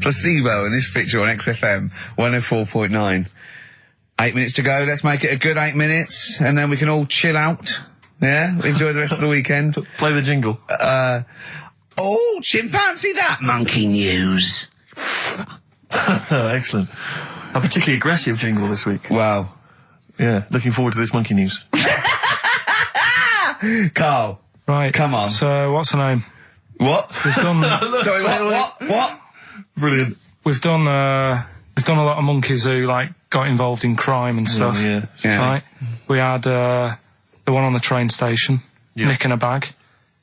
Placebo in this picture on XFM 104.9. 8 minutes to go. Let's make it a good 8 minutes, and then we can all chill out. Yeah, enjoy the rest of the weekend. Play the jingle. Chimpanzee that monkey news. Excellent. A particularly aggressive jingle this week. Wow. Yeah, looking forward to this monkey news. Carl. Right. Come on. So, what's her name? What? We've done. Sorry, what? Brilliant. We've done a lot of monkeys who got involved in crime and stuff. Yeah. Right. We had the one on the train station, nicking a bag.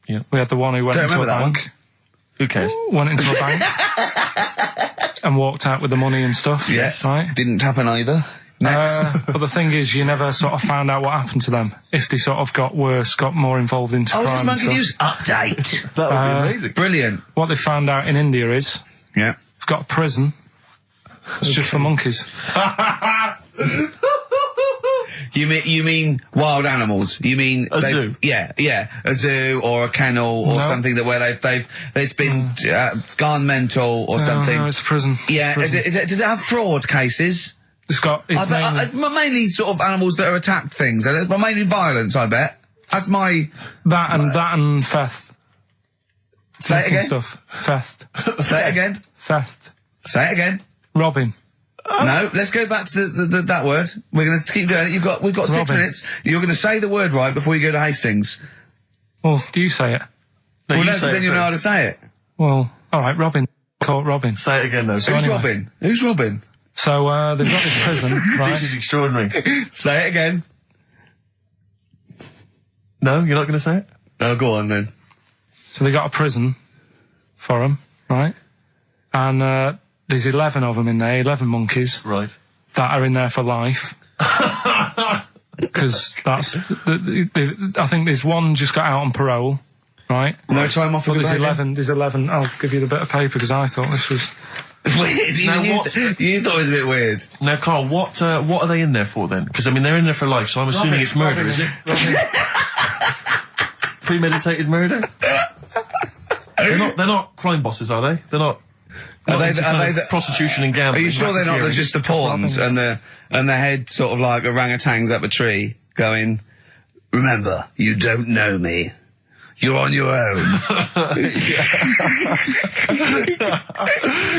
Yeah. We had the one who went into a bank. Who cares? Went into a bank and walked out with the money and stuff. Yes. Right. Didn't happen either. Next. But the thing is, you never sort of found out what happened to them. If they sort of got worse, got more involved into crime this and monkey stuff. news update. That would be amazing. Brilliant. What they found out in India is, Yeah. it's got a prison. It's just for monkeys. You mean wild animals? You mean a zoo? Yeah, a zoo or a kennel or something where it's been gone mental or something. No, it's a prison. Yeah, prison. Does it have fraud cases? It's got. It's mainly sort of animals that are attacked things. Mainly violence, I bet. That's my that and theft. Say it again. Stuff. Theft. Say it again. Theft. Say it again. Robbing. No, let's go back to that word. We're going to keep doing it. We've got 6 minutes. You're going to say the word right before you go to Hastings. Well, do you say it? No, because then you know how to say it. Well, all right, Robin. Caught Robin. Say it again, though. So Who's anyway. Robin? Who's Robin? So they've got this prison. Right? This is extraordinary. Say it again. No, you're not going to say it? Oh, go on then. So they got a prison for them, right? And there's 11 of them in there, 11 monkeys. Right. That are in there for life. Because that's... I think there's one just got out on parole, right? No time off for But good there's 11... I'll give you the bit of paper because I thought this was... Weird. You thought it was a bit weird. Now, Carl, what are they in there for then? Because, I mean, they're in there for life, so I'm assuming it's murder, is it? Premeditated murder? They're not crime bosses, are they? They're not... Are they prostitution and gambling? Are you sure they're not just the pawns and the head sort of like orangutans up a tree going, remember, you don't know me. You're on your own.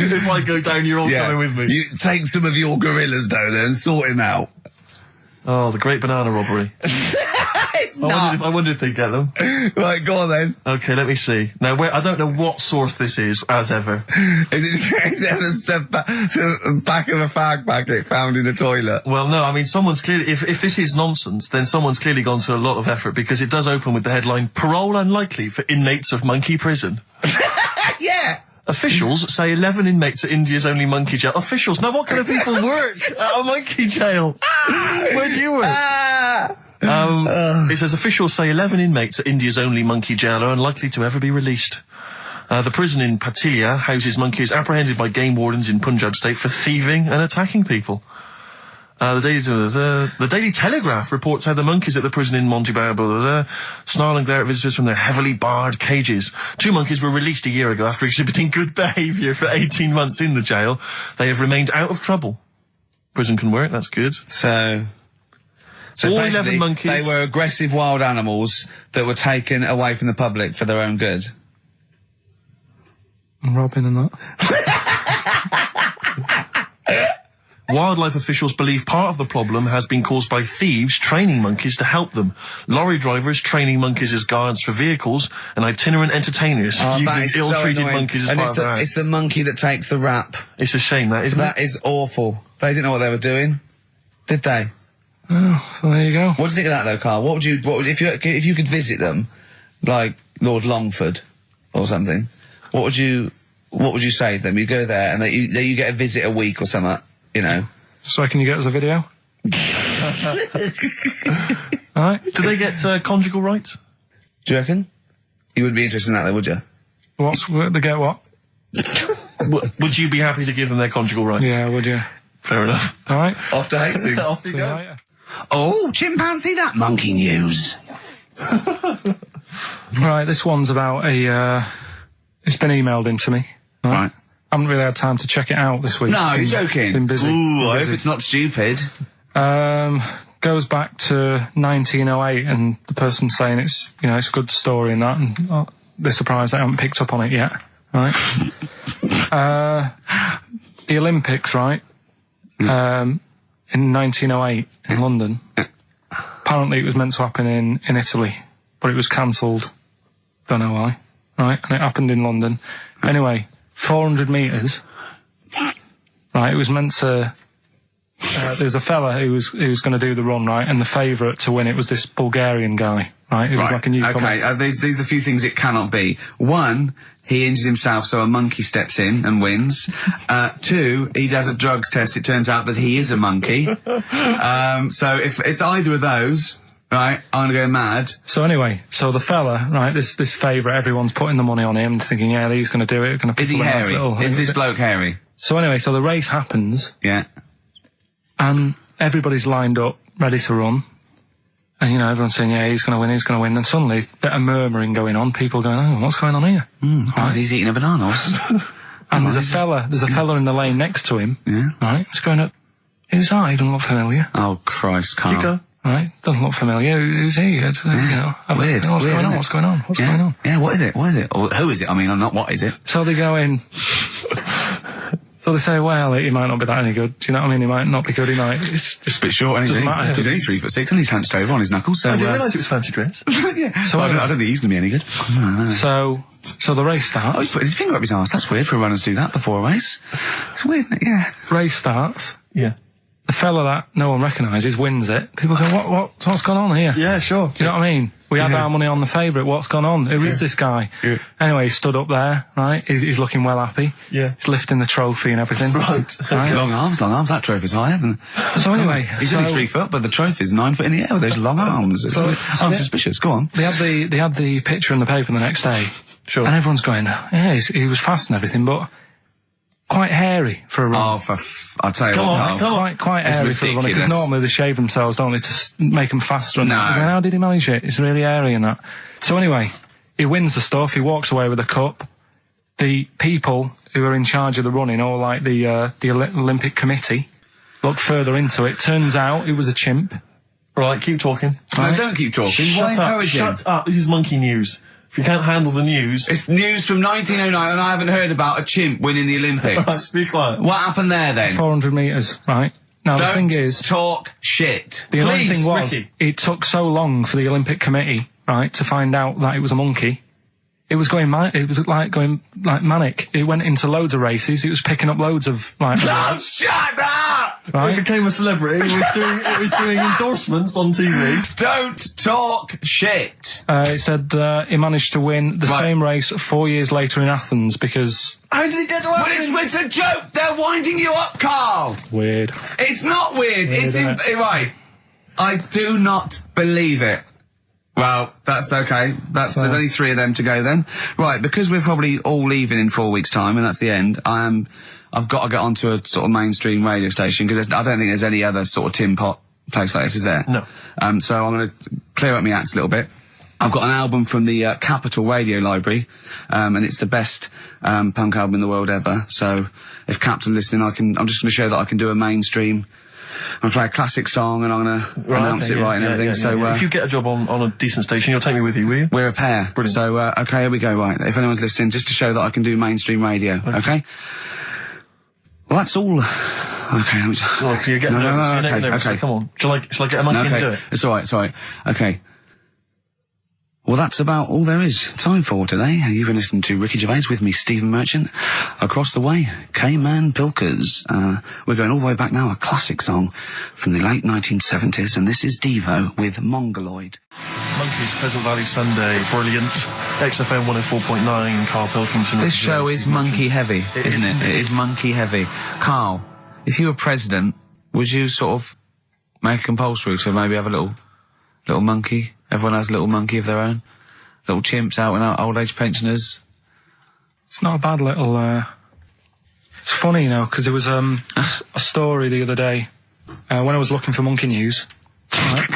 If I go down, you're all coming with me. You take some of your gorillas down there and sort him out. Oh, the great banana robbery. I wondered if they'd get them. Right, go on then. Okay, let me see. Now, I don't know what source this is, as ever. Is it the back of a fag packet found in a toilet? Well, no, I mean, someone's clearly... If this is nonsense, then someone's clearly gone to a lot of effort, because it does open with the headline, Parole Unlikely for Inmates of Monkey Prison. Yeah! Officials say 11 inmates at India's only monkey jail. Officials? Now, what kind of people work at a monkey jail? Where do you work? It says officials say 11 inmates at India's only monkey jail are unlikely to ever be released. The prison in Patiala houses monkeys apprehended by game wardens in Punjab state for thieving and attacking people. The Daily Telegraph reports how the monkeys at the prison in Montebello snarl and glare at visitors from their heavily barred cages. 2 monkeys were released a year ago after exhibiting good behaviour for 18 months in the jail. They have remained out of trouble. Prison can work, that's good. So all 11 monkeys... They were aggressive wild animals that were taken away from the public for their own good. Robin and that. Wildlife officials believe part of the problem has been caused by thieves training monkeys to help them. Lorry drivers training monkeys as guards for vehicles, and itinerant entertainers using ill-treated monkeys as part of their act. It's the monkey that takes the rap. It's a shame, that, isn't it? That is awful. They didn't know what they were doing, did they? Oh, so there you go. What do you think of that, though, Karl? What would you if you could visit them, like Lord Longford or something? What would you say to them? You go there and you get a visit a week or something. You know. So can you get us a video? Alright. Do they get conjugal rights? Do you reckon? You wouldn't be interested in that, though, would you? They get what? Would you be happy to give them their conjugal rights? Yeah, would you? Fair enough. Alright. Off to Hastings. Off you go. Oh, chimpanzee that monkey news. Right, this one's about a It's been emailed into me. Right. I haven't really had time to check it out this week. No, you're joking. Been busy. Ooh, I hope it's not stupid. Goes back to 1908, and the person's saying it's a good story and that, and they're surprised they haven't picked up on it yet, right? The Olympics, right? In 1908 in London. Apparently it was meant to happen in Italy, but it was cancelled. Don't know why, right? And it happened in London. Anyway, 400 metres. Right, it was meant to... there was a fella who was going to do the run, right, and the favourite to win it was this Bulgarian guy, right, who was like a newcomer. Okay, these are a few things it cannot be. One, he injures himself, so a monkey steps in and wins. Two, he does a drugs test, it turns out that he is a monkey. So if it's either of those, right, I'm going to go mad. So anyway, so the fella, right, this favourite, everyone's putting the money on him, thinking, yeah, he's going to do it. Is he hairy? Is this bloke hairy? So anyway, so the race happens. Yeah. And everybody's lined up, ready to run. And, everyone's saying, yeah, he's going to win, he's going to win. And suddenly, a bit of murmuring going on, people going, oh, what's going on here? Right. He's eating a banana. And there's a fella in the lane next to him. Yeah. Right, he's going up, who's that? He doesn't look familiar. Oh, Christ, Karl. Right, doesn't look familiar. Who's he? Weird. What's going on? What's going on? What's going on? Yeah, what is it? What is it? Or who is it? I mean, not what is it? So they go in... So they say, well, he might not be that any good. Do you know what I mean? He might not be good. He might. It's just a bit short, isn't he? He's only 3'6", and he's hunched over on his knuckles. So I didn't realise it was fancy dress. Yeah. So I don't think he's going to be any good. So the race starts. Oh, he's put his finger up his arse. That's weird for runners to do that before a race. It's weird, isn't it? Yeah. Race starts. Yeah. The fella that no one recognises wins it. People go, what's gone on here? Yeah, sure. Do you know what I mean? We had our money on the favourite. What's gone on? Who is this guy? Yeah. Anyway, he stood up there, right? He's looking well happy. Yeah. He's lifting the trophy and everything. Right. Long arms. That trophy's higher than... So anyway... He's only 3 foot, but the trophy's 9 foot in the air with those long arms. I'm suspicious. Go on. They had the picture in the paper the next day. Sure. And everyone's going, yeah, he was fast and everything, but... quite hairy for a run. Oh, I'll tell you Come what. on. Quite hairy for a run. Because normally they shave themselves, don't they, to make them faster. And that. How did he manage it? It's really hairy and that. So anyway, he wins the stuff. He walks away with a cup. The people who are in charge of the running, or like the Olympic Committee, look further into it. Turns out it was a chimp. Right, keep talking. No, don't keep talking. Shut up. This is monkey news. If you can't handle the news... It's news from 1909 and I haven't heard about a chimp winning the Olympics. Right, be quiet. What happened there then? 400 metres, right? Now the thing is... talk shit. The only thing was, Ricky. it took so long for the Olympic Committee, right, to find out that it was a monkey. It was going going manic. It went into loads of races. It was picking up loads of like. No, shut up! Right? He became a celebrity. It was doing endorsements on TV. Don't talk shit. It said he managed to win the same race 4 years later in Athens because. How did he get to Athens? But it's a joke. They're winding you up, Karl. Weird. It's not weird. It's right. I do not believe it. Well, that's okay. There's only 3 of them to go then. Right, because we're probably all leaving in 4 weeks' time, and that's the end, I've got to get onto a sort of mainstream radio station, because I don't think there's any other sort of tin pot place like this, is there? No. So I'm going to clear up my act a little bit. I've got an album from the Capitol Radio Library, and it's the best punk album in the world ever. So if Captain listening, I'm just going to show that I can do a mainstream. I'm going to play a classic song and I'm going to announce it right and everything. So if you get a job on a decent station, you'll take me with you, will you? We're a pair. Brilliant. So, okay, here we go, right. If anyone's listening, just to show that I can do mainstream radio, okay? Well, that's all. Okay. Well, you're getting nervous. Okay. Come on. Shall I get a monkey and do it? It's alright. Okay. Well, that's about all there is time for today. You've been listening to Ricky Gervais with me, Stephen Merchant. Across the way, K-Man Pilkers. We're going all the way back now, a classic song from the late 1970s, and this is Devo with Mongoloid. Monkeys, Pleasant Valley Sunday, brilliant. XFM 104.9, Karl Pilkington. This show is monkey heavy, isn't it? It is monkey heavy. Karl, if you were president, would you sort of make it compulsory to maybe have a little monkey? Everyone has a little monkey of their own. Little chimps out and old age pensioners. It's not a bad little, it's funny, you know, because there was, a story the other day, when I was looking for monkey news. Right?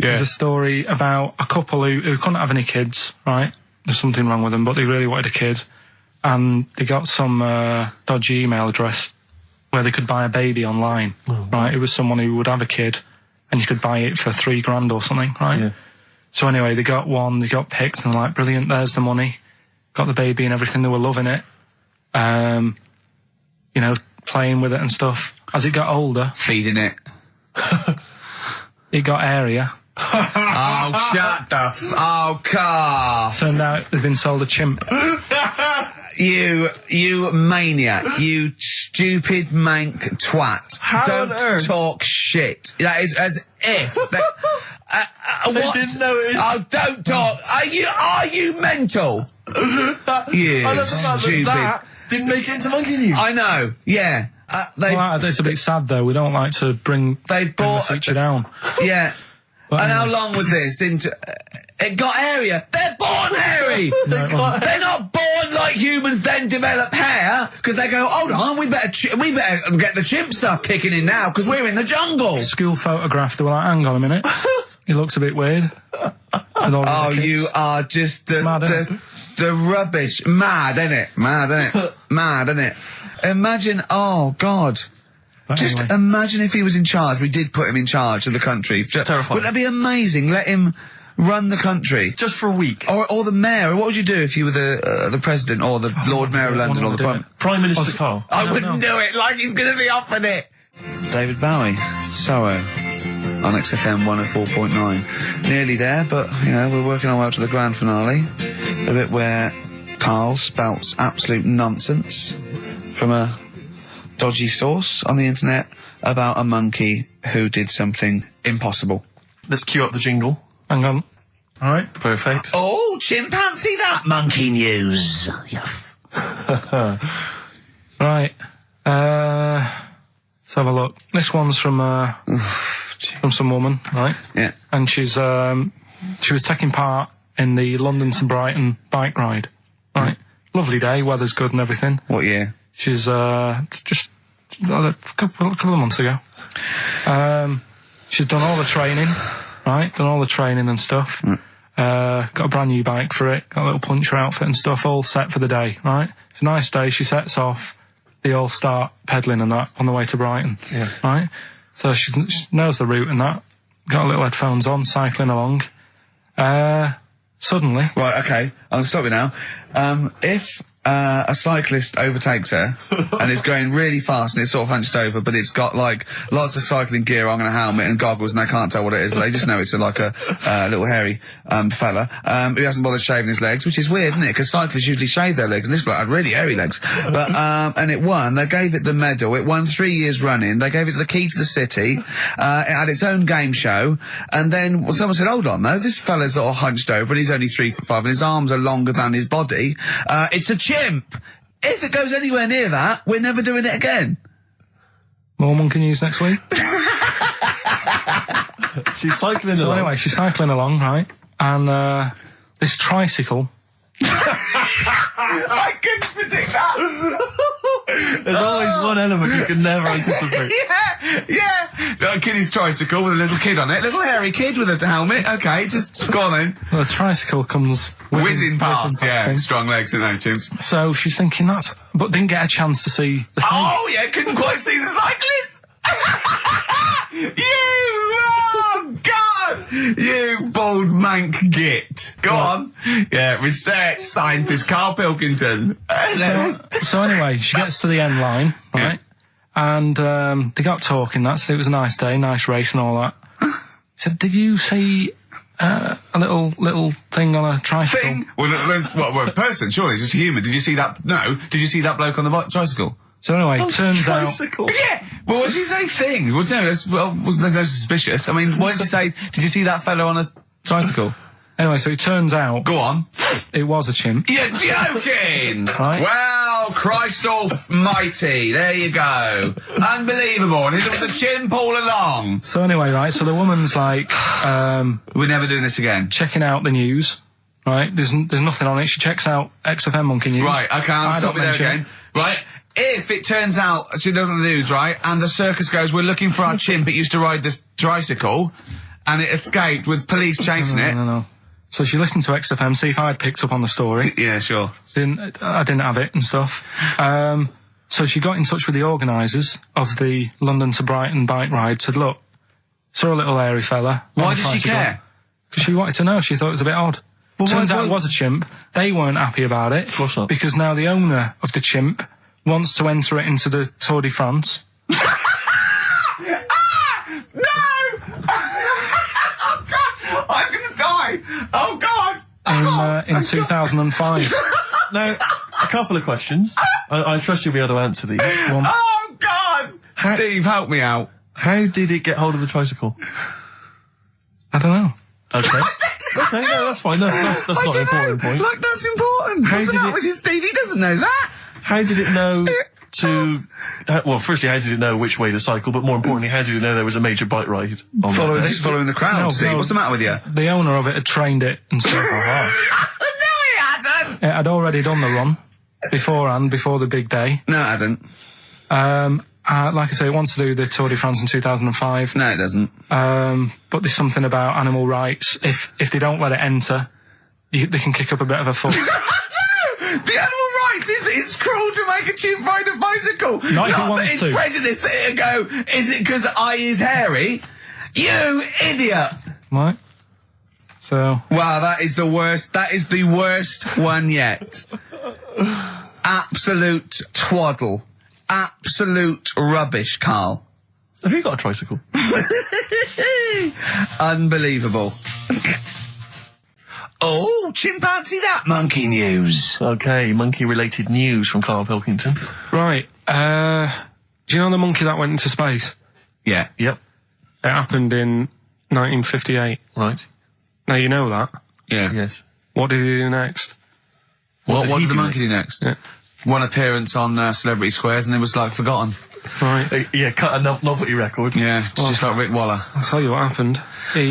There's a story about a couple who couldn't have any kids, right? There's something wrong with them, but they really wanted a kid. And they got some dodgy email address where they could buy a baby online, right? It was someone who would have a kid, and you could buy it for $3,000 or something, right? Yeah. So anyway, they got one, they got picked, and they're like, brilliant, there's the money. Got the baby and everything, they were loving it. You know, playing with it and stuff. As it got older... Feeding it. It got airier. Oh, shut the oh, Karl. Turned out they'd been sold a chimp. You maniac. You stupid mank twat. How Don't on earth? talk shit. That is as if... what? didn't know it. Oh, don't talk. Are you mental? You I love the fact stupid. that didn't make it into Monkey News. I know, yeah. Well, it's a bit sad though. We don't like to bring the feature down. Yeah. But and anyway. how long was this into... It got hairier. They're born hairy. They're not born like humans then develop hair, because they go, hold on, we better get the chimp stuff kicking in now, because we're in the jungle. School photograph, they were like, hang on a minute. He looks a bit weird. Oh, you are just the rubbish. Mad, innit? Mad, innit? Mad, innit? Imagine, oh, God. But Just anyway. imagine if he was in charge. We did put him in charge of the country. Terrifying. Wouldn't that be amazing? Let him run the country. Just for a week. Or the mayor. What would you do if you were the president or the Lord Mayor of London or the Prime Minister Karl. I wouldn't do it like he's going to be offered it. David Bowie, Soho, on XFM 104.9. Nearly there, but, you know, we're working our way up to the grand finale. The bit where Karl spouts absolute nonsense from a dodgy source on the internet about a monkey who did something impossible. Let's cue up the jingle. Hang on. All right. Perfect. Oh, chimpanzee that monkey news. Yuff. Right. Let's have a look. This one's from some woman, right? Yeah. And she was taking part in the London to Brighton bike ride, right? Lovely day, weather's good and everything. What year? She's just a couple of months ago. She's done all the training, right? Done all the training and stuff. Got a brand new bike for it. Got a little puncher outfit and stuff, all set for the day, right? It's a nice day. She sets off. They all start pedalling and that on the way to Brighton, right? So she knows the route and that. Got a little headphones on, cycling along. Suddenly... Right, okay, I'll stop you now. If a cyclist overtakes her and is going really fast and it's sort of hunched over, but it's got like lots of cycling gear on and a helmet and goggles, and they can't tell what it is, but they just know it's like a little hairy fella who hasn't bothered shaving his legs, which is weird, isn't it? Because cyclists usually shave their legs, and this bloke had really hairy legs. But and it won. They gave it the medal. It won 3 years running. They gave it the key to the city. It had its own game show, and then someone said, "Hold on, though, this fella's all hunched over, and he's only 3'5", and his arms are longer than his body. It's a chimp. If it goes anywhere near that, we're never doing it again." More monkey news next week. She's cycling So along. anyway, she's cycling along, right? And this tricycle... I couldn't predict that. There's always one element you can never anticipate. Yeah. Got a kiddie's tricycle with a little kid on it. Little hairy kid with a helmet. Okay, just go on then. The tricycle comes... Whizzing past, yeah. things. Strong legs, isn't they, chimps? So she's thinking that's... But didn't get a chance to see the thing. Oh, yeah, couldn't quite see the cyclist. Oh, God! You bald mank git. Go on. Yeah, research scientist Karl Pilkington. So anyway, she gets to the end line, right? And they got talking, so it was a nice day, nice race and all that. So did you see a little thing on a tricycle? Thing? Well, a person, surely, just a human. Did you see that? No. Did you see that bloke on the tricycle? So anyway, turns out... Tricycle. Yeah! Well, what did she say thing? Well, no, wasn't no suspicious. I mean, what did she say? Did you see that fellow on a tricycle? Anyway, so it turns out... Go on. It was a chimp. You're joking! Right. Well, Christ almighty, there you go. Unbelievable, and it was a chimp all along. So anyway, right, so the woman's like... We're never doing this again. checking out the news, right? There's nothing on it. She checks out XFM Monkey News. Right, okay, I'll stop you there again. Right, if it turns out she does on the news, right, and the circus goes, we're looking for our chimp, it used to ride this tricycle, and it escaped with police chasing it. No. So she listened to XFM, see if I'd picked up on the story. Yeah, sure. I didn't have it and stuff. So she got in touch with the organisers of the London to Brighton bike ride, said, look, saw a little hairy fella. Why did she care? Because she wanted to know. She thought it was a bit odd. Well, Turns out it was a chimp. They weren't happy about it. Of course not. Because now the owner of the chimp wants to enter it into the Tour de France. No! Oh, God! I'm gonna die! Oh, God! In 2005. Now, a couple of questions. I trust you'll be able to answer these. One, Oh, God! Steve, help me out. how did it get hold of the tricycle? I don't know. Okay. Okay, no, that's fine. That's not an important point. Look, that's important. How What's the did matter it- with you, Steve? He doesn't know that. How did it know to... well, firstly, how did it know which way to cycle? But more importantly, how did it know there was a major bike ride on that day? Just following the crowd, No, Steve. no. What's the matter with you? The owner of it had trained it and stuff. No, he hadn't. It had already done the run beforehand, before the big day. No, it hadn't. Like I say, it wants to do the Tour de France in 2005. No, it doesn't. But there's something about animal rights. If they don't let it enter, they can kick up a bit of a fuss. No! The animal rights is that it's cruel to make a chimp ride a bicycle. Not if it that wants it's to. prejudice that it'll go, is it because I is hairy? You idiot! Right? So, Wow, that is the worst. That is the worst one yet. Absolute twaddle. Absolute rubbish, Karl. Have you got a tricycle? Unbelievable. Oh, chimpanzee that monkey news. Okay, monkey-related news from Karl Pilkington. right. Do you know the monkey that went into space? Yeah. Yep. It happened in 1958. Right. Now you know that. Yeah. Yes. What did he do next? What he did the do monkey do next? Yeah. One appearance on Celebrity Squares and it was like forgotten. Right. Yeah, cut a novelty record. Yeah, just like Rick Waller. I'll tell you what happened. He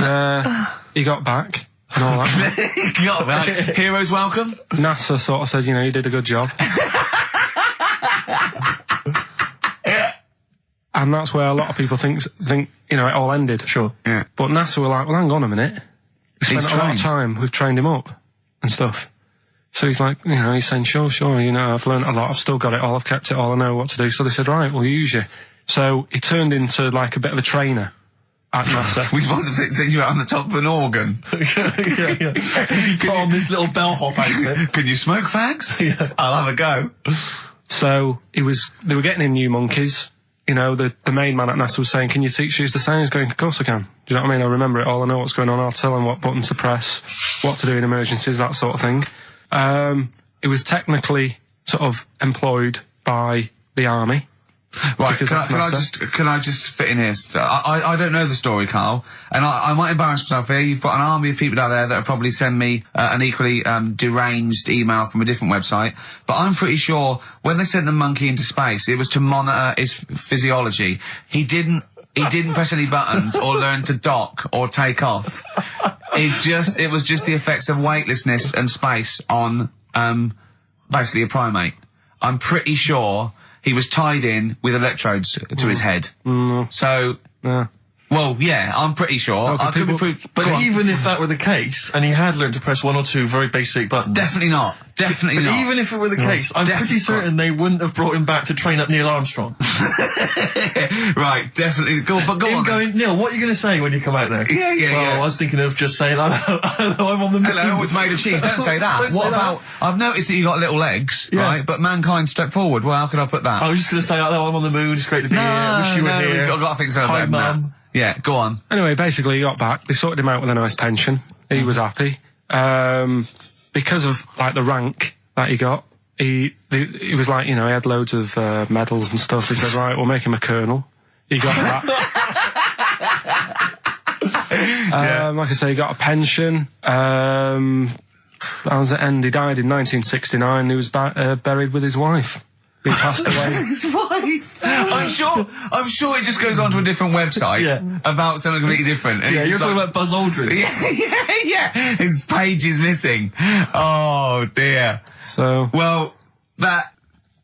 got back and all that. Got that. Heroes welcome. NASA sort of said, you know, you did a good job. And that's where a lot of people think, you know, it all ended. Sure. Yeah. But NASA were like, well, hang on a minute. We He's spent a lot of trained. time, we've trained him up and stuff. So he's like, you know, he's saying, sure, you know, I've learned a lot, I've still got it all, I've kept it all, I know what to do. So they said, right, we'll use you. So he turned into like a bit of a trainer at NASA. We want to send you out on the top of an organ. yeah. Put on this little bellhop outfit. Could you smoke fags? Yeah. I'll have a go. So they were getting in new monkeys. You know, the main man at NASA was saying, can you teach us the sound? He's going, of course I can. Do you know what I mean? I remember it all, I know what's going on, I'll tell him what button to press, what to do in emergencies, that sort of thing. It was technically sort of employed by the army. Right, Because that's can I just fit in here? I don't know the story, Karl, and I might embarrass myself here. You've got an army of people out there that will probably send me an equally deranged email from a different website, but I'm pretty sure when they sent the monkey into space, it was to monitor his physiology. He didn't press any buttons or learn to dock or take off. It was just the effects of weightlessness and space on basically a primate. I'm pretty sure he was tied in with electrodes to his head. So, Yeah. well, yeah, I'm pretty sure. Okay, I could be people- proved. But Go on. even if that were the case, and he had learned to press one or two very basic buttons... Definitely not. Definitely But not. even if it were the case, I'm definitely pretty certain they wouldn't have brought him back to train up Neil Armstrong. Right, definitely. Go on, but go Him on. then. going, Neil, what are you going to say when you come out there? Yeah, well, yeah. I was thinking of just saying, hello, I'm on the moon. Hello, it's made of cheese. Don't say that. Don't What say about? I've noticed that you got little legs, Yeah. right? But mankind stepped forward. Well, how can I put that? I was just going to say, hello, I'm on the moon, it's great to be here, wish you were here. I've got to think so Hi, better than that. Mum. Yeah, go on. Anyway, basically he got back. They sorted him out with a nice pension. He was happy. Because of, like, the rank that he got, he was like, you know, he had loads of medals and stuff. He said, right, we'll make him a colonel. He got that. Like I say, he got a pension. That was the end. He died in 1969. He was buried with his wife. He passed away. His wife. I'm sure it just goes on to a different website about something completely different. And Yeah, it's you're just talking like- about Buzz Aldrin. Yeah. His page is missing. Oh dear. So, Well,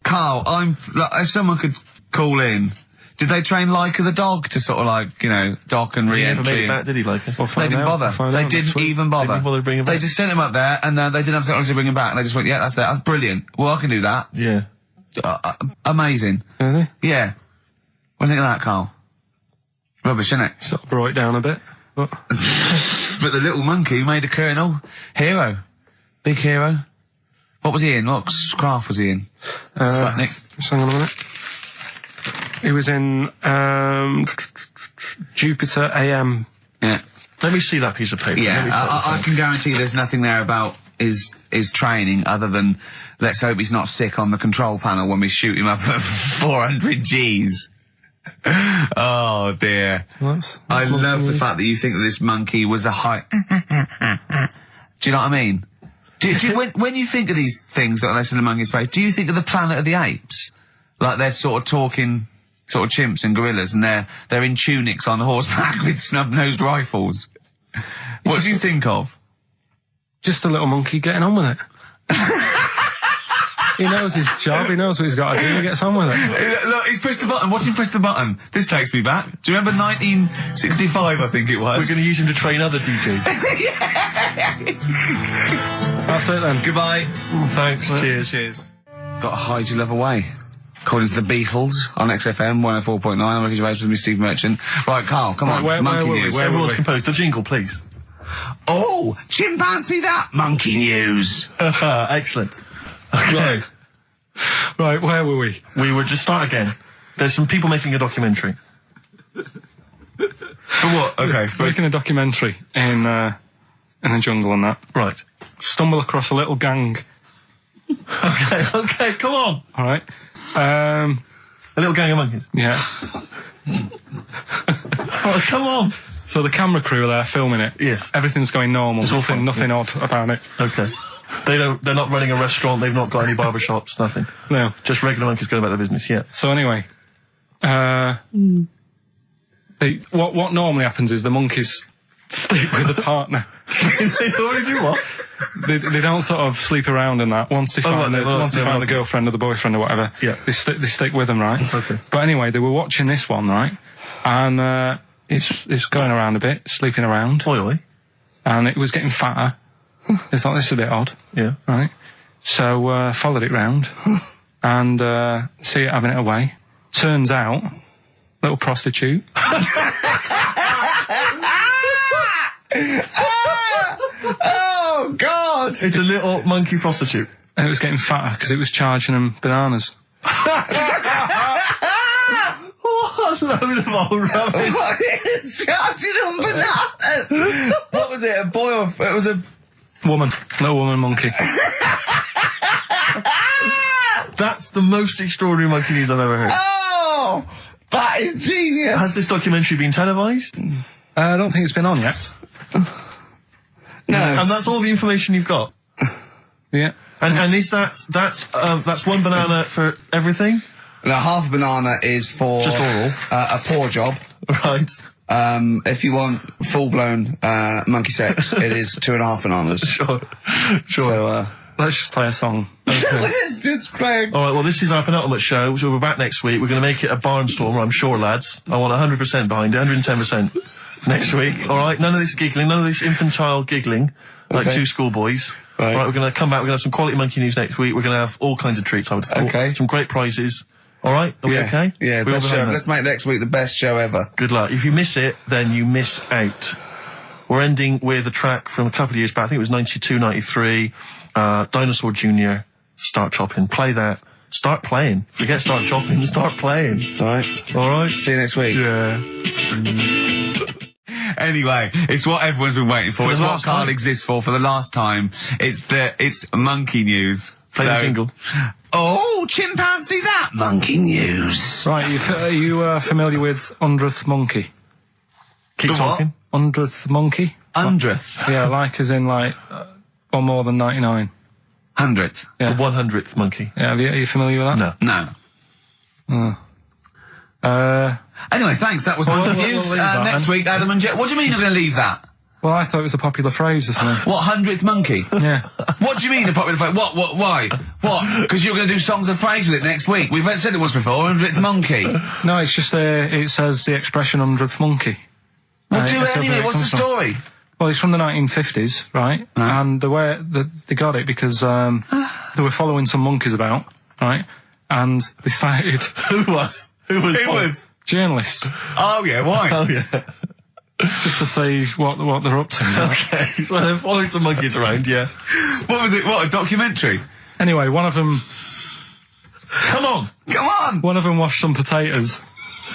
Karl, if someone could call in Did they train Leica the dog to sort of like, you know, dock and He never made re-entry? it back, did he, Leica? They didn't bother. They didn't even bother. They didn't bother to bring him They back. just sent him up there, and they didn't have technology to bring him back. And they just went, yeah, that's that. That's brilliant. Well, I can do that. Yeah. Amazing. Really? Yeah. What do you think of that, Karl? Rubbish, isn't it? Sort of brought it down a bit. But But the little monkey made a colonel. Hero. Big hero. What was he in? What craft was he in? Sputnik. just hang on a minute. He was in Jupiter AM. Yeah. Let me see that piece of paper. Let me Yeah, put this I on. can guarantee there's nothing there about his training other than let's hope he's not sick on the control panel when we shoot him up at 400 Gs. Oh dear. I love the fact that you think that this monkey was a high... Do you know what I mean? Do you, when you think of these things that are less than a monkey's face, do you think of the Planet of the Apes? Like they're sort of talking sort of chimps and gorillas and they're in tunics on horseback with snub-nosed rifles. What do you think of? Just a little monkey getting on with it. He knows his job, he knows what he's got to do, he gets on with it. Look, he's pressed the button. Watch him press the button. This takes me back. Do you remember 1965, I think it was? We're going to use him to train other DJs. That's it then. Goodbye. Thanks. Cheers. Cheers. Got to hide your love away. According to the Beatles on XFM 104.9. I'm Ricky Gervais with me, Steve Merchant. Right, Karl, come on. where monkey were we? news. Where Everyone's we? composed. The jingle, please. Oh, chimpanzee that monkey news. Excellent. Okay. Right, where were we? We would just start again. There's some people making a documentary. For what? Okay. Making a documentary in the jungle and that. Right. Stumble across a little gang. Okay, come on. All right. A little gang of monkeys. Yeah. Oh, come on. So the camera crew are there filming it. Yes. Everything's going normal. It's all fine. Nothing odd about it. Okay. They're not running a restaurant, they've not got any barbershops, nothing. No. Just regular monkeys going about their business, yeah. So anyway, what normally happens is the monkeys sleep with the partner. They already do what? They don't sort of sleep around and that. Once they find the girlfriend or the boyfriend or whatever, Yeah. they stick with them, right? Okay. But anyway, they were watching this one, right? And it's going around a bit, sleeping around, Oi. and it was getting fatter. They thought this is a bit odd, Yeah. right? So followed it round and see it having it away. Turns out, little prostitute. Oh, God! It's a little monkey prostitute. And it was getting fatter because it was charging them bananas. What a load of old rubbish. Charging them bananas! What was it, a boy or... It was a... Woman. Little woman monkey. That's the most extraordinary monkey news I've ever heard. Oh! That is genius! Has this documentary been televised? I don't think it's been on yet. No. And that's all the information you've got? Yeah. And is that's one banana for everything? Now, half a banana is for... Just oral. A poor job. Right. If you want full-blown monkey sex, it is 2.5 bananas. Sure. So, Let's just play a song. let's just play... All right, well, this is our penultimate show, so we're back next week. We're going to make it a barnstormer, I'm sure, lads. I want 100% behind it, 110% next week. All right, none of this giggling, none of this infantile giggling, like Okay. two schoolboys. Right. All right, we're going to come back, we're going to have some quality monkey news next week. We're going to have all kinds of treats, I would have thought. Okay. Some great prizes. All right, are we okay? Yeah, We all best show. behind that? Let's make next week the best show ever. Good luck. If you miss it, then you miss out. We're ending with a track from a couple of years back. I think it was 92, 93. Dinosaur Jr. Start Chopping. Play that. Start playing. Forget Start Chopping. Start playing. All right. All right? See you next week. Yeah. Anyway, it's what everyone's been waiting for. For It's the what last Karl time. exists for the last time. It's monkey news. Play the jingle. Oh, chimpanzee that monkey news. Right, are you familiar with 100th monkey? Keep The what? talking. 100th monkey? 100th. Yeah, like as in like one more than 99. 100th. Yeah. The 100th monkey. Yeah, are you familiar with that? No. No. Uh, Anyway, thanks. That was monkey we'll news. leave that Next then. week, Adam and Jet. What do you mean you're going to leave that? Well, I thought it was a popular phrase or something. What, 100th monkey? Yeah. What do you mean a popular phrase? What, why? What? Because you're going to do songs of phrase with it next week. We've said it once before, 100th monkey. No, it's just, it says the expression 100th monkey. Well, do it anyway, what's the story? Well, it's from the 1950s, right? And the way they got it because they were following some monkeys about, right? And they started... Who was? Journalists. Oh, yeah, why? Oh, yeah. Just to see what they're up to. Right? Okay, so they're following some monkeys around, yeah. What was it? What, a documentary? Anyway, one of them... Come on! One of them washed some potatoes.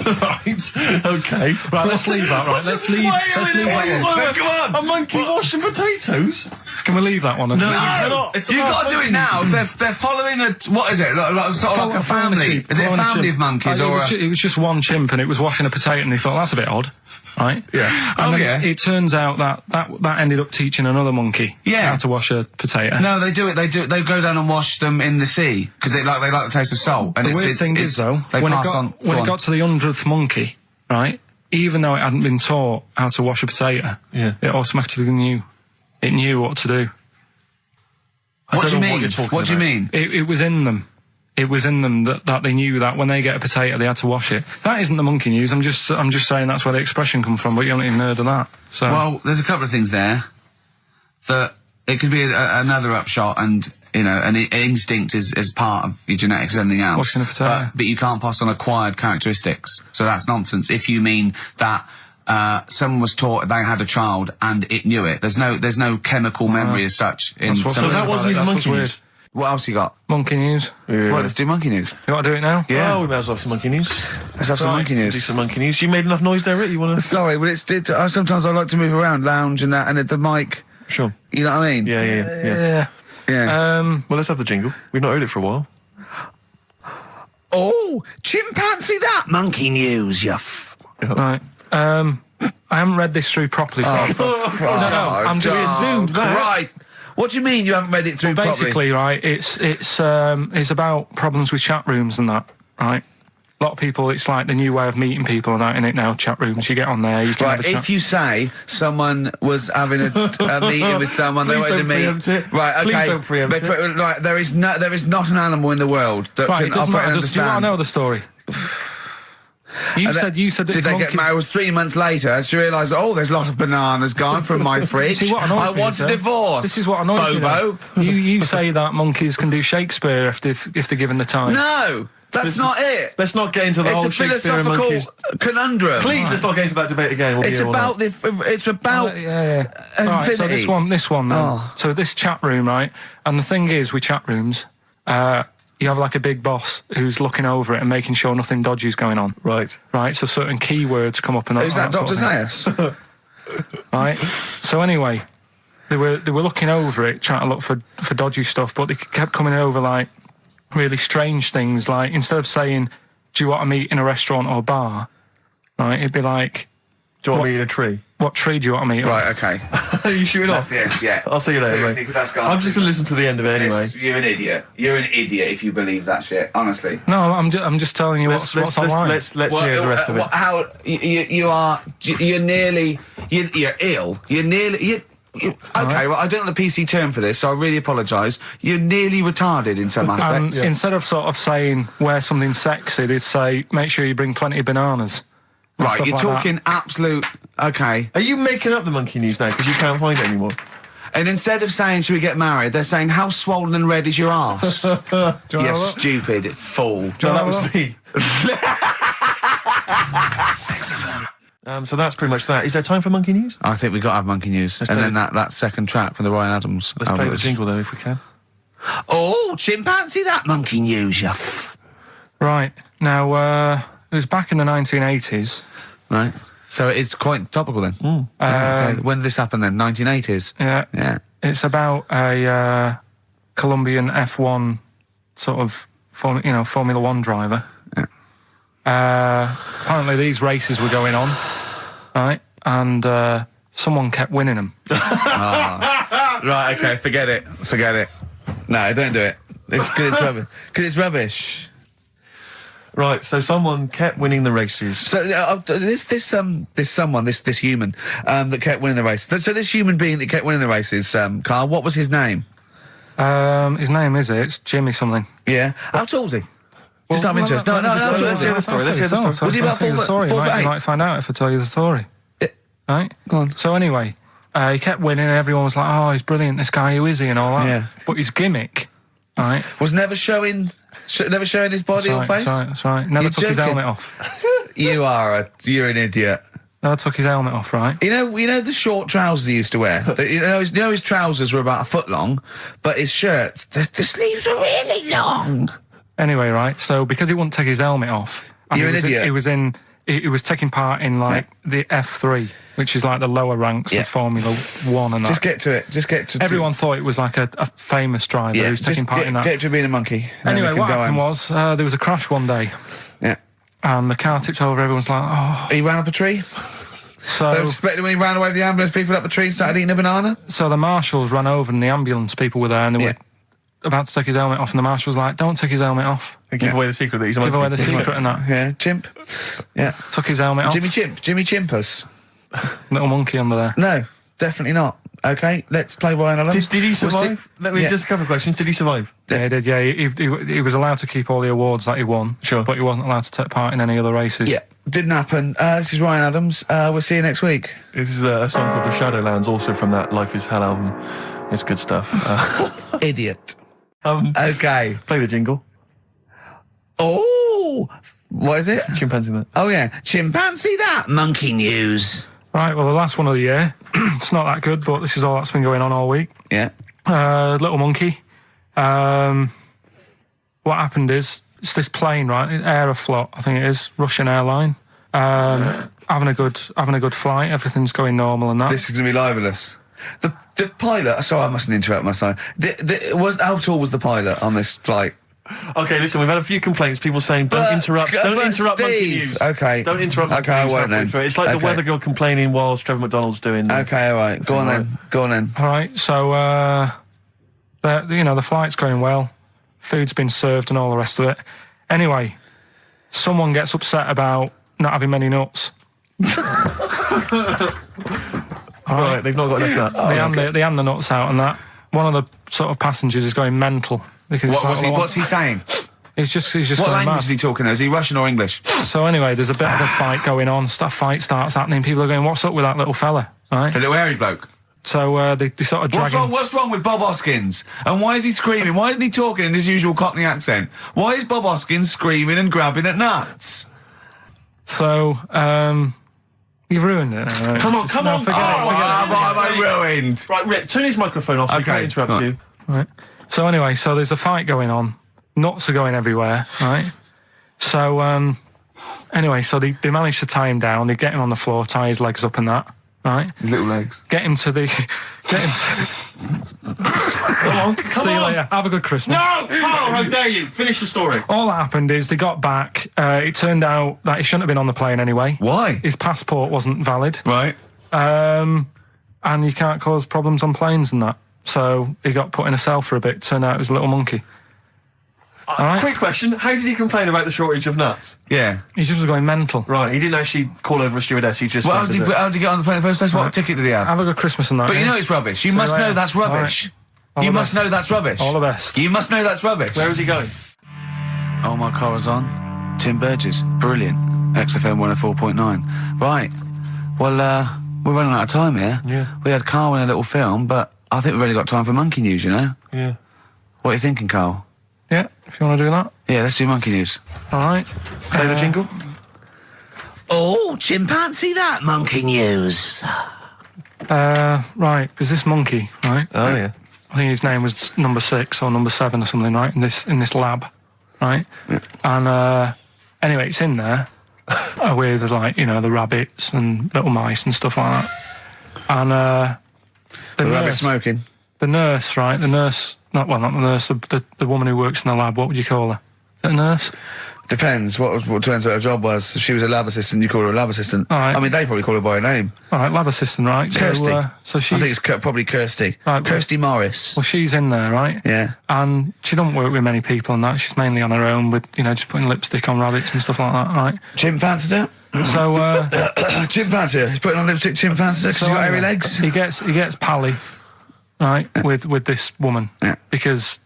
Right, okay. Right, let's leave that, right? Let's leave that one. Come on! A monkey washing potatoes? Can we leave that one? No, you cannot. You've got to do it now. They're following what is it? Sort of like a family. Is it a family of monkeys or it was just one chimp and it was washing a potato and they thought, that's a bit odd, right? Yeah. And then it turns out that ended up teaching another monkey how to wash a potato. No, they do it. They go down and wash them in the sea because they like the taste of salt. And the weird thing is though, when it got to the 100th monkey, right? Even though it hadn't been taught how to wash a potato, it automatically knew. It knew what to do. What do you mean? What do you mean? It was in them. It was in them that they knew that when they get a potato, they had to wash it. That isn't the monkey news. I'm just saying that's where the expression comes from. But you haven't even heard of that. So well, there's a couple of things there that it could be another upshot, and you know, an instinct is part of your genetics as anything else. Washing a potato. But you can't pass on acquired characteristics. So that's nonsense. If you mean that. Someone was taught they had a child and it knew it. There's no chemical memory as such. So that wasn't even monkey news. What else you got? Monkey news. Yeah. Right, let's do monkey news. You want to do it now? Yeah. Oh, we might as well have some monkey news. Let's have some monkey news. Do some monkey news. You made enough noise there, Rick? You want to? Sorry, but sometimes I like to move around, lounge and that, and at the mic. Sure. You know what I mean? Yeah. Well, let's have the jingle. We've not heard it for a while. Oh, chimpanzee that monkey news, Right. I haven't read this through properly. I'm just zoomed. Right. What do you mean you haven't read it through properly? Basically, right, it's about problems with chat rooms and that, right? A lot of people, it's like the new way of meeting people and that in it now, chat rooms. You get on there, you can have a chat. If you say someone was having a meeting with someone, they wanted to meet. Right, okay. Please don't preempt it. Right, there is not an animal in the world that can operate and understand. Do you want to know the story? You said that did they get married? It was 3 months later. She realised, there's a lot of bananas gone from my fridge. I want a divorce. This is what annoys me. Bobo. You say that monkeys can do Shakespeare if they're given the time. No. That's not it. Let's not get into the whole Shakespeare and monkeys. It's a philosophical conundrum. Please, let's not get into that debate again. It's about Right, so this one then. So this chat room, right? And the thing is, with chat rooms, you have like a big boss who's looking over it and making sure nothing dodgy is going on. Right. Right, so certain keywords come up and who's that, Dr. Zayas? Right. So anyway, they were looking over it, trying to look for dodgy stuff, but they kept coming over like really strange things. Like instead of saying, "Do you want to meet in a restaurant or bar?" Right, it'd be like, "Do you want to meet in a tree?" What tree do you want to meet? Right, okay. Are you shooting off? That's the end, yeah. I'll see you later, Seriously, because that's gone. I'm just going to listen to the end of it anyway. You're an idiot. You're an idiot if you believe that shit, honestly. No, I'm just telling you what's online. Let's hear the rest of it. How you're ill. Okay, well, I don't know the PC term for this, so I really apologise. You're nearly retarded in some aspects. Instead of sort of saying, wear something sexy, they'd say, make sure you bring plenty of bananas. Right, you're talking absolute... Okay. Are you making up the monkey news now because you can't find it anymore? And instead of saying, should we get married, they're saying, how swollen and red is your arse? You stupid fool. That was me. So that's pretty much that. Is there time for monkey news? I think we've got to have monkey news. And then that second track from the Ryan Adams. Let's play the jingle, though, if we can. Oh, chimpanzee that monkey news, Right. Now, it was back in the 1980s. Right. So it is quite topical then. Okay. When did this happen then? 1980s? Yeah. It's about a Colombian F1 sort of, Formula One driver. Yeah. Apparently these races were going on, right? And someone kept winning them. Right, okay, forget it. No, don't do it. It's because it's rubbish. Right, so someone kept winning the races. So this human that kept winning the race. So this human being that kept winning the races, Karl, what was his name? His name it's Jimmy something. Yeah. How tall is he? Just out of interest. No, how tall let's is he? hear the story. Let's hear the story. Was he about 4 foot You 8? might find out if I tell you the story. Right? Go on. So anyway, he kept winning and everyone was like, oh, he's brilliant, this guy, who is he, and all that. Yeah. But his gimmick, right? Was never showing his body or face? That's right. Never You're took his joking. helmet off. You're an idiot. Never took his helmet off, right? You know the short trousers he used to wear? His trousers were about a foot long, but his shirts, the sleeves were really long. Anyway, right, so because he wouldn't take his helmet off... You're an idiot. He was taking part in, the F3, which is like the lower ranks of Formula 1 and that. Just get to it. Everyone thought it was like a famous driver who was taking part in that. Get to being a monkey. Anyway, what happened was, there was a crash one day. Yeah. And the car tipped over, everyone's like, oh... He ran up a tree? So... They were suspecting when he ran away with the ambulance people up a tree and started eating a banana? So the marshals ran over and the ambulance people were there and they were about to take his helmet off and the marshal was like, don't take his helmet off. And give away the secret that he's a monkey. Give away the secret and that. Yeah, chimp. Yeah. Took his helmet off. Jimmy Chimpus. Little monkey under there. No, definitely not. Okay, let's play Ryan Adams. Did he survive? Let me just a couple of questions. Did he survive? Yeah, he did, yeah. He was allowed to keep all the awards that he won. Sure. But he wasn't allowed to take part in any other races. Yeah, didn't happen. This is Ryan Adams. We'll see you next week. This is a song called The Shadowlands, also from that Life is Hell album. It's good stuff. Idiot. Okay. Play the jingle. Oh, what is it? Chimpanzee that. Oh, yeah. Chimpanzee that. Monkey news. Right, well, the last one of the year. It's not that good, but this is all that's been going on all week. Yeah. Little monkey. What happened is, it's this plane, right? Aeroflot, I think it is, Russian airline. Having a good flight. Everything's going normal and that. This is going to be libelous. The pilot... Sorry, I mustn't interrupt my side. How tall was the pilot on this flight? Okay, listen, we've had a few complaints. People saying, don't interrupt monkey news. Okay. Don't interrupt monkey I news. won't then. It's like the weather girl complaining whilst Trevor McDonald's doing... Okay, all right. Go on then. All right, so, the flight's going well. Food's been served and all the rest of it. Anyway, someone gets upset about not having many nuts. Right, they've not got enough nuts. They hand the nuts out and that. One of the sort of passengers is going mental. Because What's he saying? He's just What going language mad. is he talking? Is he Russian or English? So anyway, there's a bit of a fight going on. Fight starts happening. People are going, what's up with that little fella? Right? The little hairy bloke. So they sort of drag him. What's wrong with Bob Hoskins? And why is he screaming? Why isn't he talking in his usual Cockney accent? Why is Bob Hoskins screaming and grabbing at nuts? So, you've ruined it. Come on. Forget it. Have I ruined? Right, Rick, turn his microphone off so we can't interrupt you. Right. So anyway, there's a fight going on. Nuts are going everywhere, right? So, anyway, they manage to tie him down. They get him on the floor, tie his legs up and that, right? His little legs. Get him to... Come See you on. later. Have a good Christmas. No! Karl, how dare you? Finish the story. All that happened is they got back. It turned out that he shouldn't have been on the plane anyway. Why? His passport wasn't valid. Right. And you can't cause problems on planes and that. So he got put in a cell for a bit. Turned out it was a little monkey. Right. Quick question, how did he complain about the shortage of nuts? Yeah. He just was going mental. Right, he didn't actually call over a stewardess, he just... Well, how did he get on the plane in the first place? What ticket did he have? Have a good Christmas and that. But you yeah? know it's rubbish. You must know that's rubbish. All You the must best. know that's rubbish. All the best. You must know that's rubbish. Where is he going? Oh, my car is on. Tim Burgess. Brilliant. XFM 104.9. Right. Well, we're running out of time here. Yeah. We had Karl in a little film, but I think we've really got time for monkey news, you know? Yeah. What are you thinking, Karl? Yeah, if you want to do that. Yeah, let's do monkey news. All right. Play the jingle? Oh, chimpanzee that monkey news. Right, there's this monkey, right? Oh, yeah. I think his name was number 6 or number 7 or something, right? In this lab, right? Yeah. And anyway, it's in there with the rabbits and little mice and stuff like that. And The rabbit smoking. the nurse, right? The nurse, not the nurse, the woman who works in the lab. What would you call her? A nurse? Depends. What depends what her job was. If she was a lab assistant, you call her a lab assistant. All right. I mean, they probably call her by her name. All right, lab assistant, right? Kirsty. So she's... I think it's probably Kirsty. Right, Kirsty Morris. Well, she's in there, right? Yeah. And she don't work with many people and that. She's mainly on her own with, just putting lipstick on rabbits and stuff like that, right? Jim fancies her. So, Jim fancies her. He's putting on lipstick. Jim fancies her because she's got hairy legs. He gets pally, right, with this woman. Yeah. Because,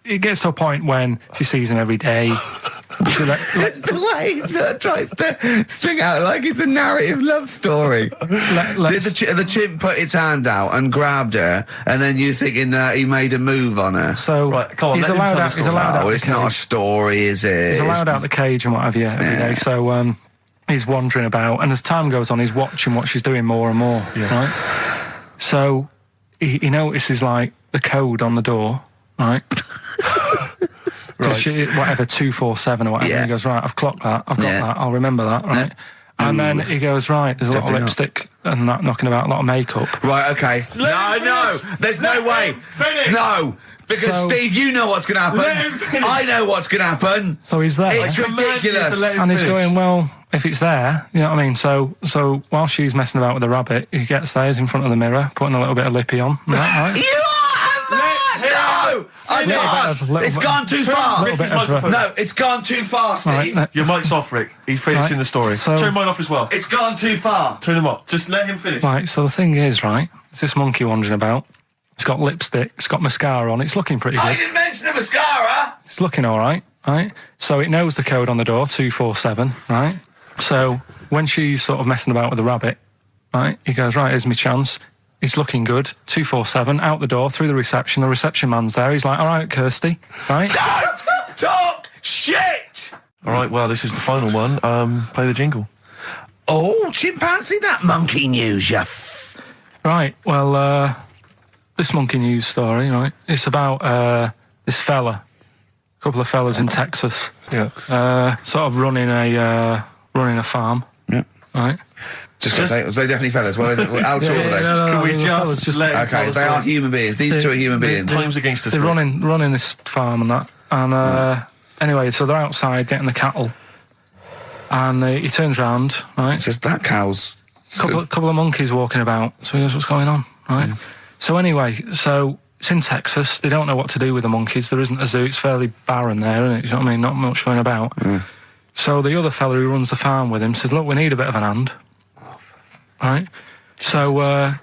it gets to a point when she sees him every day. It's the way he sort of tries to string out like it's a narrative love story. Did the chimp put its hand out and grabbed her, and then you thinking that he made a move on her? So right, come on, he's allowed out. He's allowed out. It's not a story, is it? He's allowed out the cage and what have you every day. So he's wandering about, and as time goes on, he's watching what she's doing more and more. Yeah. Right. So he notices like the code on the door. Right. Right. Whatever, 247 or whatever. Yeah. He goes, right, I've clocked that. I've got that. I'll remember that. Right. Yeah. And then he goes, right, there's a lot of lipstick and that knocking about, a lot of makeup. Right, okay. No, there's no way. Finish. No. Because, Steve, you know what's going to happen. I know what's going to happen. So he's there. It's ridiculous. And he's going, well, if it's there, you know what I mean? So while she's messing about with the rabbit, he gets there, he's in front of the mirror, putting a little bit of lippy on. Right? You are no! I know. It's gone too far. No, it's gone too far, Steve. Right, your mic's off, Rick. He's finishing the story. So, turn mine off as well. It's gone too far. Turn him off. Just let him finish. Right, so the thing is, right, it's this monkey wandering about. It's got lipstick, it's got mascara on, it's looking pretty good. I didn't mention the mascara! It's looking all right, right? So it knows the code on the door, 247, right? So when she's sort of messing about with the rabbit, right, he goes, right, here's my chance. He's looking good, 247, out the door, through the reception man's there. He's like, all right, Kirsty, right? Don't talk shit! All right, well, this is the final one. Play the jingle. Oh, chimpanzee, that monkey news, Right, well, this monkey news story, right, it's about this fella, a couple of fellas in Texas, sort of running a farm, right? Just gonna say, they definitely fellas. Well, how tall are they? Can we just let him okay, they are human beings. These two are human beings. Time's against us. They're running this farm and that. And anyway, so they're outside getting the cattle. And he turns round, right? It's just that cow's... Couple of monkeys walking about. So he goes, what's going on, right? So anyway, so it's in Texas. They don't know what to do with the monkeys. There isn't a zoo. It's fairly barren there, isn't it? You know what I mean? Not much going about. So the other fella who runs the farm with him said, look, we need a bit of an hand. Right? So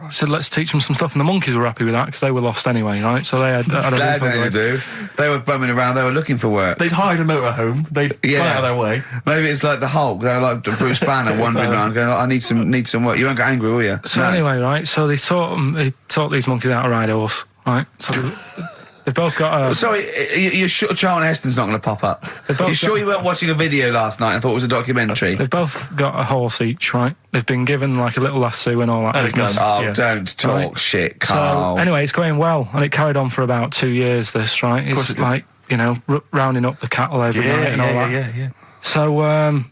said, let's teach them some stuff. And the monkeys were happy with that because they were lost anyway, right? So they had a do. They were bumming around. They were looking for work. They'd hired a motorhome. They'd gone out of their way. Maybe it's like the Hulk. They're like Bruce Banner wandering around going, I need some work. You won't get angry, will you? So anyway, right? So they taught these monkeys how to ride a horse, right? So they've both got Sorry, you're sure Charlton Heston's not going to pop up? You're sure you weren't watching a video last night and thought it was a documentary? They've both got a horse each, right? They've been given like a little lasso and all that business. Don't talk shit, Karl. So anyway, it's going well, and it carried on for about 2 years, this, right? It's like, rounding up the cattle every night and all that. Yeah. So,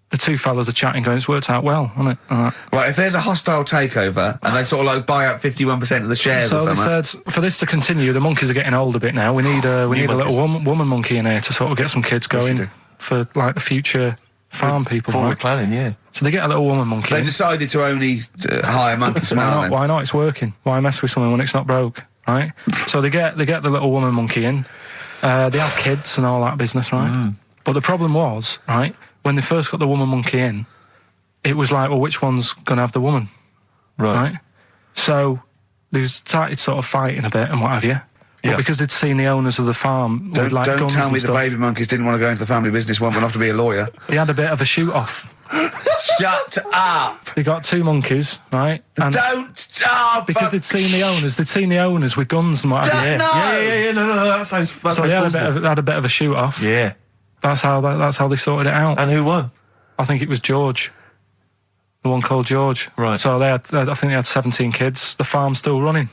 the two fellas are chatting, going, it's worked out well, hasn't it? Right, if there's a hostile takeover and they sort of like buy up 51% of the shares or something. So they said, for this to continue, the monkeys are getting old a bit now. We need a little woman monkey in here to sort of get some kids going for like the future farm people. Forward planning, yeah. So they get a little woman monkey. They decided to only hire monkeys from now. Why not? It's working. Why mess with something when it's not broke, right? So they get the little woman monkey in. They have kids and all that business, right? But the problem was, right, when they first got the woman monkey in, it was like, well, which one's going to have the woman? Right? So they started sort of fighting a bit and what have you. But because they'd seen the owners of the farm with like guns and stuff. Don't tell me the baby monkeys didn't want to go into the family business, went off to be a lawyer. They had a bit of a shoot-off. Shut up! They got two monkeys, right? And because they'd seen the owners with guns and what have you. No, that sounds so they had a bit of a shoot-off. Yeah. That's how they sorted it out. And who won? I think it was George. The one called George. Right. So I think they had 17 kids. The farm's still running.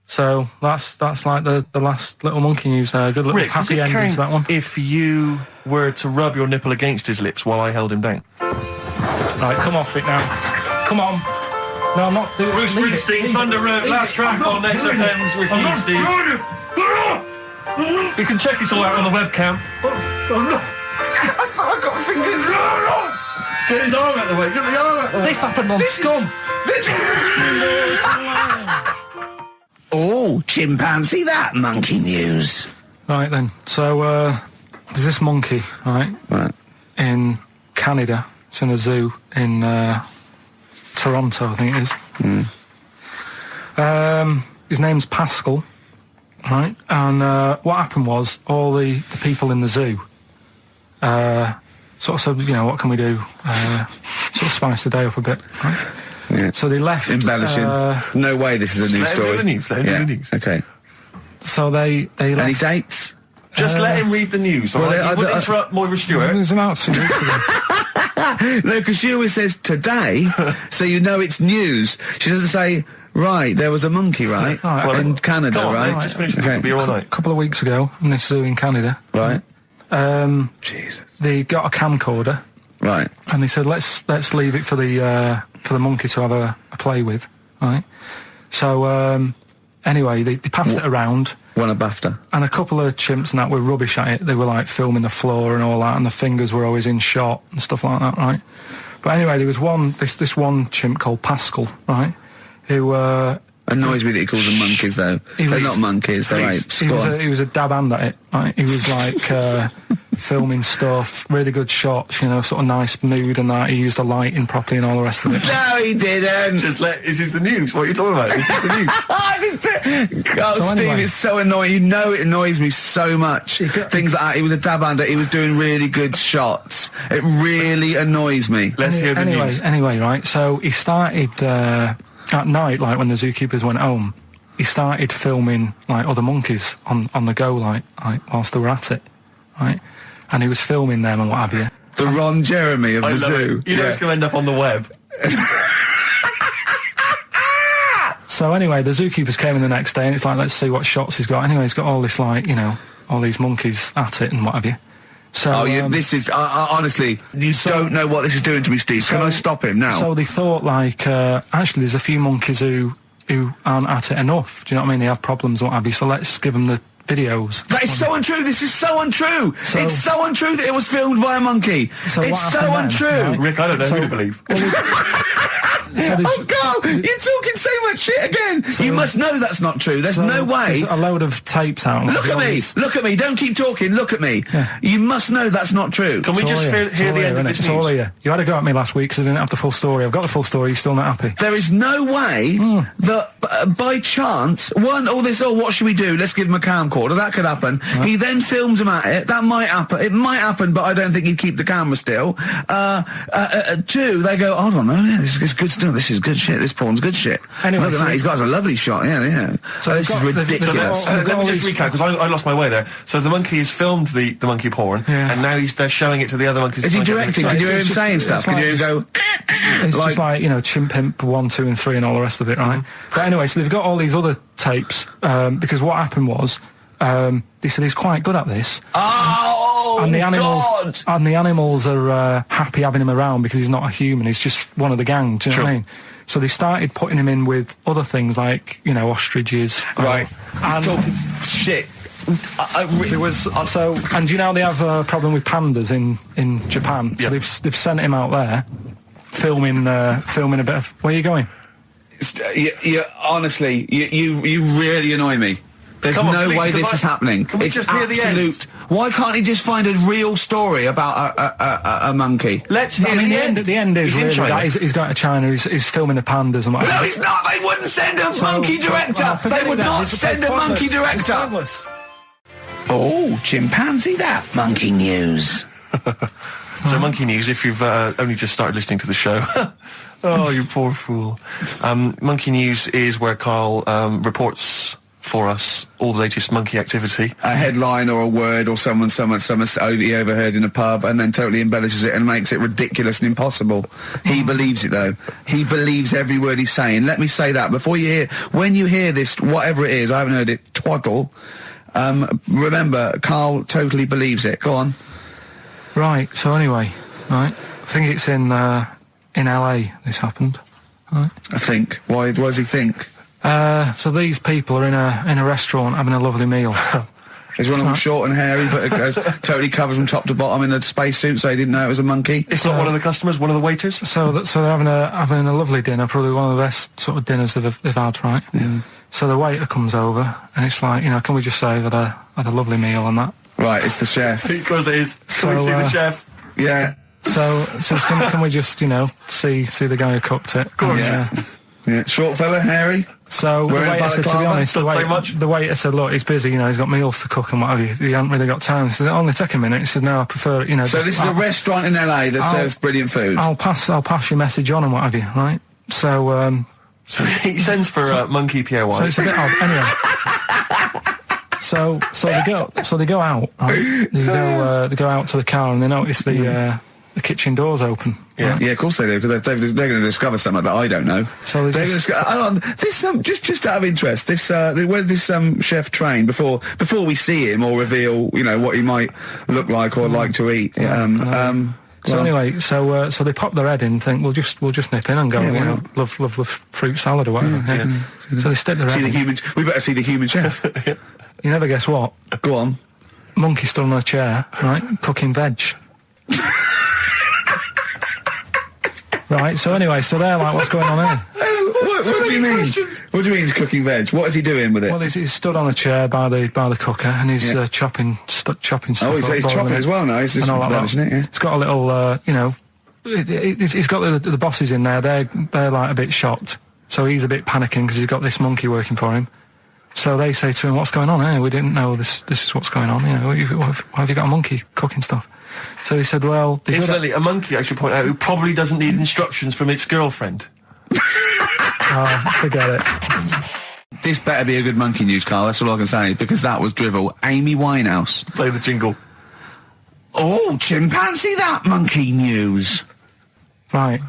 So that's like the last little monkey news there. Good little happy ending to that one. If you were to rub your nipple against his lips while I held him down. Right, come off it now. Come on. No, I'm not doing it. Bruce Springsteen, Thunder Road, last track on XFM's with you, Steve. You can check this all out on the webcam. Oh no. I've got my fingers. Get his arm out of the way. Get the arm out of the way. This happened on Scum. Oh, chimpanzee that monkey news. Right then. So there's this monkey, right? Right. In Canada. It's in a zoo in Toronto, I think it is. His name's Pascal, right? And what happened was all the people in the zoo sort of said, you know, what can we do? Sort of spice the day up a bit, right? Yeah. So they left. Embellishing. No way this is a news story. Let him read the news. Let him read the news. Okay. So they left. Any dates? Just let him read the news. All right? You wouldn't interrupt Moira It Stewart. was about 2 weeks ago. No, because she always says today, so you know it's news. She doesn't say, right, there was a monkey, right? Right, in Canada, Come on, right? mate, just finish it. It'll be all A night. couple of weeks ago in this zoo in Canada. Right. Jesus. They got a camcorder. Right. And they said, let's leave it for the monkey to have a play with, right? So anyway, they passed it around, Won a BAFTA. and a couple of chimps and that were rubbish at it. They were like filming the floor and all that, and the fingers were always in shot and stuff like that, right? But anyway, there was this one chimp called Pascal, right? Who Annoys me that he calls them monkeys, though. They're was- not monkeys, they're apes. he Go was on. he was a dab hand at it, right? He was like filming stuff, really good shots, you know, sort of nice mood and that. He used the lighting properly and all the rest of it. No, he didn't. Just let. This is the news. What are you talking about? This is the news. Oh, So Steve, anyway. it's so annoying. You know it annoys me so much. Things like that. He was a dab hander. He was doing really good shots. It really annoys me. Let's hear the news. Anyway, right, so he started, at night, like when the zookeepers went home, he started filming, like, other monkeys on the go, like whilst they were at it, right? And he was filming them and what have you. The Ron Jeremy of I the love zoo. it. You know it's going to end up on the web. So anyway, the zookeepers came in the next day and it's like, let's see what shots he's got. Anyway, he's got all this, like, you know, all these monkeys at it and what have you. So, Oh, yeah, this is, honestly, you don't know what this is doing to me, Steve. Can I stop him now? So they thought, like, actually there's a few monkeys who aren't at it enough. Do you know what I mean? They have problems and what have you. So let's give them the videos. That is so untrue. This is so untrue. So- It's so untrue that it was filmed by a monkey. So it's what so happened then, untrue. right? Rick, I don't know who to believe. Oh, God, you're talking so much shit again. You must know that's not true. There's no way. There's a load of tapes out. Look at me. Look at me. Don't keep talking. Look at me. Yeah. You must know that's not true. Can we just hear the end of this It's all news? here. You had a go at me last week because I didn't have the full story. I've got the full story. You're still not happy. There is no way that by chance, what should we do? Let's give him a camcorder. That could happen. He then films him at it. That might happen. It might happen, but I don't think he'd keep the camera still. Two, they go, I don't know, yeah, this is good stuff. This is good shit. This porn's good shit. Anyway, Look at so that. He's got a lovely shot. Yeah. So this is they've got- ridiculous. they've got Let me all just these- recap, because I lost my way there. So the monkey has filmed the monkey porn, Yeah. and now they're showing it to the other monkeys. Is he to try and get directing? them Can you hear him It's just- saying it's stuff? Can like you hear him go... It's just like, you know, Chimp Pimp 1, 2 and 3 and all the rest of it, right? But anyway, so they've got all these other tapes, because what happened was, they said he's quite good at this. Oh, And the God! animals are happy having him around because he's not a human. He's just one of the gang. Do you know what I mean? So they started putting him in with other things like, you know, ostriches. Right. And Talking shit. there was and you know they have a problem with pandas in Japan. So Yeah. they've sent him out there filming a bit of. Where are you going? Honestly, you really annoy me. There's Come on, no please, way because this is happening. Can we It's just hear the end? absolute. Why can't he just find a real story about a monkey? Let's hear I mean, the end. the end is He's in really China. that he's going to China. He's filming the pandas and what. No, it's not. They wouldn't send a monkey director. well, forget They would it then. not It's send a pointless. monkey It's director. pointless. Oh, chimpanzee that monkey news. So monkey news, if you've only just started listening to the show. Oh, you poor fool. Monkey news is where Karl reports for us all the latest monkey activity. A headline or a word or someone he overheard in a pub and then totally embellishes it and makes it ridiculous and impossible. He believes it though. He believes every word he's saying. Let me say that before when you hear this, whatever it is, I haven't heard it, twaddle, remember, Karl totally believes it. Go on. Right. So anyway, right. I think it's in LA. This happened. Right. I think. Why does he think? So these people are in a restaurant having a lovely meal, Is one of them short and hairy, but it goes totally covered from top to bottom in a spacesuit, so he didn't know it was a monkey? It's not one of the customers, one of the waiters? So they're having a lovely dinner, probably one of the best sort of dinners they've had, right? Yeah. So the waiter comes over, and it's like, can we just say I've had a lovely meal and that? Right, it's the chef. Of course it is. Can we see the chef? Yeah. So can we just, see the guy who cooked it? Of course. Yeah. Short fella, hairy. So the waiter said, to be honest, the waiter said, look, he's busy, he's got meals to cook and what have you. He hasn't really got time. He said, only take a minute. He said, no, I prefer it, So this is a restaurant in LA that serves brilliant food. I'll pass your message on and what have you, right? So, so he sends for Monkey POI. So it's a bit odd. Anyway. So they go out. Right? They go out to the car and they notice the kitchen door's open. Yeah, right? yeah, of course they do, because they're going to discover something that I don't know. So they're going to just out of interest, where did this chef train before we see him or reveal, what he might look like or like to eat? So anyway, so they pop their head in and think, we'll just nip in and go, love fruit salad or whatever. Yeah. So they stick their head in. We better see the human chef. You never guess what? Go on. Monkey stood on a chair, right, cooking veg. Right, so anyway, they're like, what's going on here? What do you mean? What do you mean he's cooking veg? What is he doing with it? Well, he's stood on a chair by the cooker and he's chopping stuff. Oh, he's chopping as well now. He's just relishing it. Yeah. It's got a little, he's got the bosses in there. They're like a bit shocked, so he's a bit panicking because he's got this monkey working for him. So they say to him, "What's going on here? We didn't know this is what's going on. Why have you got a monkey cooking stuff?" So he said, "Well, incidentally, a monkey, I should point out, who probably doesn't need instructions from its girlfriend." Oh, forget it. This better be a good monkey news, Karl. That's all I can say, because that was drivel. Amy Winehouse. Play the jingle. Oh, chimpanzee, that monkey news. Right.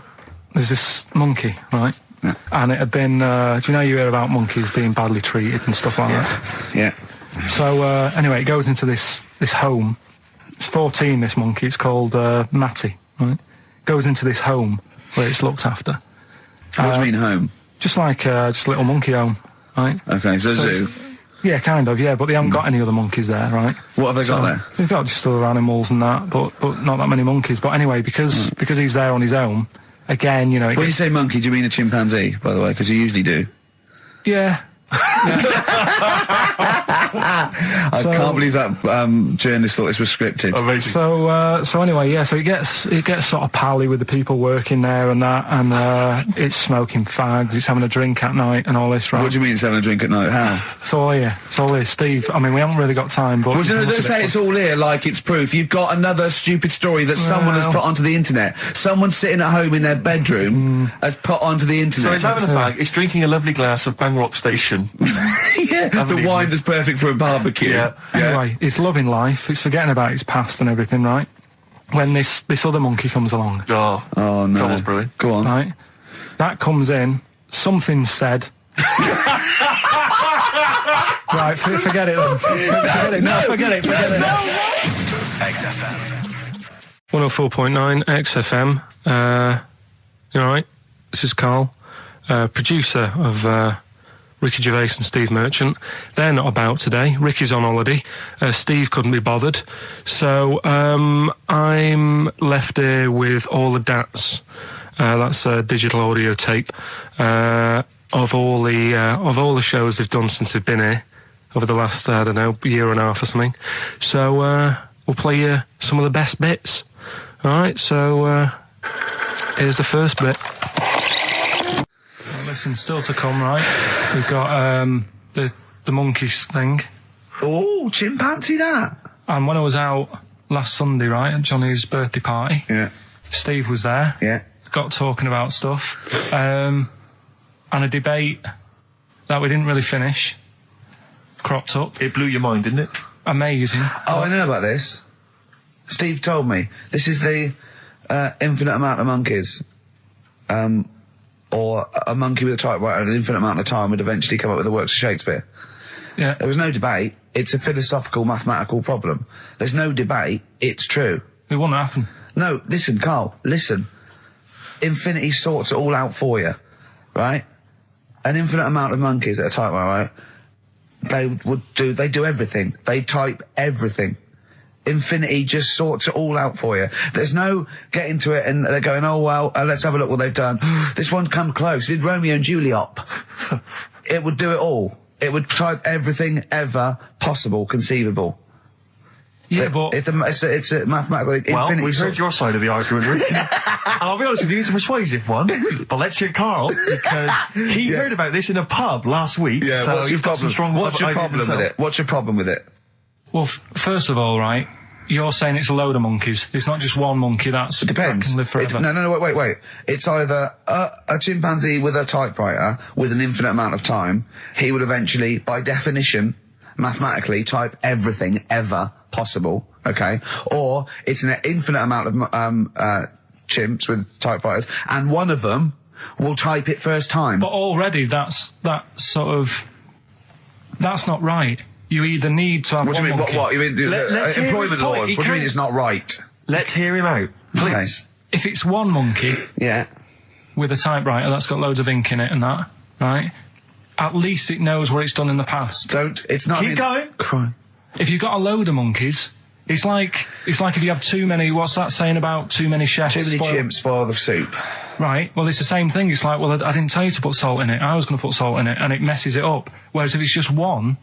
There's this monkey, right? Yeah. And it had been, do you hear about monkeys being badly treated and stuff like that? Yeah. So, anyway, it goes into this home. It's 14, this monkey. It's called, Matty, right? Goes into this home where it's looked after. What do you mean, home? Just like, just a little monkey home, right? Okay, so zoo. Yeah, kind of, yeah, but they haven't got any other monkeys there, right? What have they got there? They've got just other animals and that, but not that many monkeys. But anyway, because he's there on his own, again, When you say monkey, do you mean a chimpanzee, by the way? Because you usually do. Yeah. I can't believe that journalist thought this was scripted. Amazing. So anyway, yeah. So it gets sort of pally with the people working there and that, and it's smoking fags. It's having a drink at night and all this, right? What do you mean it's having a drink at night? How? It's all here, Steve. I mean, we haven't really got time, but well, don't say it's all here like it's proof. You've got another stupid story that someone has put onto the internet. Someone sitting at home in their bedroom has put onto the internet. So it's having a fag. It's drinking a lovely glass of Bang Rock Station. Yeah, the wine that's perfect for a barbecue. Yeah. Anyway, it's loving life. It's forgetting about its past and everything, right? When this other monkey comes along. Oh no. Trouble's brewing. Go on. Right? That comes in, something's said. Right, forget it then. Forget it. No, forget it. XFM. 104.9 XFM. You alright? This is Karl, producer of Ricky Gervais and Steve Merchant. They're not about today. Ricky's on holiday. Steve couldn't be bothered. So I'm left here with all the DATs. That's a digital audio tape of all the shows they've done since they've been here over the last, I don't know, year and a half or something. So we'll play you some of the best bits. Alright, so here's the first bit. Listen, still to come, right? We've got the monkeys thing. Oh, chimpanzee that. And when I was out last Sunday, right, at Johnny's birthday party, yeah, Steve was there. Yeah. Got talking about stuff. And a debate that we didn't really finish cropped up. It blew your mind, didn't it? Amazing. Oh, I know about this. Steve told me. This is the infinite amount of monkeys. Or a monkey with a typewriter and an infinite amount of time would eventually come up with the works of Shakespeare. Yeah. There was no debate. It's a philosophical, mathematical problem. There's no debate. It's true. It wouldn't happen. No, listen, Karl, listen. Infinity sorts it all out for you, right? An infinite amount of monkeys at a typewriter, right? they do everything. They type everything. Infinity just sorts it all out for you. There's no getting to it and they're going, oh, well, let's have a look what they've done. This one's come close. Did Romeo and Juliet. It would do it all. It would type everything ever possible, conceivable. Yeah, but... It's a mathematical... Well, infinity we've heard your side of the argument, Rick. And I'll be honest with you, it's a persuasive one. But let's hear Karl, because he heard about this in a pub last week. Yeah, so what's your problem? What's your problem with it? What's your problem with it? Well, first of all, right, you're saying it's a load of monkeys. It's not just one monkey. It depends. That can live forever. No, wait. It's either a chimpanzee with a typewriter with an infinite amount of time. He would eventually, by definition, mathematically, type everything ever possible. Okay, or it's an infinite amount of chimps with typewriters, and one of them will type it first time. But already, that's not right. You either need to have What do you mean? monkey. What? You mean employment laws? What do you mean it's not right? Let's hear him out, please. Okay. If it's one monkey Yeah. with a typewriter that's got loads of ink in it and that, right, at least it knows what it's done in the past. It's not... Keep going. Cry. If you've got a load of monkeys, it's like if you have too many, what's that saying about too many chefs? Too many chimps spoil the soup. Right, well, it's the same thing. It's like, well, I didn't tell you to put salt in it. I was going to put salt in it, and it messes it up. Whereas if it's just one,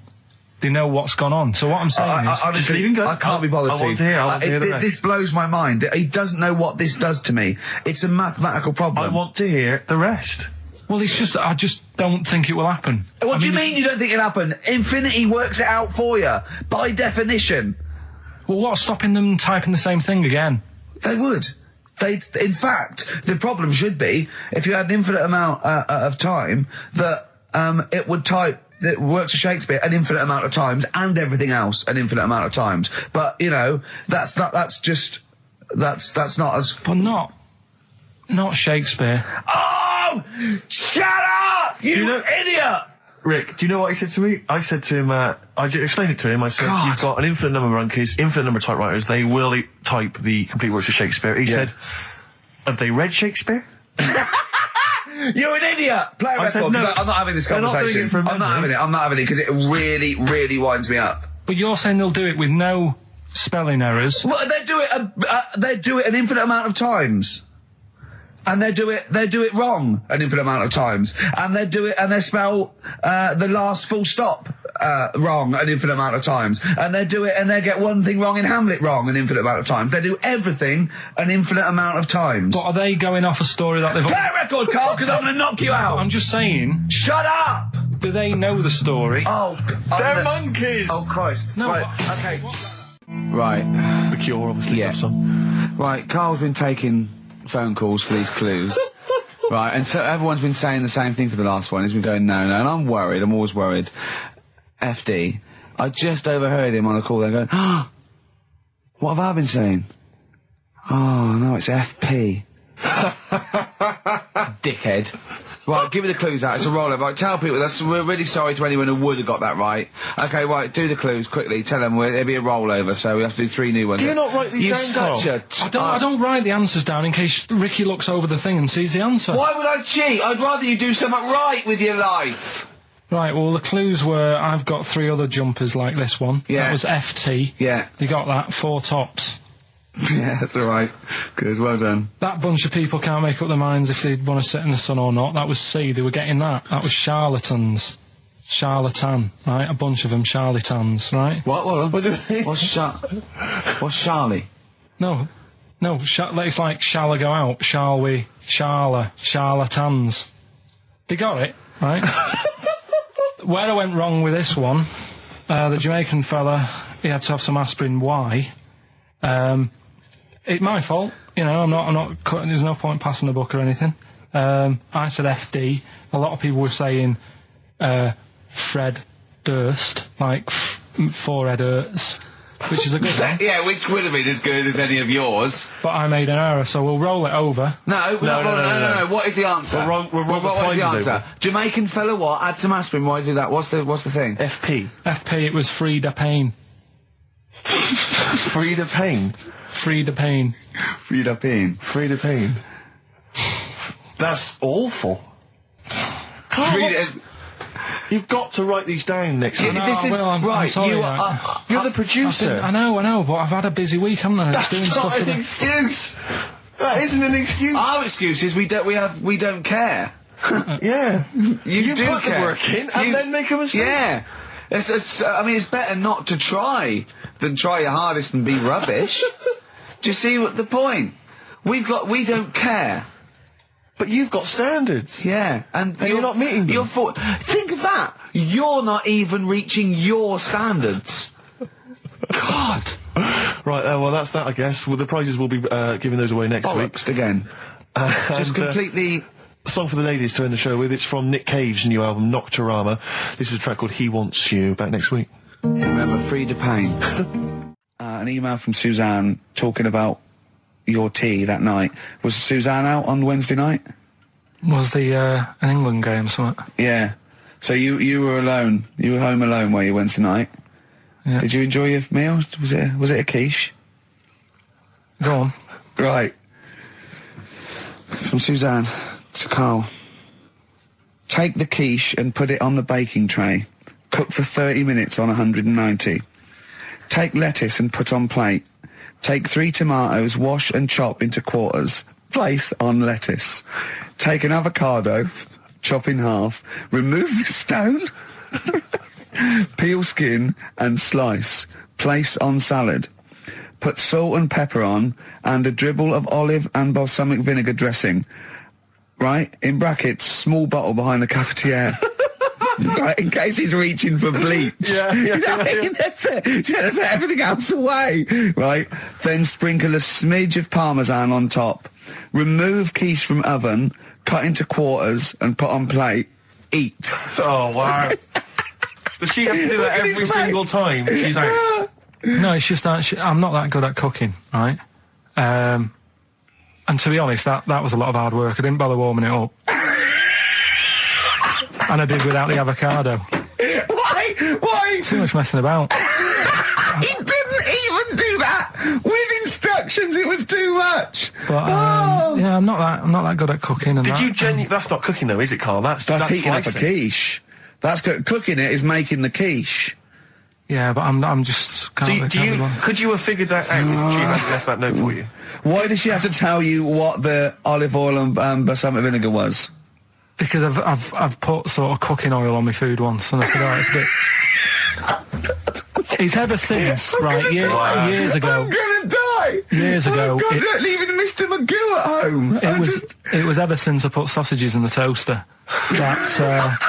they know what's gone on. So what I'm saying is... just leave him go. I can't be bothered. I want to hear the rest. This blows my mind. He doesn't know what this does to me. It's a mathematical problem. I want to hear the rest. Well, it's just I just don't think it will happen. What do you mean you don't think it'll happen? Infinity works it out for you, by definition. Well, what's stopping them typing the same thing again? They would. In fact, the problem should be, if you had an infinite amount of time, that it would type... It works for Shakespeare an infinite amount of times and everything else an infinite amount of times. But, you know, that's not as... But not Shakespeare. Oh! Shut up! You idiot! Rick, do you know what he said to me? I said to him, I explained it to him. I said, God. You've got an infinite number of monkeys, infinite number of typewriters. They will type the complete works of Shakespeare. He said, have they read Shakespeare? You're an idiot! Play a record. said, no, I'm not having this conversation. Not doing it from I'm not having it because it really, really winds me up. But you're saying they'll do it with no spelling errors. Well, they do it an infinite amount of times. And they do it wrong an infinite amount of times. And they spell the last full stop wrong an infinite amount of times. And they get one thing wrong in Hamlet wrong an infinite amount of times. They do everything an infinite amount of times. But are they going off a story that they've... Play a record, Karl, because I'm going to knock you out. I'm just saying... Shut up! Do they know the story? Oh, They're monkeys! Oh, Christ. No, right, okay. Right. The Cure, obviously, Yeah. love song. Right, Karl's been taking phone calls for these clues. Right, and so everyone's been saying the same thing for the last one. He's been going, no, and I'm worried, I'm always worried. FD, I just overheard him on a call there going, oh, what have I been saying? Oh, no, it's FP. Dickhead. Right, give me the clues out. It's a rollover. Right, tell people we're really sorry to anyone who would have got that right. Okay, right, do the clues quickly. Tell them it'll be a rollover, so we have to do 3 new ones. Do you not write these down, You're such a... I don't write the answers down in case Ricky looks over the thing and sees the answer. Why would I cheat? I'd rather you do something right with your life. Right, well, the clues were I've got 3 other jumpers like this one. Yeah. That was FT. Yeah. You got that. 4 tops. Yeah, that's all right. Good, well done. That bunch of people can't make up their minds if they want to sit in the sun or not. That was C. They were getting that. That was charlatans. Charlatan, right? A bunch of them charlatans, right? What? What's Charlie? No. It's like, shall I go out? Shall we? Charlatans. They got it, right? Where I went wrong with this one, the Jamaican fella, he had to have some aspirin. Why? It's my fault, you know, I'm not cutting, there's no point passing the book or anything. I said FD. A lot of people were saying, Fred Durst, like, forehead hurts, which is a good one. Yeah, which would have been as good as any of yours. But I made an error, so we'll roll it over. No. What is the answer? What is the answer? Over. Jamaican fella what? Add some aspirin, why do that? What's the thing? FP. FP, it was Frida Payne. Frida Payne. Frida Payne. Frida Payne. Frida Payne. That's awful. Karl, You've got to write these down next week. This is I'm right. sorry, You're the producer. I know, but I've had a busy week, haven't I? That's Doing not stuff an excuse. That isn't an excuse. Our excuse is we don't care. Yeah. You do put care. the work in and then make a mistake. Yeah. I mean, it's better not to try than try your hardest and be rubbish. Do you see what the point? We don't care. But you've got standards. Yeah. And you're not meeting them. Think of that. You're not even reaching your standards. God. Right, well, that's that, I guess. Well, the prizes will be giving those away next week. Bollocks again. Just completely... Song for the ladies to end the show with. It's from Nick Cave's new album, Nocturama. This is a track called He Wants You. Back next week. Remember, free to pain. An email from Suzanne talking about your tea that night. Was Suzanne out on Wednesday night? Was the an England game or something? Yeah. So you were alone. You were home alone, were you, Wednesday night? Yeah. Did you enjoy your meal? Was it a quiche? Go on. Right. From Suzanne to Karl. Take the quiche and put it on the baking tray. Cook for 30 minutes on 190. Take lettuce and put on plate. Take 3 tomatoes, wash and chop into quarters. Place on lettuce. Take an avocado, chop in half. Remove the stone. Peel skin and slice. Place on salad. Put salt and pepper on and a dribble of olive and balsamic vinegar dressing. Right? In brackets, small bottle behind the cafetiere. Right, in case he's reaching for bleach. Yeah. That's it. Should have put everything else away. Right? Then sprinkle a smidge of parmesan on top. Remove quiche from oven, cut into quarters and put on plate. Eat. Oh, wow. Does she have to do that every single time? She's out. No, it's just that I'm not that good at cooking, right? And to be honest, that was a lot of hard work. I didn't bother warming it up. And I did without the avocado. Why? Too much messing about. He didn't even do that with instructions. It was too much. But yeah, I'm not that good at cooking. And Did you that's not cooking though, is it, Karl? That's heating up a slicing. quiche. That's cooking it is making the quiche. Yeah, but I'm just. Could you have figured that out if she hadn't left that note for you? Why did she have to tell you what the olive oil and balsamic vinegar was? Because I've put sort of cooking oil on my food once, and I said, oh, it's a bit. It's ever since, right? Years ago. I'm gonna die. Years ago. Oh God, leaving Mr. Magoo at home. It was ever since I put sausages in the toaster that.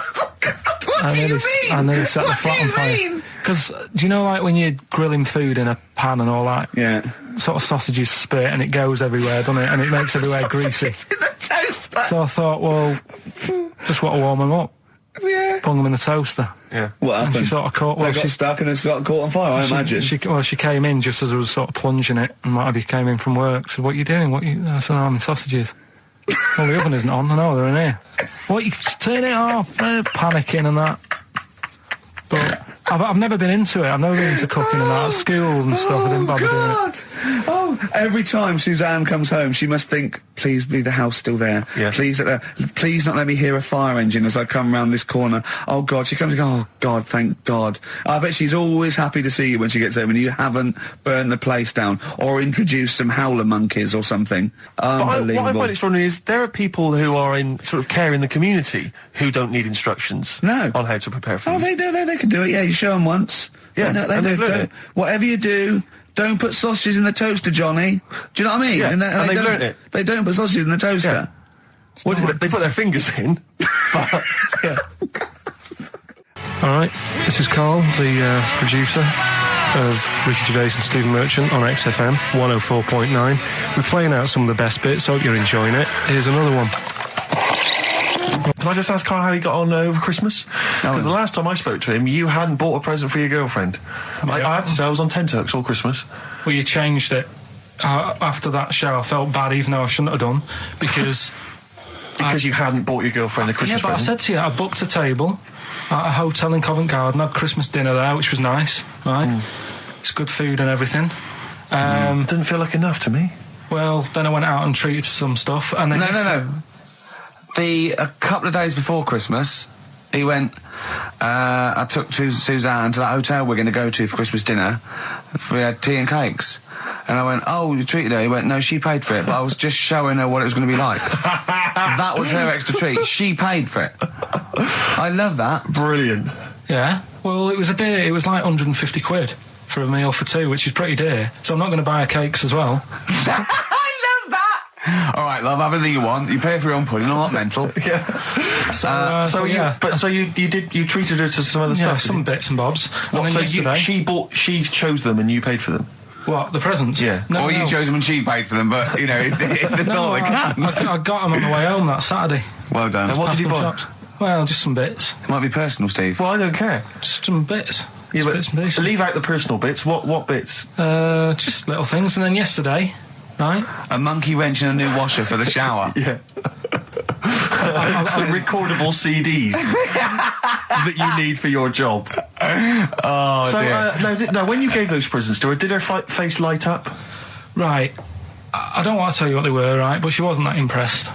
What do you mean? I nearly set the What flat do on you fire. mean? Because do you know, like when you're grilling food in a pan and all that? Yeah. Sort of sausages spit and it goes everywhere, doesn't it? And it makes everywhere greasy. In the toaster. So I thought, well, just want to warm them up. Yeah. Bung them in the toaster. Yeah. What And happened? she sort of caught. They Well, got she stuck and they got caught on fire. I imagine. She came in just as I was sort of plunging it, and what have you came in from work. She said, "What are you doing? I said, I'm in sausages." Well, the oven isn't on. I know they're in here. What? You turn it off? Panicking and that. But I've never been into it. I've never been into cooking and that. At school and stuff, I didn't bother doing it. Oh, every time Suzanne comes home, she must think, please be the house still there. Yeah. Please not let me hear a fire engine as I come round this corner. Oh, God. She comes and goes, oh, God, thank God. I bet she's always happy to see you when she gets home and you haven't burned the place down or introduced some howler monkeys or something. Unbelievable. What I find extraordinary is there are people who are in sort of care in the community who don't need instructions on how to prepare food. Oh, they do. They can do it. Yeah, you show them once. Yeah, they and they've learned it. Whatever you do, don't put sausages in the toaster, Johnny. Do you know what I mean? Yeah, and they've learned it. They don't put sausages in the toaster. Yeah. What do they put their fingers in? But, yeah. All right, this is Karl, the producer of Ricky Gervais and Stephen Merchant on XFM 104.9. We're playing out some of the best bits. Hope you're enjoying it. Here's another one. Can I just ask Karl how he got on over Christmas? Because the last time I spoke to him, you hadn't bought a present for your girlfriend. I have to say, I was on tenterhooks all Christmas. Well, you changed it. After that show, I felt bad, even though I shouldn't have done, because... Because you hadn't bought your girlfriend a Christmas present. Yeah, but I said to you, I booked a table at a hotel in Covent Garden, had Christmas dinner there, which was nice, right? It's good food and everything. Didn't feel like enough to me. Well, then I went out and treated some stuff, and then... No. A couple of days before Christmas, he went, I took Suzanne to that hotel we're going to go to for Christmas dinner. We had tea and cakes. And I went, oh, you treated her? He went, no, she paid for it, but I was just showing her what it was going to be like. That was her extra treat. She paid for it. I love that. Brilliant. Yeah. Well, it was a dear. It was like 150 quid for a meal for two, which is pretty dear. So I'm not going to buy her cakes as well. I love that. All right, love, have anything you want. You pay for your own pudding. I'm not mental. Yeah. So you treated her to some other stuff? Yeah, some bits and bobs. What, so she chose them and you paid for them? What, the presents? Yeah. No, you chose them and she paid for them, but, you know, it's the thought that counts. I got them on the way home that Saturday. Well done. And what did you buy? Shops. Well, just some bits. It might be personal, Steve. Well, I don't care. Just some bits. Yeah, but bits and pieces. leave out the personal bits. What bits? Just little things. And then yesterday, right? A monkey wrench and a new washer for the shower. Yeah. Some recordable CDs that you need for your job. Oh, so, dear. now, when you gave those presents to her, did her face light up? Right. I don't want to tell you what they were, right? But she wasn't that impressed.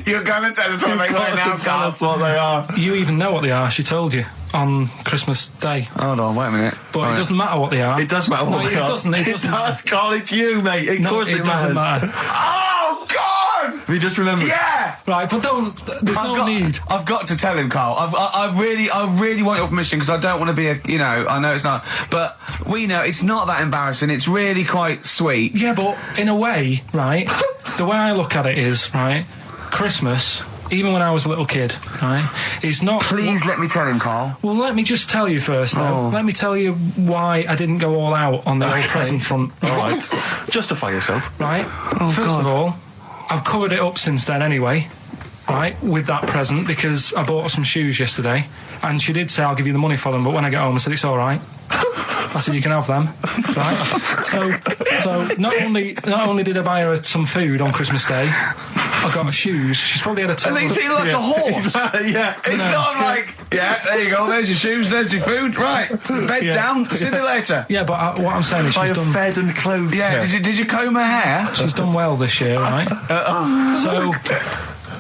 You're going to tell us what they were now, tell us what they are. You even know what they are. She told you on Christmas Day. Hold on, wait a minute. But it doesn't matter what they are. It does matter what they are. It doesn't. It does, Karl. It's you, mate. Of course it doesn't matters. matter. Oh, God! Have you just remembered? Yeah! Right, but there's no need. I've got to tell him, Karl. I really want your permission because I don't want to be I know it's not, but we know it's not that embarrassing. It's really quite sweet. Yeah, but in a way, right, the way I look at it is, right, Christmas, even when I was a little kid, right, is not... Please let me tell him, Karl. Well, let me just tell you first, though. Let me tell you why I didn't go all out on the old present front. All right. Justify yourself. Right? First of all, I've covered it up since then anyway, right, with that present, because I bought her some shoes yesterday, and she did say, I'll give you the money for them, but when I get home, I said, it's all right. I said, you can have them, right? So not only did I buy her some food on Christmas Day, I got her shoes. She's probably had a And they feel like a horse. Yeah. It's not like, yeah, there you go, there's your shoes, there's your food, right, bed down, see you later. Yeah, but what I'm saying is she's done... fed and clothed. Yeah, did you comb her hair? She's done well this year, right? So...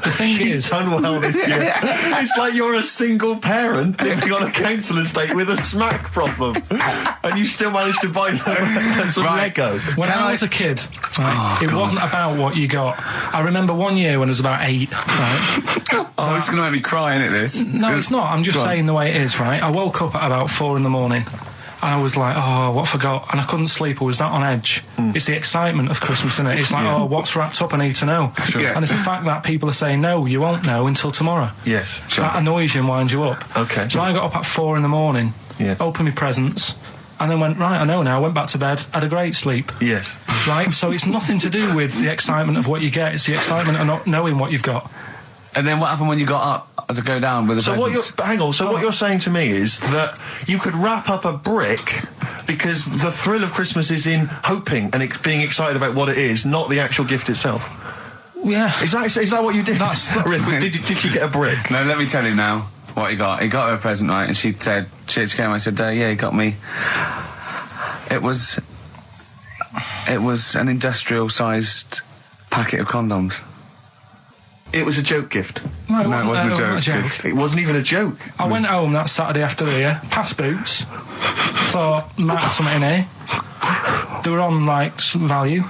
The thing She's is, done well this year. It's like you're a single parent living on a council estate with a smack problem, and you still managed to buy some Lego. When I was a kid, right, it wasn't about what you got. I remember one year when I was about 8. Right, It's going to make me cry, isn't it? This? No, it's not. I'm just saying the way it is. Right, I woke up at about 4 in the morning. And I was like, oh, what forgot? And I couldn't sleep. I was that on edge. It's the excitement of Christmas, isn't it? It's like, oh, what's wrapped up? I need to know. Sure. And it's the fact that people are saying, no, you won't know until tomorrow. Yes. Sure. That annoys you and winds you up. Okay. So I got up at 4 in the morning, opened my presents, and then went, right, I know now, went back to bed, had a great sleep. Yes. Right? So it's nothing to do with the excitement of what you get. It's the excitement of not knowing what you've got. And then what happened when you got up to go down with the presents? What you're saying to me is that you could wrap up a brick because the thrill of Christmas is in hoping and being excited about what it is, not the actual gift itself. Yeah. Is that what you did? Did you get a brick? No, let me tell you now what he got. He got her a present, right? And she said, she came and I said, yeah, he got me. It was an industrial-sized packet of condoms. It was a joke gift. No, it wasn't a joke. It wasn't even a joke. I went home that Saturday after here, past Boots, thought, might have something in here. They were on, like, some value.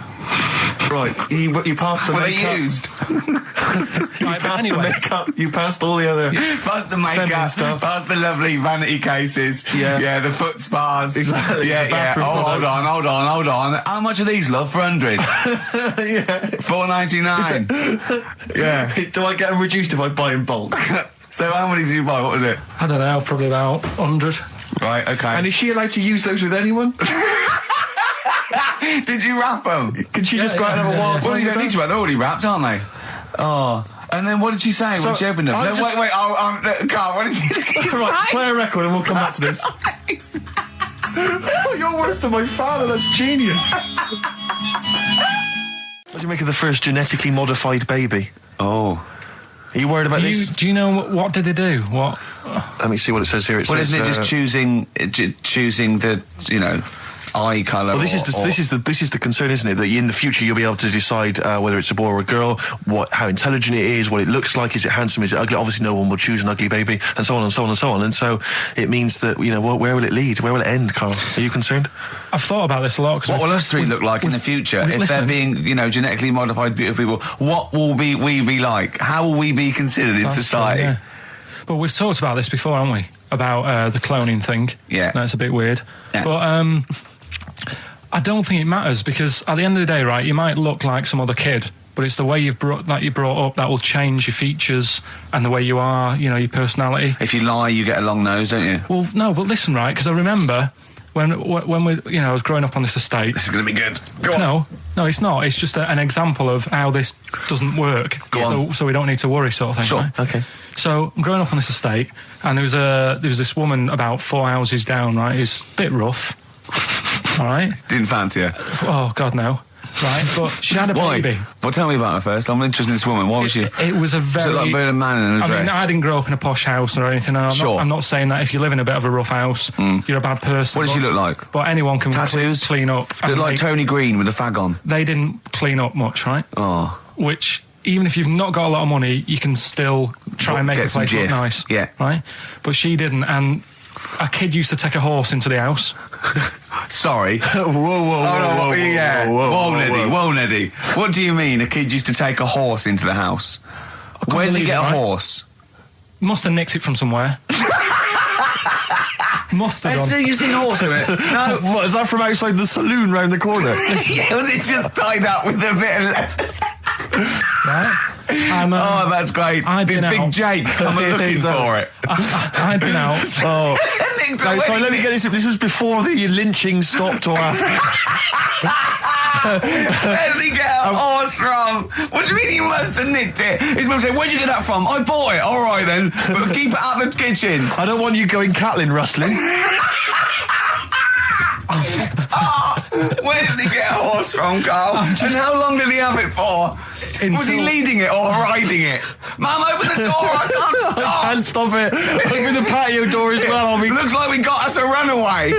Right, you passed the Were makeup. they used? Right, but anyway. The makeup, you passed all the other... Past the makeup, stuff. past the lovely vanity cases. Yeah. The foot spas. Exactly. Yeah. Oh, hold on. How much are these, love, for 100? Yeah. $4.99. Yeah. Do I get them reduced if I buy in bulk? So how many did you buy? What was it? I don't know, probably about 100. Right, okay. And is she allowed to use those with anyone? Did you wrap them? Can she just go out and have a wild Well, time you with don't need to them? wrap. They're already wrapped, aren't they? Oh. And then what did she say when she opened them? No, wait. Carl, what did she say? Right, play a record and we'll come back to this. You're worse than my father. That's genius. What do you make of the first genetically modified baby? Oh. Are you worried about this? Do you know what did they do? What? Let me see what it says here. Well, isn't it just choosing the, eye colour. Well, this is the concern, isn't it? That in the future you'll be able to decide whether it's a boy or a girl, how intelligent it is, what it looks like, is it handsome, is it ugly? Obviously, no one will choose an ugly baby, and so on and so on and so on. And so it means that where will it lead? Where will it end, Karl? Are you concerned? I've thought about this a lot. What will us three look like in the future if they're being, genetically modified beautiful people? What will we be like? How will we be considered in society? True, yeah. But we've talked about this before, haven't we? About the cloning thing. Yeah. That's a bit weird. Yeah. But I don't think it matters, because at the end of the day, right, you might look like some other kid, but it's the way you're brought up that will change your features and the way you are, your personality. If you lie, you get a long nose, don't you? Well, no, but listen, right, because I remember when we, I was growing up on this estate. This is going to be good. Go on. No, it's not. It's just an example of how this doesn't work. Go on. So we don't need to worry, sort of thing. Sure. Right? Okay. So I'm growing up on this estate, and there was this woman about 4 houses down, right, who's a bit rough. All right. Didn't fancy her. Oh God, no. Right, but she had a baby. Well, tell me about her first. I'm interested in this woman. Why was she? It was a very... like a man in a dress. I mean, I didn't grow up in a posh house or anything. And I'm not saying that if you live in a bit of a rough house, you're a bad person. What does she look like? But anyone can Tattoos? clean up. Look like Tony Green with a fag on. They didn't clean up much, right? Oh. Which, even if you've not got a lot of money, you can still try and make the place look nice. Yeah. Right? But she didn't, and a kid used to take a horse into the house. Sorry. Whoa, Neddy. What do you mean a kid used to take a horse into the house? Where did he get a horse? Must have nicked it from somewhere. Must have done. You've seen a horse in it? No. What, is that from outside the saloon round the corner? Yeah, was it just tied up with a bit of lettuce? Right. Oh, that's great. Did Big Jake come looking for it? I'd been out. So let me get this. This was before the lynching stopped or after? Where did he get a horse from? What do you mean he must have nicked it? His mum said, where'd you get that from? I bought it. All right then, but keep it out of the kitchen. I don't want you going Catlin rustling. Where did he get a horse from, Karl? And how long did he have it for? Was he leading it or riding it? Mum, open the door, I can't stop. I can't stop it. Open the patio door as well. Looks like we got us a runaway.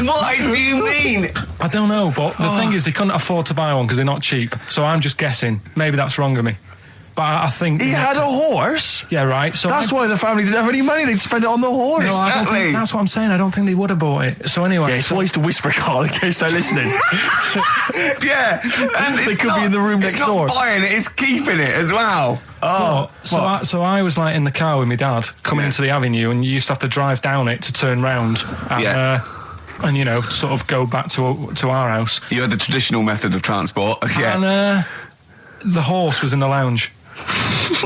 What do you mean? I don't know, but the thing is they couldn't afford to buy one because they're not cheap. So I'm just guessing. Maybe that's wrong of me. But I think... He had a horse? Yeah, right. So that's why the family didn't have any money. They'd spend it on the horse. No, exactly. That's what I'm saying. I don't think they would have bought it. So anyway... Yeah, it's always to whisper, Karl, in case they're listening. Yeah. And they could be in the room next door. It's not buying it, it's keeping it as well. Oh. So I was like in the car with my dad coming into the avenue, and you used to have to drive down it to turn round. And, and sort of go back to our house. You had the traditional method of transport. Yeah. And the horse was in the lounge.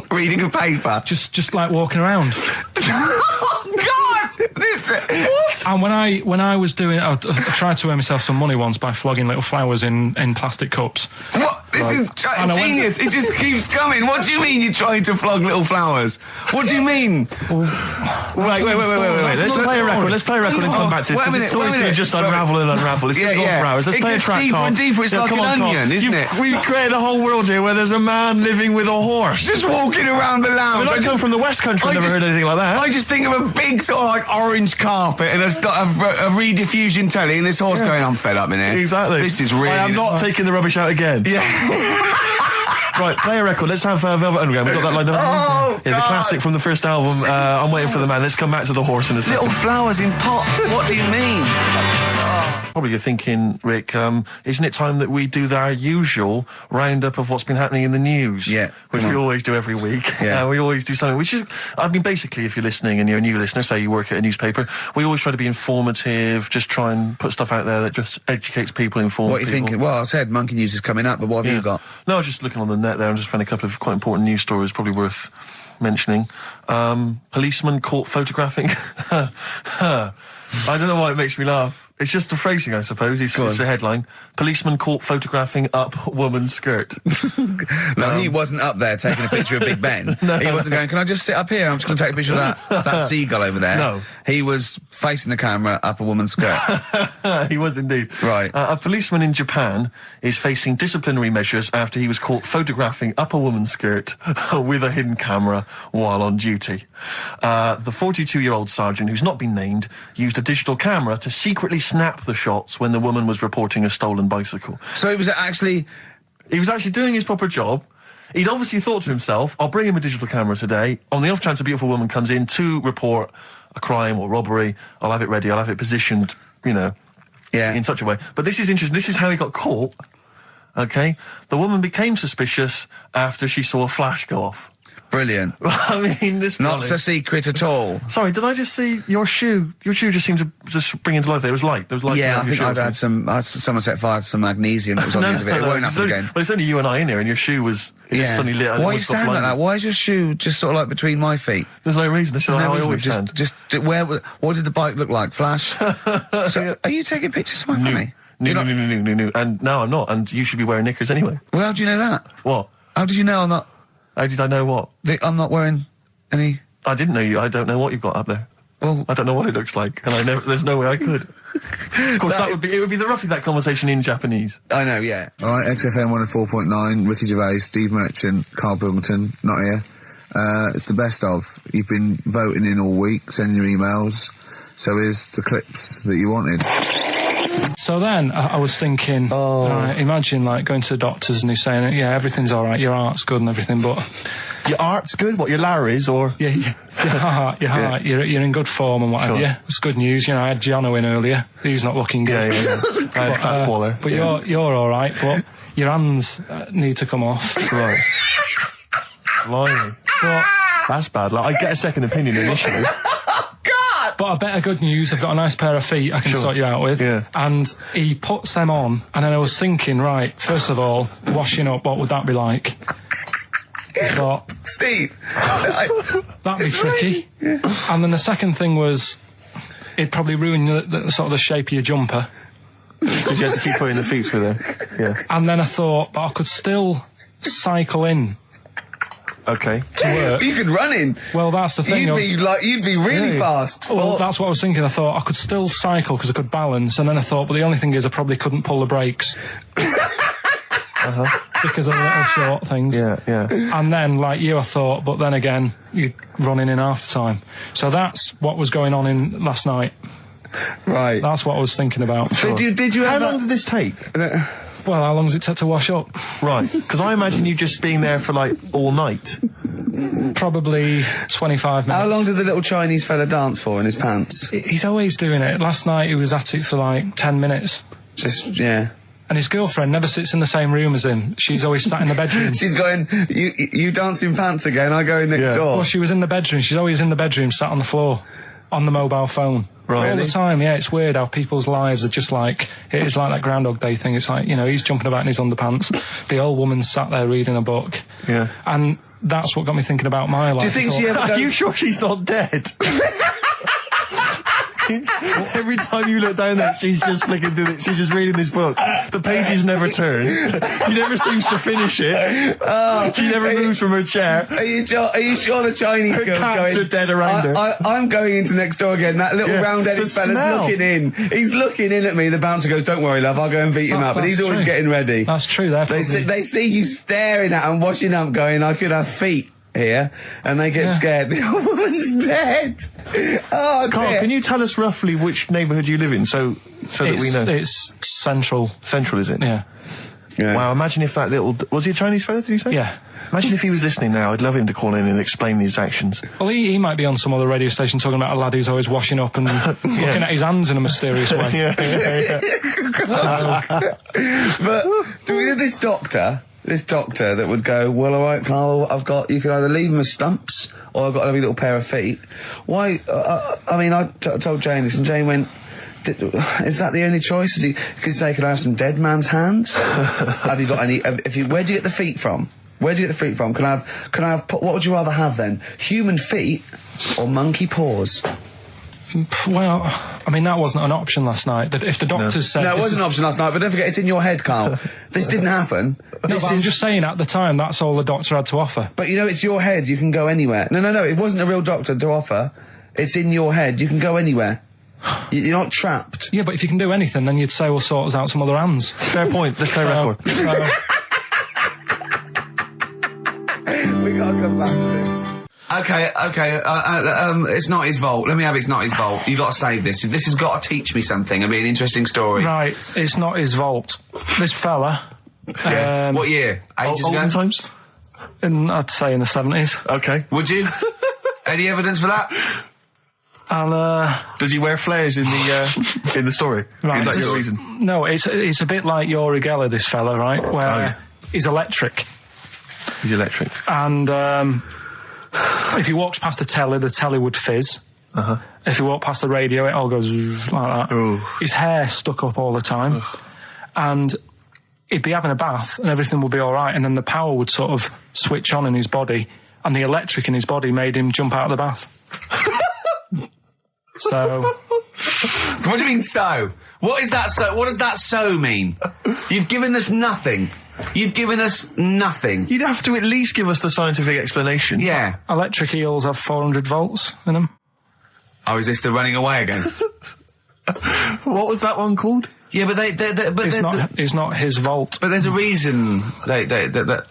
Reading a paper. Just like walking around. Oh, God! What? And when I was doing, I tried to earn myself some money once by flogging little flowers in plastic cups. What? This is genius. It just keeps coming. What do you mean you're trying to flog little flowers? What do you mean? Wait. Let's play a record. Let's play a record and come back to this. Because it's always going to just unravel and unravel. It's going to go on for hours. Let's play a track, Karl. Deeper. It's like an onion, isn't it? We've created a whole world here where there's a man living with a horse. Just walking around the lounge. I come from the West Country. I've never heard anything like that. I just think of a big sort of like orange carpet and it's got a rediffusion telly and this horse going, I'm fed up in here. Exactly. This is really... I am not taking the rubbish out again. Yeah. Right, play a record. Let's have Velvet Underground. We've got that lined up. Oh, yeah, the classic from the first album. I'm Waiting for the Man. Let's come back to the horse in a second. Little flowers in pots. What do you mean? Probably you're thinking, Rick, isn't it time that we do our usual roundup of what's been happening in the news? Yeah. Which we always do every week. Yeah. We always do something, which is, I mean, basically, if you're listening and you're a new listener, say you work at a newspaper, we always try to be informative, just try and put stuff out there that just educates people, informs people. What are you thinking? Well, I said Monkey News is coming up, but what have you got? No, I was just looking on the net there and just found a couple of quite important news stories, probably worth mentioning. Policeman caught photographing. I don't know why it makes me laugh. It's just the phrasing, I suppose. It's the headline. Policeman caught photographing up woman's skirt. No, he wasn't up there taking a picture of Big Ben. He wasn't going, can I just sit up here? I'm just going to take a picture of that seagull over there. No. He was facing the camera up a woman's skirt. He was indeed. Right. A policeman in Japan is facing disciplinary measures after he was caught photographing up a woman's skirt with a hidden camera while on duty. The 42-year-old sergeant, who's not been named, used a digital camera to secretly snap the shots when the woman was reporting a stolen bicycle. So it was actually... He was actually doing his proper job. He'd obviously thought to himself, I'll bring him a digital camera today. On the off chance a beautiful woman comes in to report a crime or robbery, I'll have it ready, I'll have it positioned, you know, in such a way. But this is interesting. This is how he got caught. Okay? The woman became suspicious after she saw a flash go off. Brilliant. I mean, this... Not so secret at all. Sorry, did I just see your shoe? Your shoe just seemed to just spring into life there. It was light. There was light. Yeah, I think I've had someone set fire to some magnesium that was on the end of it. It won't happen again. Well, it's only you and I in here, and your shoe was... It just suddenly lit. Why are you standing like that? Why is your shoe just sort of like between my feet? There's no reason. This is how I always stand. What did the bike look like? Flash? So, are you taking pictures of my family? No. And no, I'm not. And you should be wearing knickers anyway. Well, how do you know that? What? How did you know I'm not... How did I know what? I'm not wearing any... I didn't know you. I don't know what you've got up there. Well... I don't know what it looks like, and there's no way I could. Of course, it would be roughly that conversation in Japanese. I know, yeah. All right, XFM 104.9, Ricky Gervais, Steve Merchant, Karl Pilkington, not here. It's the best of. You've been voting in all week, sending your emails. So here's the clips that you wanted. So then I was thinking, imagine like going to the doctors and he's saying, yeah, everything's all right, your heart's good and everything, but... Your art's good? What, your Larry's, or...? Yeah, your heart, you're in good form and whatever, yeah. It's good news, you know, I had Giano in earlier, he's not looking good. Yeah. I had fat swaller. But you're all right, but your hands need to come off. Right. Blimey. But... That's bad, like, I get a second opinion initially. But I better good news, I've got a nice pair of feet I can sort you out with. Yeah. And he puts them on, and then I was thinking, right, first of all, washing up, what would that be like? But Steve! That'd be tricky. Yeah. And then the second thing was, it'd probably ruin the sort of the shape of your jumper. Because you have to keep putting the feet through there. Yeah. And then I thought, but I could still cycle in. Okay. To work. You could run in. Well, that's the thing. You'd be really fast. Well, that's what I was thinking. I thought I could still cycle because I could balance, and then I thought, but the only thing is I probably couldn't pull the brakes. Because of the little short things. Yeah. And then, like you, I thought, but then again, you're running in half the time. So that's what was going on in last night. Right. That's what I was thinking about. Sure. Did you How long did this take? Well, how long does it take to wash up? Right, because I imagine you just being there for, like, all night. Probably 25 minutes. How long did the little Chinese fella dance for in his pants? He's always doing it. Last night he was at it for, like, 10 minutes. Yeah. And his girlfriend never sits in the same room as him. She's always sat in the bedroom. She's going, you dance in pants again, I go in next door. Well, she was in the bedroom. She's always in the bedroom, sat on the floor, on the mobile phone. Right. All the time, yeah. It's weird how people's lives are just like, it is like that Groundhog Day thing. It's like, you know, he's jumping about in his underpants. The old woman's sat there reading a book. Yeah. And that's what got me thinking about my life. Do you think she ever goes... Are you sure she's not dead? Every time you look down there, she's just flicking through it. She's just reading this book. The pages never turn. She never seems to finish it. She never moves from her chair. Are you sure the Chinese girl's cats are dead around her? I'm going into next door again. That little round-headed fella's looking in. He's looking in at me. The bouncer goes, "Don't worry, love. I'll go and beat him up." But he's always getting ready. That's true. They see you staring at him, watching up, going, "I could have feet here," and they get scared. The old woman's dead. Oh, Karl, can you tell us roughly which neighbourhood you live in, so that we know? It's central. Central, is it? Yeah. Wow, imagine if that little... Was he a Chinese fella, did you say? Yeah. Imagine if he was listening now. I'd love him to call in and explain his actions. Well, he might be on some other radio station talking about a lad who's always washing up and looking at his hands in a mysterious way. But do we know this doctor that would go, "Well, all right, Karl, you can either leave them as stumps or I've got a little pair of feet." Why? I mean, I told Jane this, and Jane went, "Is that the only choice?" He could say, "Could I have some dead man's hands?" Have you got any? Where do you get the feet from? Can I have? What would you rather have then? Human feet or monkey paws? Well, I mean, that wasn't an option last night. If the doctors said... No, it wasn't an option last night, but don't forget, it's in your head, Karl. This didn't happen. I'm just saying, at the time, that's all the doctor had to offer. But, you know, it's your head. You can go anywhere. No, it wasn't a real doctor to offer. It's in your head. You can go anywhere. You're not trapped. Yeah, but if you can do anything, then you'd say, "We'll sort us out some other hands." Fair point. Let's play record. We gotta come back to this. Okay. It's not his fault. Let me have It's Not His Fault. You got to save this. This has got to teach me something. It'll be an interesting story. Right, it's not his vault. This fella... Yeah. What year? Ages ago? Olden times? I'd say in the 70s. Okay. Would you? Any evidence for that? And, does he wear flares in the story? Right, Is that your reason? No, it's a bit like Yuri Geller, this fella, right? Where he's electric. He's electric. And if he walks past the telly would fizz. Uh-huh. If he walked past the radio, it all goes like that. Ooh. His hair stuck up all the time. And he'd be having a bath and everything would be all right, and then the power would sort of switch on in his body, and the electric in his body made him jump out of the bath. So... What do you mean so? What is that so? What does that so mean? You've given us nothing. You've given us nothing. You'd have to at least give us the scientific explanation. Yeah. Electric eels have 400 volts in them. Oh, is this the running away again? What was that one called? Yeah, but It's not his vault. But there's a reason that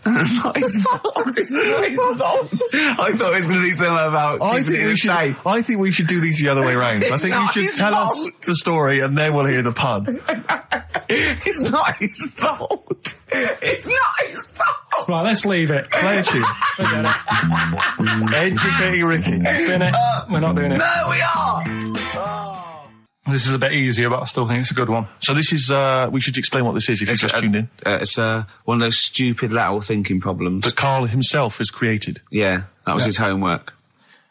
not his fault. It's not his fault. I thought it was going to be something about. I think we should do these the other way round. I think you should tell us the story and then we'll hear the pun. It's not his fault. It's not his fault. Right, let's leave it. Play a tune. Forget it. Educating Ricky. Finish. We're not doing it. No, we are. This is a bit easier, but I still think it's a good one. So this is, we should explain what this is if you just tuned in. It's one of those stupid lateral thinking problems. That Karl himself has created. Yeah, that was his homework.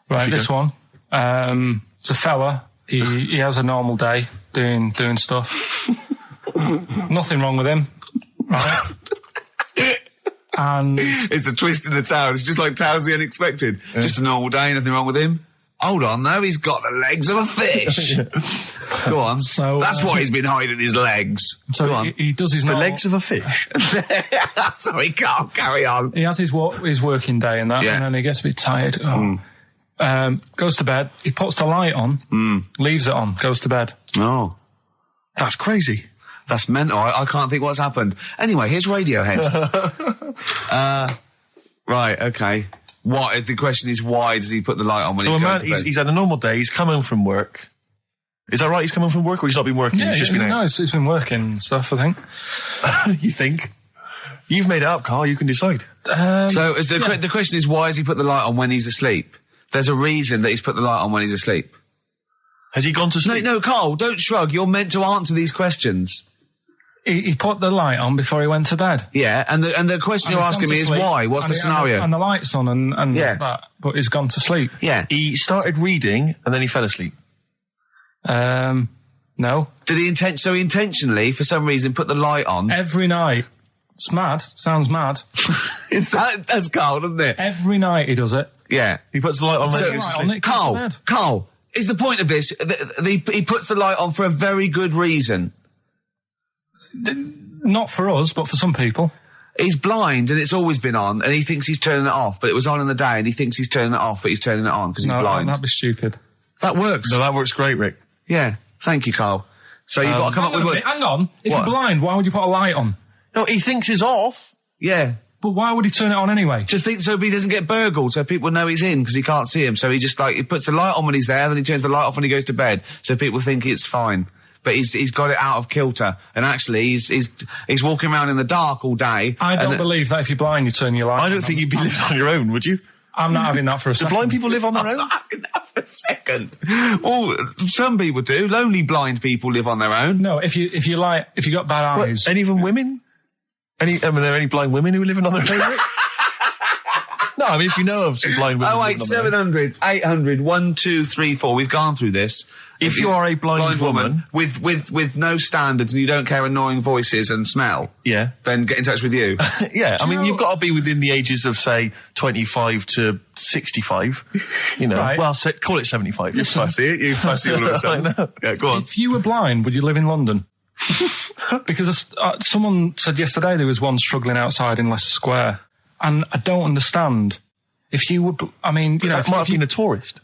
Right, this one. It's a fella. He has a normal day doing stuff. Nothing wrong with him. Right. And it's the twist in the tale. It's just like Tales of the Unexpected. Yeah. Just a normal day, nothing wrong with him. Hold on, though, he's got the legs of a fish. Go on. So that's what he's been hiding, his legs. So Go on. He does his the legs of a fish. Sorry, Karl, carry on. He has his working day and that, and then he gets a bit tired. Goes to bed. He puts the light on, leaves it on, goes to bed. Oh, that's crazy. That's mental. I can't think what's happened. Anyway, here's Radiohead. Right, okay. The question is, why does he put the light on when he's going to bed? He's had a normal day, he's come home from work. Is that right? He's come home from work, or he's not been working? Yeah, he's just been out? No, he's been working and stuff, I think. You think? You've made it up, Karl, you can decide. The question is, why has he put the light on when he's asleep? There's a reason that he's put the light on when he's asleep. Has he gone to sleep? No, Karl, don't shrug. You're meant to answer these questions. He put the light on before he went to bed. Yeah, and the question you're asking me is why? What's the scenario? And the light's on and that, but he's gone to sleep. Yeah. He started reading and then he fell asleep. No. Did he intentionally, for some reason, put the light on? Every night. It's mad. Sounds mad. That's Karl, doesn't it? Every night he does it. Yeah. He puts the light on when he goes to sleep. Karl, is the point of this, he puts the light on for a very good reason. Not for us, but for some people. He's blind and it's always been on and he thinks he's turning it off, but it was on in the day and he thinks he's turning it off, but he's turning it on because he's blind. That'd be stupid. That works. No, that works great, Rick. Yeah. Thank you, Karl. So you've got to come up with... Hang on. If you're blind, why would you put a light on? No, he thinks it's off. Yeah. But why would he turn it on anyway? Just think so he doesn't get burgled, so people know he's in because he can't see him. So he just he puts the light on when he's there, then he turns the light off when he goes to bed, so people think it's fine. But he's got it out of kilter, and actually he's walking around in the dark all day. I don't believe that if you're blind you turn your light on. I don't think you'd be living on your own, would you? I'm not having that for a second. Do blind people live on their own? I'm not having that for a second. Well, some people do. Lonely blind people live on their own. No, if you got bad eyes. And even women? Are there any blind women who are living on their own, Rick? No, I mean, if you know of some blind women. 08700 800 1234. We've gone through this. If you are a blind woman with no standards and you don't care annoying voices and smell, yeah, then get in touch with you. Yeah, I mean, you've got to be within the ages of, say, 25 to 65. You know, right. Well, call it 75. You fussy all of a sudden. Yeah, go on. If you were blind, would you live in London? Because someone said yesterday there was one struggling outside in Leicester Square, and I don't understand. If you were, I mean, you know, might have been a tourist.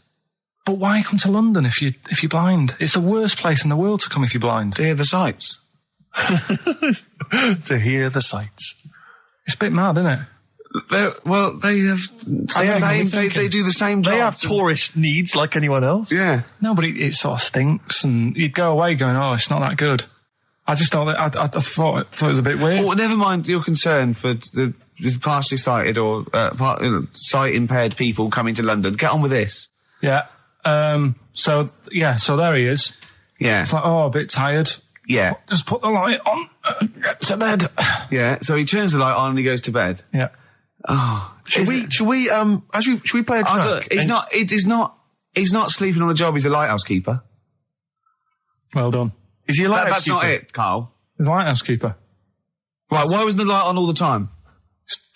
But why come to London if you're blind? It's the worst place in the world to come if you're blind. To hear the sights. To hear the sights. It's a bit mad, isn't it? Well, they have. They do the same job. They have tourist needs like anyone else. Yeah. No, but it sort of stinks, and you'd go away going, "Oh, it's not that good." I just thought that I thought it was a bit weird. Well, never mind your concern for the partially sighted or sight impaired people coming to London. Get on with this. Yeah. So there he is. Yeah. It's like, oh, a bit tired. Yeah. Just put the light on. Get to bed. Yeah. So he turns the light on and he goes to bed. Yeah. Oh. Should we play a track? He's not sleeping on the job. He's a lighthouse keeper. Well done. Is he a lighthouse That's keeper? not it, Carl. He's a lighthouse keeper. Right. Why wasn't the light on all the time?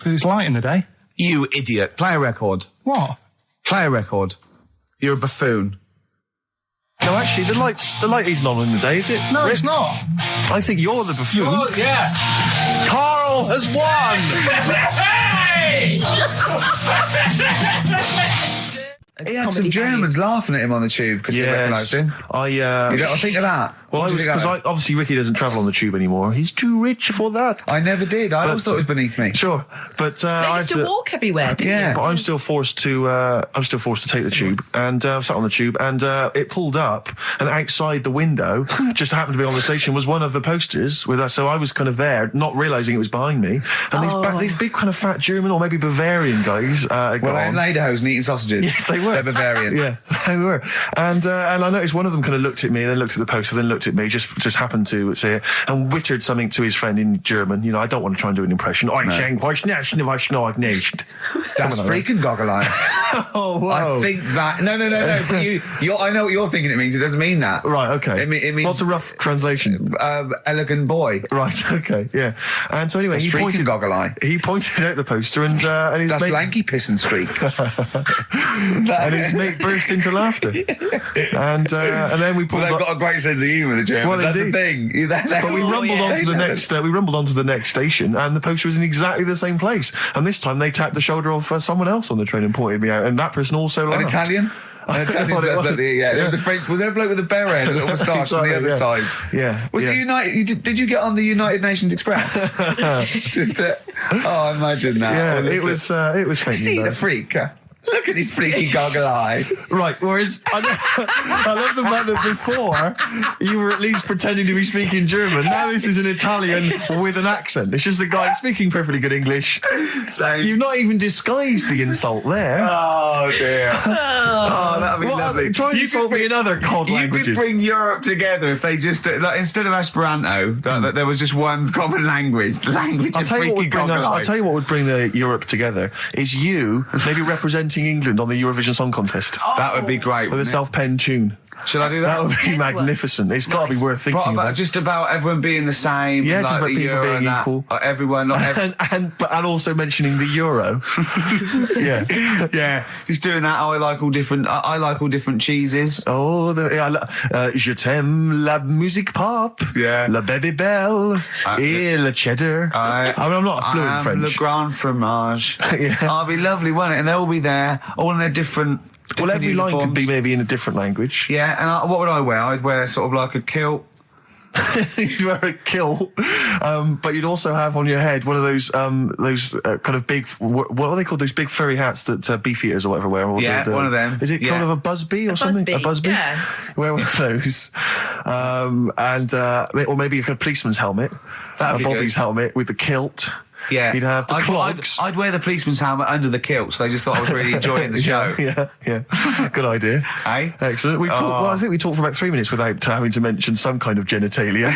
It's light in the day. You idiot. Play a record. What? Play a record. You're a buffoon. No, actually, the light isn't on in the day, is it? No, it's not. I think you're the buffoon. Oh, yeah. Carl has won! He had some Germans laughing at him on the tube because he recognised him. You don't think of that? Well, because obviously Ricky doesn't travel on the tube anymore. He's too rich for that. I never did. I always thought it was beneath me. Sure, but I used to walk everywhere, didn't you? But I'm still forced to take the tube, and sat on the tube, and it pulled up, and outside the window, just happened to be on the station, was one of the posters with us. So I was kind of there, not realising it was behind me, and these big kind of fat German or maybe Bavarian guys. Well, they're in lederhosen eating sausages. Yes, they were. They're Bavarian. Yeah, they were. And I noticed one of them kind of looked at me, and then looked at the poster, then looked at me, just happened to say it, and wittered something to his friend in German. You know, I don't want to try and do an impression. That's freaking goggle-eye. Oh, wow. I think that... No. But I know what you're thinking it means. It doesn't mean that. Right, okay. It means... What's a rough translation? Elegant boy. Right, okay, yeah. And so anyway, he pointed goggle-eye. He pointed out the poster, and his That's mate... lanky piss and streak. And his mate burst into laughter. And then we pulled they've got a great sense of humour, the Germans. Well, that's the thing. But we rumbled onto the next station, and the poster was in exactly the same place. And this time they tapped the shoulder of someone else on the train and pointed me out, and that person also laughed. An Italian? There was a French. Was there a bloke with a beret and a little moustache on the other side? Yeah. Was the United? Did you get on the United Nations Express? Imagine that. Yeah, it was fake. See the freak. Look at this freaky goggle eye. Right, whereas I love the fact that before you were at least pretending to be speaking German. Now this is an Italian with an accent. It's just a guy speaking perfectly good English. So you've not even disguised the insult there. Oh dear. That'd be lovely. Try and insult me in other cod languages. You could bring Europe together if they just instead of Esperanto, that there was just one common language. The language of freaky goggle eye. I'll tell you what would bring the Europe together is you maybe representing England on the Eurovision Song Contest. That would be great. With a self-penned tune. Should I do that? That would be magnificent. It's got to be worth thinking about. Just about everyone being the same. Yeah, like just about people being equal. Everyone, and also mentioning the euro. Yeah. Just doing that. I like all different cheeses. Oh, je t'aime la musique pop. Yeah. La baby belle. Et le cheddar. I'm not a fluent French. Le grand fromage. Yeah. Oh, it'd be lovely, wouldn't it? And they'll all be there, all in their different. Well, every uniforms. line could be maybe in a different language. Yeah, and what would I wear? I'd wear sort of like a kilt. You'd wear a kilt, but you'd also have on your head one of those kind of big, what are they called? Those big furry hats that beefeaters or whatever wear. One of them. Is it kind of a busby or something? A busby. Yeah. Wear one of those, or maybe a kind of policeman's helmet. That'd be Bobby's good. helmet with the kilt. Yeah, you'd have the clogs. I'd wear the policeman's helmet under the kilt, so they just thought I was really enjoying the show. Yeah. Good idea. Hey? Excellent. I think we talked for about 3 minutes without having to mention some kind of genitalia.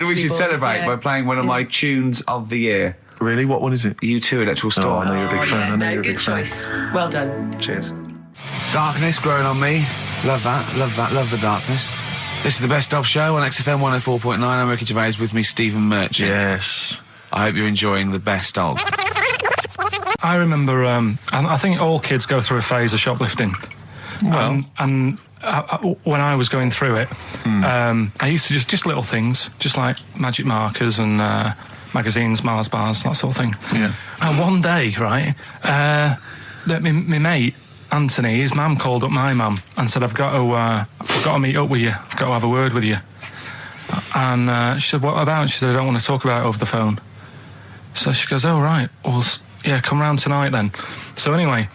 We should celebrate by playing one of my tunes of the year. Really? What one is it? U2 Electoral Storm. I know you're a big fan. I know you're a good big choice. Well done. Cheers. Darkness growing on me. Love that. Love the darkness. This is the Best Of Show on XFM 104.9. I'm Ricky Gervais, with me Stephen Merchant. Yes. I hope you're enjoying the Best Of. I remember, I think all kids go through a phase of shoplifting. Well. And when I was going through it, I used to just little things, just like magic markers and magazines, Mars bars, that sort of thing. Yeah. And one day, right, my mate, Anthony, his mum called up my mum and said, I've got to meet up with you. I've got to have a word with you. And she said, what about? She said, I don't want to talk about it over the phone. So she goes, oh, right, well, yeah, come round tonight then. So anyway,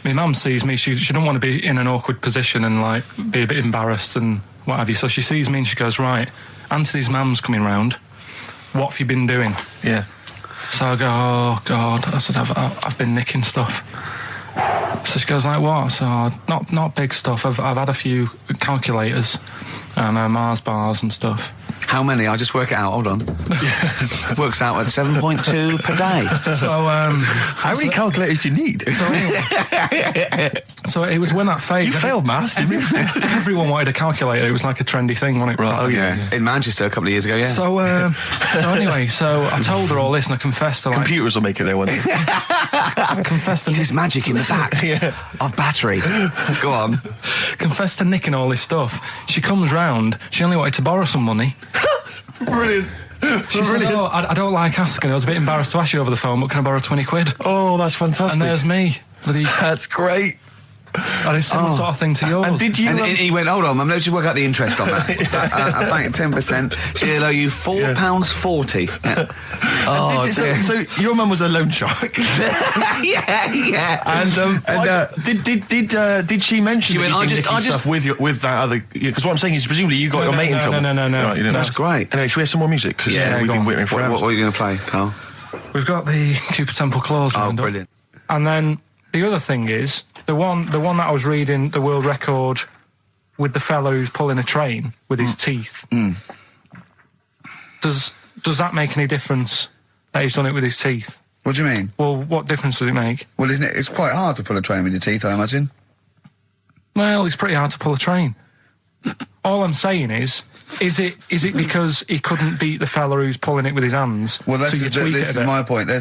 my mum sees me, she don't want to be in an awkward position and, like, be a bit embarrassed and what have you. So she sees me and she goes, right, Anthony's mum's coming round. What have you been doing? Yeah. So I go, oh, God. I said, I've been nicking stuff. So she goes, like, what? I said, oh, not big stuff. I've had a few calculators and Mars bars and stuff. How many? I'll just work it out. Hold on. Works out at 7.2 per day. So, how many calculators do you need? So it was when that phase. You failed maths. Everyone wanted a calculator. It was like a trendy thing, wasn't it? Right. Oh yeah. In Manchester a couple of years ago. Yeah. So anyway, so I told her all this and I confessed to, like, Computers will make it there one day. I confessed to There's magic in the back of battery. Go on. confessed to nicking all this stuff. She comes round. She only wanted to borrow some money. Brilliant. She said, oh, I don't like asking. I was a bit embarrassed to ask you over the phone, but can I borrow 20 quid? Oh, that's fantastic. And there's me. That's great. And it's similar sort of thing to yours. And did you? And he went, hold on, I'm going to work out the interest on that. I bank 10%. She'll owe you £4.40. Yeah. Oh, dear. So your mum was a loan shark. yeah. And did she mention She that went, you've been nicking stuff with that other? Because what I'm saying is, presumably you got your mate in trouble. No. Right, you didn't. That's great. Anyway, should we have some more music? Because we've been waiting for hours. What are you going to play, Carl? We've got the Cooper Temple Clause. Oh, brilliant. And then the other thing is, the one that I was reading, the world record with the fellow who's pulling a train with his teeth. Does that make any difference that he's done it with his teeth? What do you mean? Well, what difference does it make? Well, isn't it? It's quite hard to pull a train with your teeth, I imagine. Well, it's pretty hard to pull a train. All I'm saying is it because he couldn't beat the fella who's pulling it with his hands? Well, this is my point. I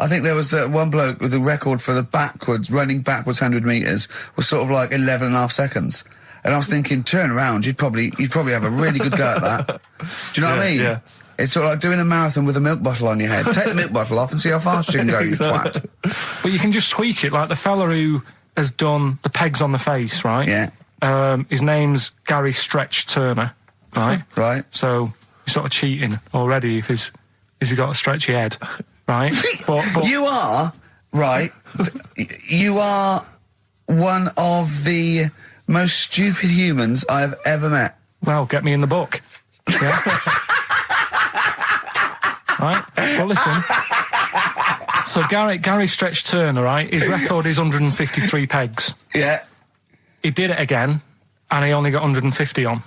think there was one bloke with the record for the running backwards 100 metres was sort of like 11 and a half seconds. And I was thinking, turn around, you'd probably have a really good go at that. Do you know what I mean? Yeah. It's sort of like doing a marathon with a milk bottle on your head. Take the milk bottle off and see how fast you can go, you twat. But you can just tweak it, like the fella who has done the pegs on the face, right? Yeah. His name's Gary Stretch Turner, right? Right. So you're sort of cheating already if he's got a stretchy head, right? But You are, right, you are one of the most stupid humans I've ever met. well, get me in the book. Yeah. Right? Well, listen. So Gary Stretch Turner, right? His record is 153 pegs. Yeah. He did it again, and he only got 150 on.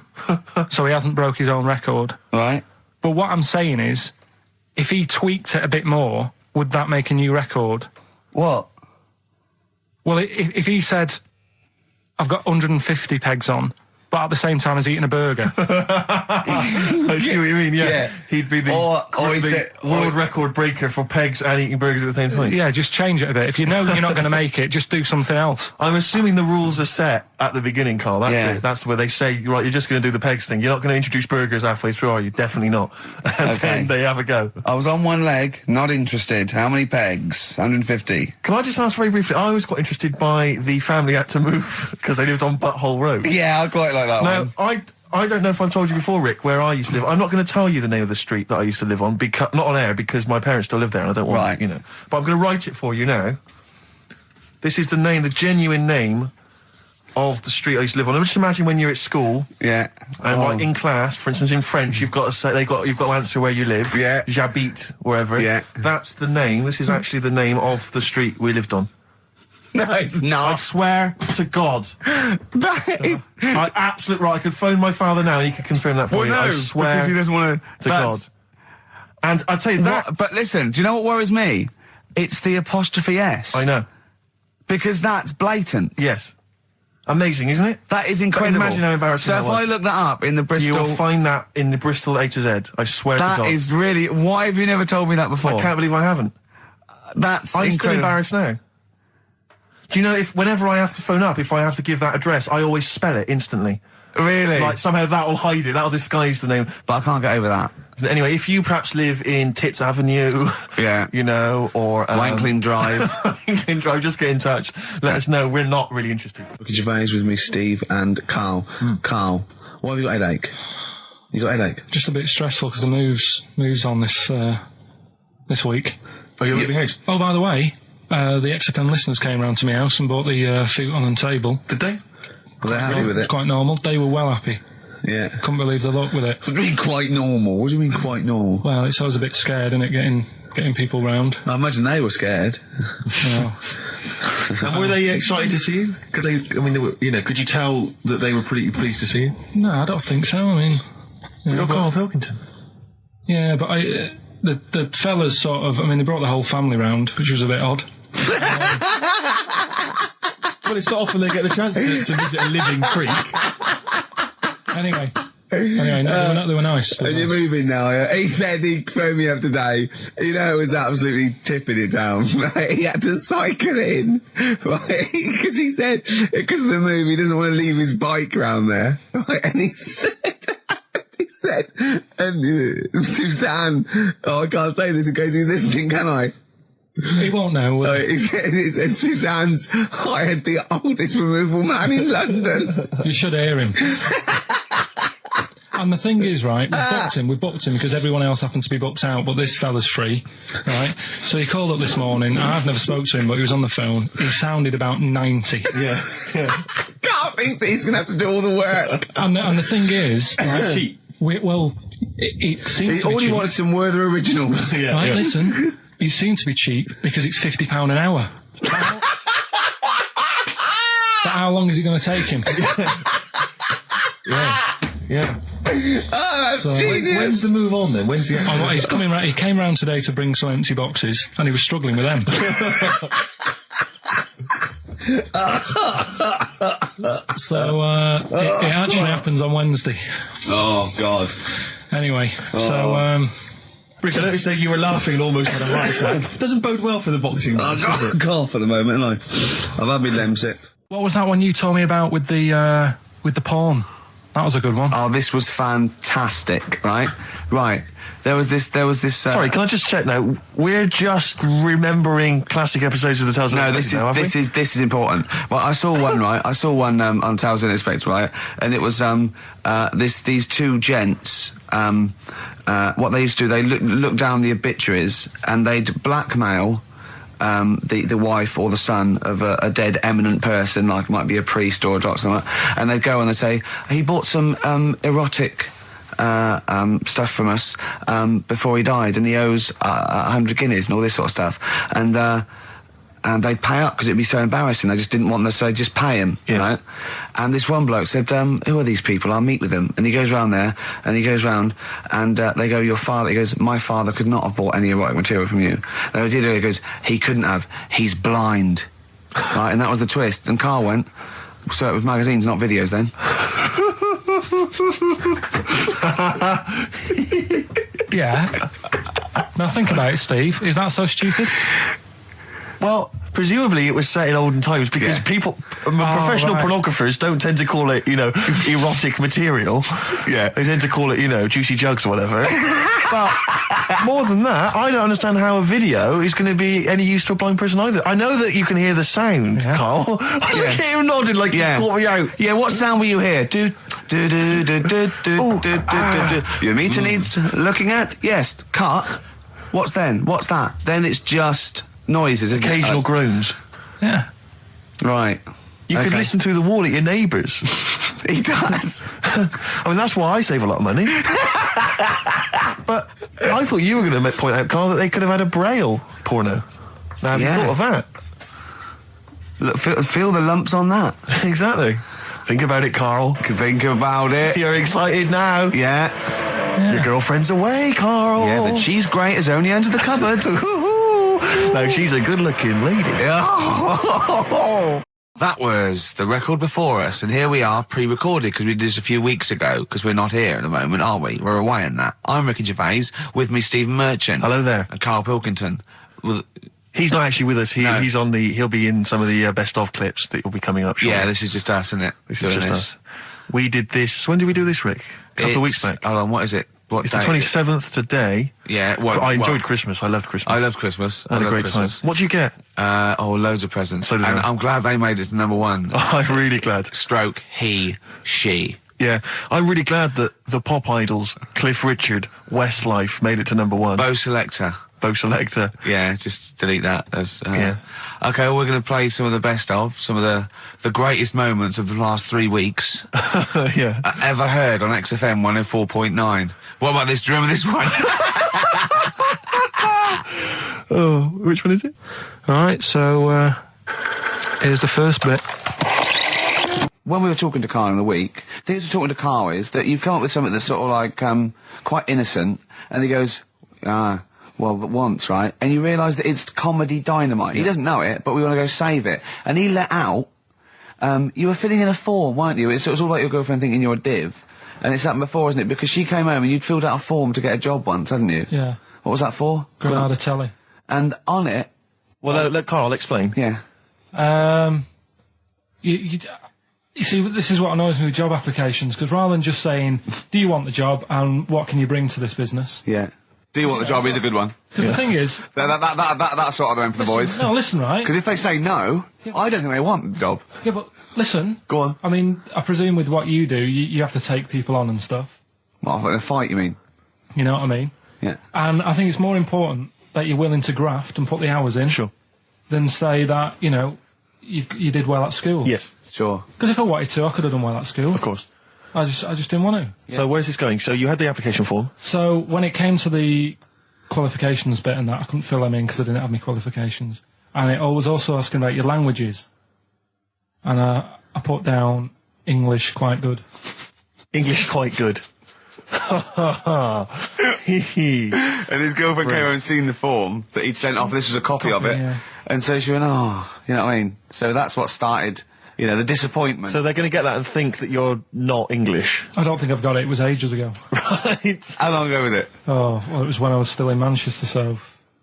So he hasn't broke his own record. Right. But what I'm saying is, if he tweaked it a bit more, would that make a new record? What? Well, if he said, I've got 150 pegs on, but at the same time as eating a burger. I see what you mean, yeah. He'd be the world record breaker for pegs and eating burgers at the same time. Yeah, just change it a bit. If you know you're not going to make it, just do something else. I'm assuming the rules are set at the beginning, Carl. That's Yeah. it. That's where they say, right, you're just going to do the pegs thing. You're not going to introduce burgers halfway through, are you? Definitely not. And then they have a go. I was on one leg, not interested. How many pegs? 150. Can I just ask very briefly, I was quite interested by the family had to move because they lived on Butthole Road. Yeah, I quite like that Now, one. I don't know if I've told you before, Rick, where I used to live. I'm not going to tell you the name of the street that I used to live on, not on air, because my parents still live there and I don't want Right. to, But I'm going to write it for you now. This is the genuine name of the street I used to live on. Just imagine when you're at school. Yeah. And like in class, for instance, in French, you've got to say you've got to answer where you live. Yeah. J'habite, wherever. Yeah. That's the name. This is actually the name of the street we lived on. No, it's I not. swear to God. That is... Absolute right. I could phone my father now and he could confirm that for you. I swear because he doesn't want to God. And I'll tell you that. But listen, do you know what worries me? It's the apostrophe S. I know. Because that's blatant. Yes. Amazing, isn't it? That is incredible. But imagine how embarrassing So that if was. I look that up in the Bristol... You will find that in the Bristol A to Z. I swear to God. That is really... Why have you never told me that before? I can't believe I haven't. That's I'm incredible. still embarrassed now. Do you know, whenever I have to phone up, if I have to give that address, I always spell it instantly. Really? Like, somehow that will hide it, that'll disguise the name. But I can't get over that. Anyway, if you perhaps live in Tits Avenue, Yeah. or... Wanklin Drive. Wanklin Drive, just get in touch. Let us know, we're not really interested. Look at Gervais with me, Steve and Karl. Karl, why have you got a headache? You got a headache? Just a bit stressful because the moves on this week. Oh, you're leaving H? Oh, by the way, the XFM listeners came round to my house and bought the futon and table. Did they? Well, they're happy with it. Quite normal. They were well happy. Yeah. Couldn't believe the luck with it. What do you mean quite normal? What do you mean quite normal? Well, it's always a bit scared, isn't it, getting people round. I imagine they were scared. Well, And were they excited to see you? Could you tell that they were pretty pleased to see you? no, I don't think so. I mean... You're Karl Pilkington. Yeah, but the fellas sort of... I mean, they brought the whole family round, which was a bit odd. Well, it's not often they get the chance to visit a living creek. Anyway, no, they were nice. And you're moving now, yeah? He said he phoned me up today. You know, it was absolutely tipping it down. Right? He had to cycle in, right? Because he said, because of the move, he doesn't want to leave his bike round there. Right? And he said, and Suzanne, I can't say this in case he's listening, can I? He won't know. He said Suzanne's hired the oldest removal man in London. You should hear him. And the thing is, right, we booked him because everyone else happened to be booked out, but this fella's free, right? So he called up this morning. I've never spoke to him, but he was on the phone. He sounded about 90. Yeah. Carl thinks that he's going to have to do all the work. And the thing is, right, Cheap. it seems to be He cheap. wanted some Werther originals. Yeah. Right, listen, it seemed to be cheap because it's £50 an hour. But how long is it going to take him? Yeah. Oh, that's So, genius. When's the move on then? When's the... Oh, well, he's coming round. He came round today to bring some empty boxes, and he was struggling with them. So it actually happens on Wednesday. Oh, God. Anyway, so Rick, I noticed that you were laughing and almost had a heart attack. Doesn't bode well for the boxing match, does it? Cough at the moment, and I've had my lemsip. what was that one you told me about with the porn? That was a good one. Oh, this was fantastic, right? Right. There was this. Sorry, can I just check now? We're just remembering classic episodes of the Tales No, Unexpected this is important. Well, I saw one, right? I saw one on Tales Unexpected, right? And it was these two gents. What they used to do, they look down the obituaries and they'd blackmail the wife or the son of a dead eminent person, like might be a priest or a doctor, or something, and they'd go and they'd say, he bought some erotic stuff from us before he died, and he owes 100 guineas and all this sort of stuff, and they'd pay up because it'd be so embarrassing. They just didn't want them to say, just pay him, right? And this one bloke said, who are these people? I'll meet with them. And he goes round there, and he goes round, and they go, your father, he goes, my father could not have bought any erotic material from you. They did it, he goes, he couldn't have, he's blind. Right, and that was the twist. And Karl went, so it was magazines, not videos then. Yeah. Now think about it, Steve. Is that so stupid? Well, presumably it was set in olden times because people, professional right. pornographers don't tend to call it, erotic material. Yeah. They tend to call it, juicy jugs or whatever. But more than that, I don't understand how a video is going to be any use to a blind person either. I know that you can hear the sound, Karl. Look at him nodding like he's caught me out. Yeah, what sound were you hear? Do. Your meter needs looking at? Yes. Cut. What's then? What's that? Then it's just noises, isn't Occasional it? groans. Yeah. Right. You could listen through the wall at your neighbours. He does. I mean, that's why I save a lot of money. But I thought you were going to point out, Karl, that they could have had a Braille porno. Now, have you thought of that? Look, feel the lumps on that. Exactly. Think about it, Karl. Think about it. You're excited now. Yeah. Your girlfriend's away, Karl. Yeah, the cheese grate has only entered the cupboard. No, she's a good-looking lady. That was the record before us, and here we are, pre-recorded, because we did this a few weeks ago, because we're not here at the moment, are we? We're away in that. I'm Ricky Gervais, with me Stephen Merchant. Hello there. And Karl Pilkington. He's not actually with us. No. He'll be in some of the best-of clips that will be coming up shortly. Yeah, this is just us, isn't it? This is just us. We did this... When did we do this, Rick? A couple of weeks back. Hold on, what is it? It's the 27th today. Yeah. I enjoyed Christmas. I loved Christmas. I loved Christmas. I had a great time. What did you get? Loads of presents. So did and I. I'm glad they made it to number one. Oh, I'm really glad. Stroke, he, she. Yeah, I'm really glad that the pop idols, Cliff Richard, Westlife, made it to number 1. Bo Selector. Bo Selector. Yeah, just delete that. As Yeah. Okay, well, we're going to play some of the best of, some of the greatest moments of the last 3 weeks Yeah. ever heard on XFM 104.9. What about this? Do you remember this one? Oh, which one is it? All right, so here's the first bit. When we were talking to Karl in the week, the thing we're talking to Karl is that you come up with something that's sort of like quite innocent, and he goes, well, once, right? And you realise that it's comedy dynamite. He doesn't know it, but we want to go save it. And he let out, you were filling in a form, weren't you? It was all like your girlfriend thinking you're a div. And it's happened before, isn't it? Because she came home and you'd filled out a form to get a job once, hadn't you? Yeah. What was that for? Granada Telly. And on it... Well, let Karl explain. Yeah. You see, this is what annoys me with job applications, because rather than just saying, do you want the job and what can you bring to this business? Yeah. Do you want the job is a good one. Because the thing is... That's sort of the one for the boys. No, listen, right? Because if they say no, I don't think they want the job. Yeah, but listen. Go on. I mean, I presume with what you do, you have to take people on and stuff. What, in a fight, you mean? You know what I mean? Yeah. And I think it's more important that you're willing to graft and put the hours in. Sure. Than say that, you know, you did well at school. Yes. Sure. Because if I wanted to, I could have done well at school. Of course. I just didn't want to. Yeah. So where's this going? So you had the application form. So when it came to the qualifications bit and that, I couldn't fill them in because I didn't have any qualifications. And it was also asking about your languages. And I put down English quite good. English quite good. And his girlfriend came over and seen the form that he'd sent off. This was a copy of it. Yeah. And so she went, oh, you know what I mean? So that's what started, you know, the disappointment. So they're going to get that and think that you're not English. I don't think I've got it. It was ages ago. Right. How long ago was it? Oh, well, it was when I was still in Manchester, so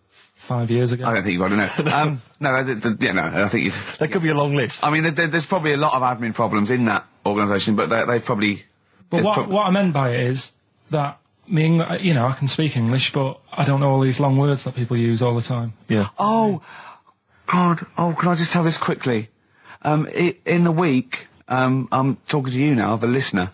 5 years ago. I don't think you've got to know. No, I think you'd... That could be a long list. I mean, there's probably a lot of admin problems in that organisation, but they probably... But what I meant by it is that you know, I can speak English, but I don't know all these long words that people use all the time. Yeah. Oh, God. Oh, can I just tell this quickly? In the week, I'm talking to you now, the listener.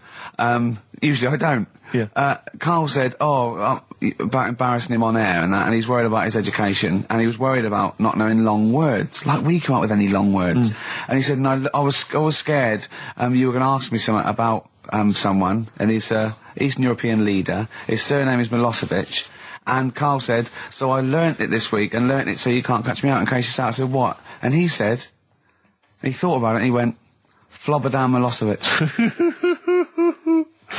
Usually I don't. Yeah. Karl said, about embarrassing him on air and that, and he's worried about his education, and he was worried about not knowing long words. Like, we come up with any long words. And he said, no, I was scared, you were going to ask me something about, someone, and he's Eastern European leader. His surname is Milosevic. And Karl said, so I learnt it this week, and learnt it so you can't catch me out in case you start. I said, what? And he said, he thought about it, and he went, Flobodan Milosevic.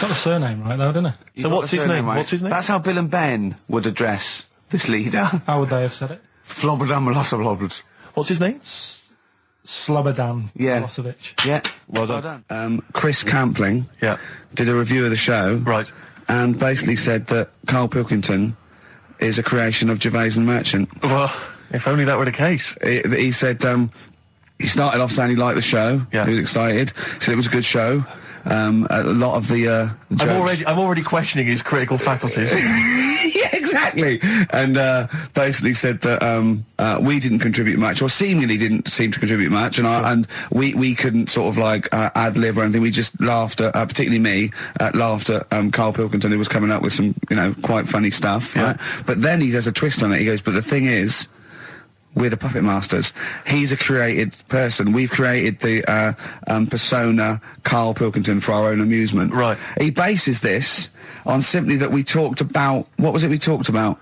Got the surname right, though, didn't he? So what's his name? Right? What's his name? That's how Bill and Ben would address this leader. How would they have said it? Flobodan Milosevic. What's his name? Slobodan Milosevic. Yeah. Well done. Chris Campling did a review of the show. Right. And basically said that Karl Pilkington is a creation of Gervais and Merchant. Well, if only that were the case. He said, he started off saying he liked the show. Yeah. He was excited. He said it was a good show. A lot of the jokes... I'm already questioning his critical faculties. Yeah, exactly. And basically said that we didn't contribute much, or seemingly didn't seem to contribute much, and we couldn't sort of like ad lib or anything. We just laughed at, particularly me, laughed at Karl Pilkington, who was coming up with some, you know, quite funny stuff. Yeah. Right? But then he does a twist on it. He goes, but the thing is, we're the puppet masters. He's a created person. We've created the persona Karl Pilkington for our own amusement. Right. He bases this on simply that we talked about... What was it we talked about?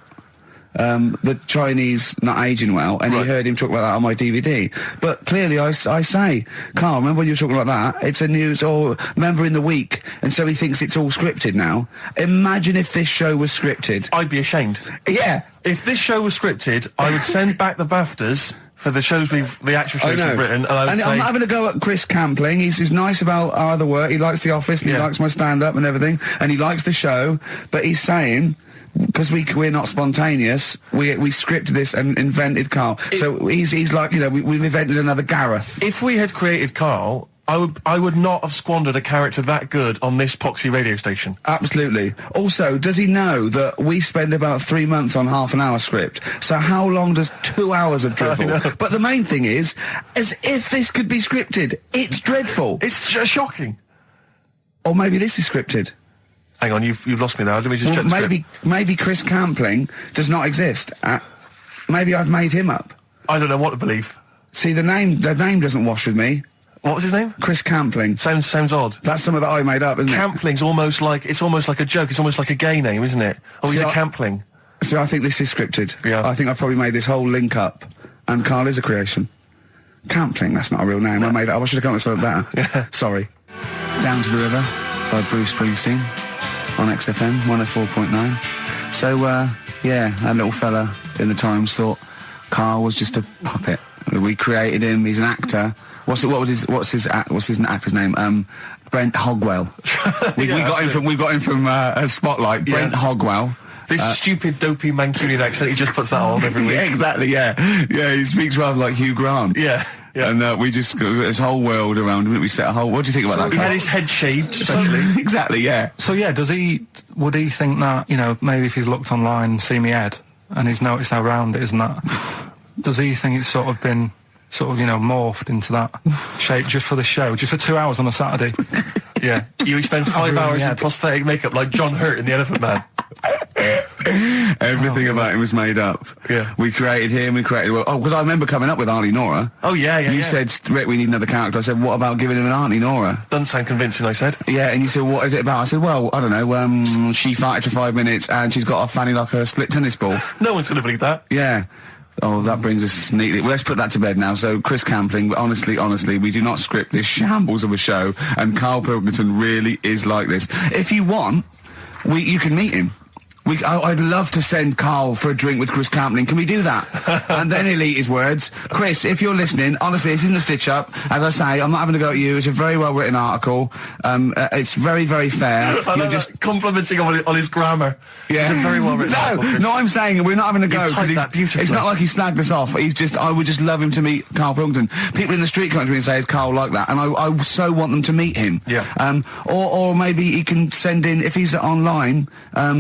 The Chinese not aging well, and Right. he heard him talk about that on my DVD. But clearly I say, Karl, remember when you were talking about that? It's a news or member in the week, and so he thinks it's all scripted now. Imagine if this show was scripted. I'd be ashamed. Yeah. If this show was scripted, I would send back the BAFTAs for the actual shows we've written, and I would say... I'm having a go at Chris Campling. He's nice about our other work. He likes The Office, and he likes my stand-up and everything, and he likes the show, but he's saying... Because we're not spontaneous, we scripted this and invented Karl. So he's like, you know, we've invented another Gareth. If we had created Karl, I would not have squandered a character that good on this poxy radio station. Absolutely. Also, does he know that we spend about 3 months on half an hour script? So how long does 2 hours of drivel? But the main thing is, as if this could be scripted, it's dreadful. It's just shocking. Or maybe this is scripted. Hang on, you've lost me there. Let me just check the script. Maybe Chris Campling does not exist. Maybe I've made him up. I don't know what to believe. See, the name doesn't wash with me. What was his name? Chris Campling. Sounds odd. That's something that I made up, isn't it? Campling's almost like a joke. It's almost like a gay name, isn't it? Oh, he's a Campling. So I think this is scripted. Yeah. I think I've probably made this whole link up, and Karl is a creation. Campling, that's not a real name. No. I made it up. I should have come up with something better. Yeah. Sorry. Down to the River by Bruce Springsteen on XFM 104.9. So, that little fella in the Times thought Karl was just a puppet. We created him. He's an actor. What's his actor's name? Brent Hogwell. We got him from Spotlight. Brent Hogwell. This stupid, dopey Mancunian accent, he just puts that on every week. Yeah, exactly, yeah. Yeah, he speaks rather like Hugh Grant. Yeah. And we just got this whole world around him. We set a whole... What do you think about that? He had his head shaved, especially. Exactly, yeah. So, yeah, would he think that, maybe if he's looked online and seen me head, and he's noticed how round it is and that, does he think it's sort of been... morphed into that shape just for the show, just for 2 hours on a Saturday? Yeah. You spend 5 hours in prosthetic makeup like John Hurt in The Elephant Man. Everything about him was made up. Yeah. We created him, because I remember coming up with Auntie Nora. Oh, yeah. You said, Rick, we need another character. I said, what about giving him an Auntie Nora? Doesn't sound convincing, I said. Yeah, and you said, what is it about? I said, well, I don't know, she farted for 5 minutes and she's got a fanny like a split tennis ball. No one's going to believe that. Yeah. Oh, that brings us neatly... Well, let's put that to bed now. So, Chris Campling, but honestly, we do not script this shambles of a show, and Karl Pilkington really is like this. If you want, you can meet him. I'd love to send Karl for a drink with Chris Campling. Can we do that? And then he'll eat his words. Chris, if you're listening, honestly, this isn't a stitch-up. As I say, I'm not having to go at you. It's a very well-written article. It's very, very fair. You're just complimenting on his grammar. Yeah. It's a very well-written article. No, I'm saying we're not having to go. You've typed that beautifully. It's not like he snagged us off. I would just love him to meet Karl Pilkington. People in the street come to me and say, is Karl like that? And I so want them to meet him. Yeah. Or maybe he can send in, if he's online,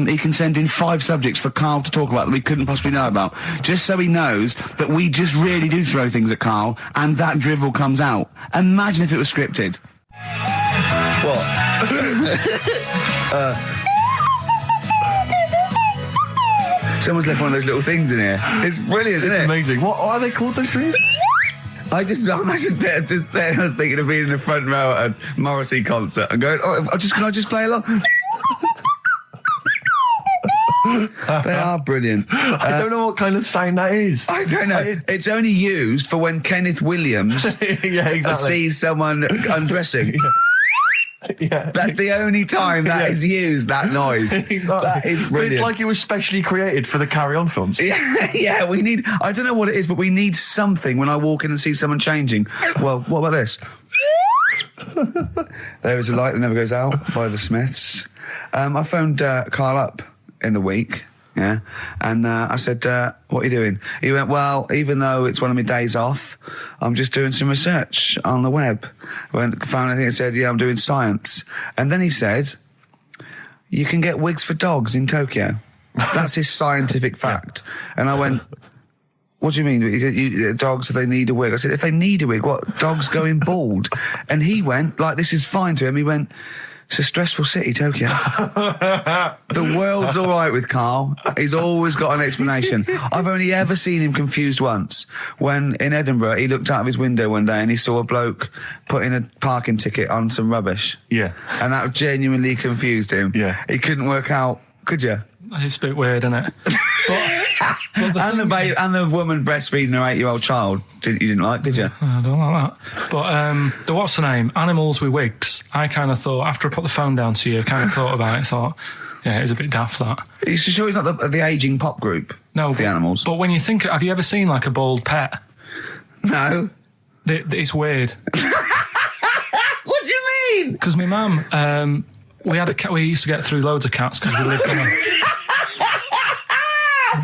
he can send in 5 subjects for Karl to talk about that we couldn't possibly know about, just so he knows that we just really do throw things at Karl and that drivel comes out. Imagine if it was scripted. What? Someone's left one of those little things in here. It's brilliant, isn't it? It's amazing. What are they called, those things? I imagine just there. I was thinking of being in the front row at a Morrissey concert and going, can I just play along? They are brilliant. I don't know what kind of sound that is. I don't know. It's only used for when Kenneth Williams sees someone undressing. Yeah. That's the only time that is used, that noise. Exactly. That is brilliant. But it's like it was specially created for the Carry On films. Yeah, we need... I don't know what it is, but we need something when I walk in and see someone changing. Well, what about this? There is a Light That Never Goes Out by the Smiths. I phoned Karl up in the week, and I said, what are you doing? He went, well, even though it's one of my days off, I'm just doing some research on the web. Found anything that said, I'm doing science. And then he said, you can get wigs for dogs in Tokyo. That's his scientific fact. And I went, what do you mean? Dogs, if they need a wig? I said, if they need a wig, what? Dogs going bald? And he went, like, this is fine to him. He went, it's a stressful city, Tokyo. The world's all right with Karl. He's always got an explanation. I've only ever seen him confused once. When in Edinburgh, he looked out of his window one day and he saw a bloke putting a parking ticket on some rubbish. Yeah. And that genuinely confused him. Yeah. He couldn't work out, could you? It's a bit weird, isn't it? And the woman breastfeeding her 8-year-old child, you didn't like, did you? I don't like that. But the what's the name? Animals with wigs. I kind of thought, after I put the phone down to you, I kind of thought about it, thought, yeah, it is a bit daft, that. Are you sure he's not the ageing pop group? No. The Animals? But when you think, have you ever seen like a bald pet? No. It's weird. What do you mean? Because my mum, we had a cat, we used to get through loads of cats because we lived on a...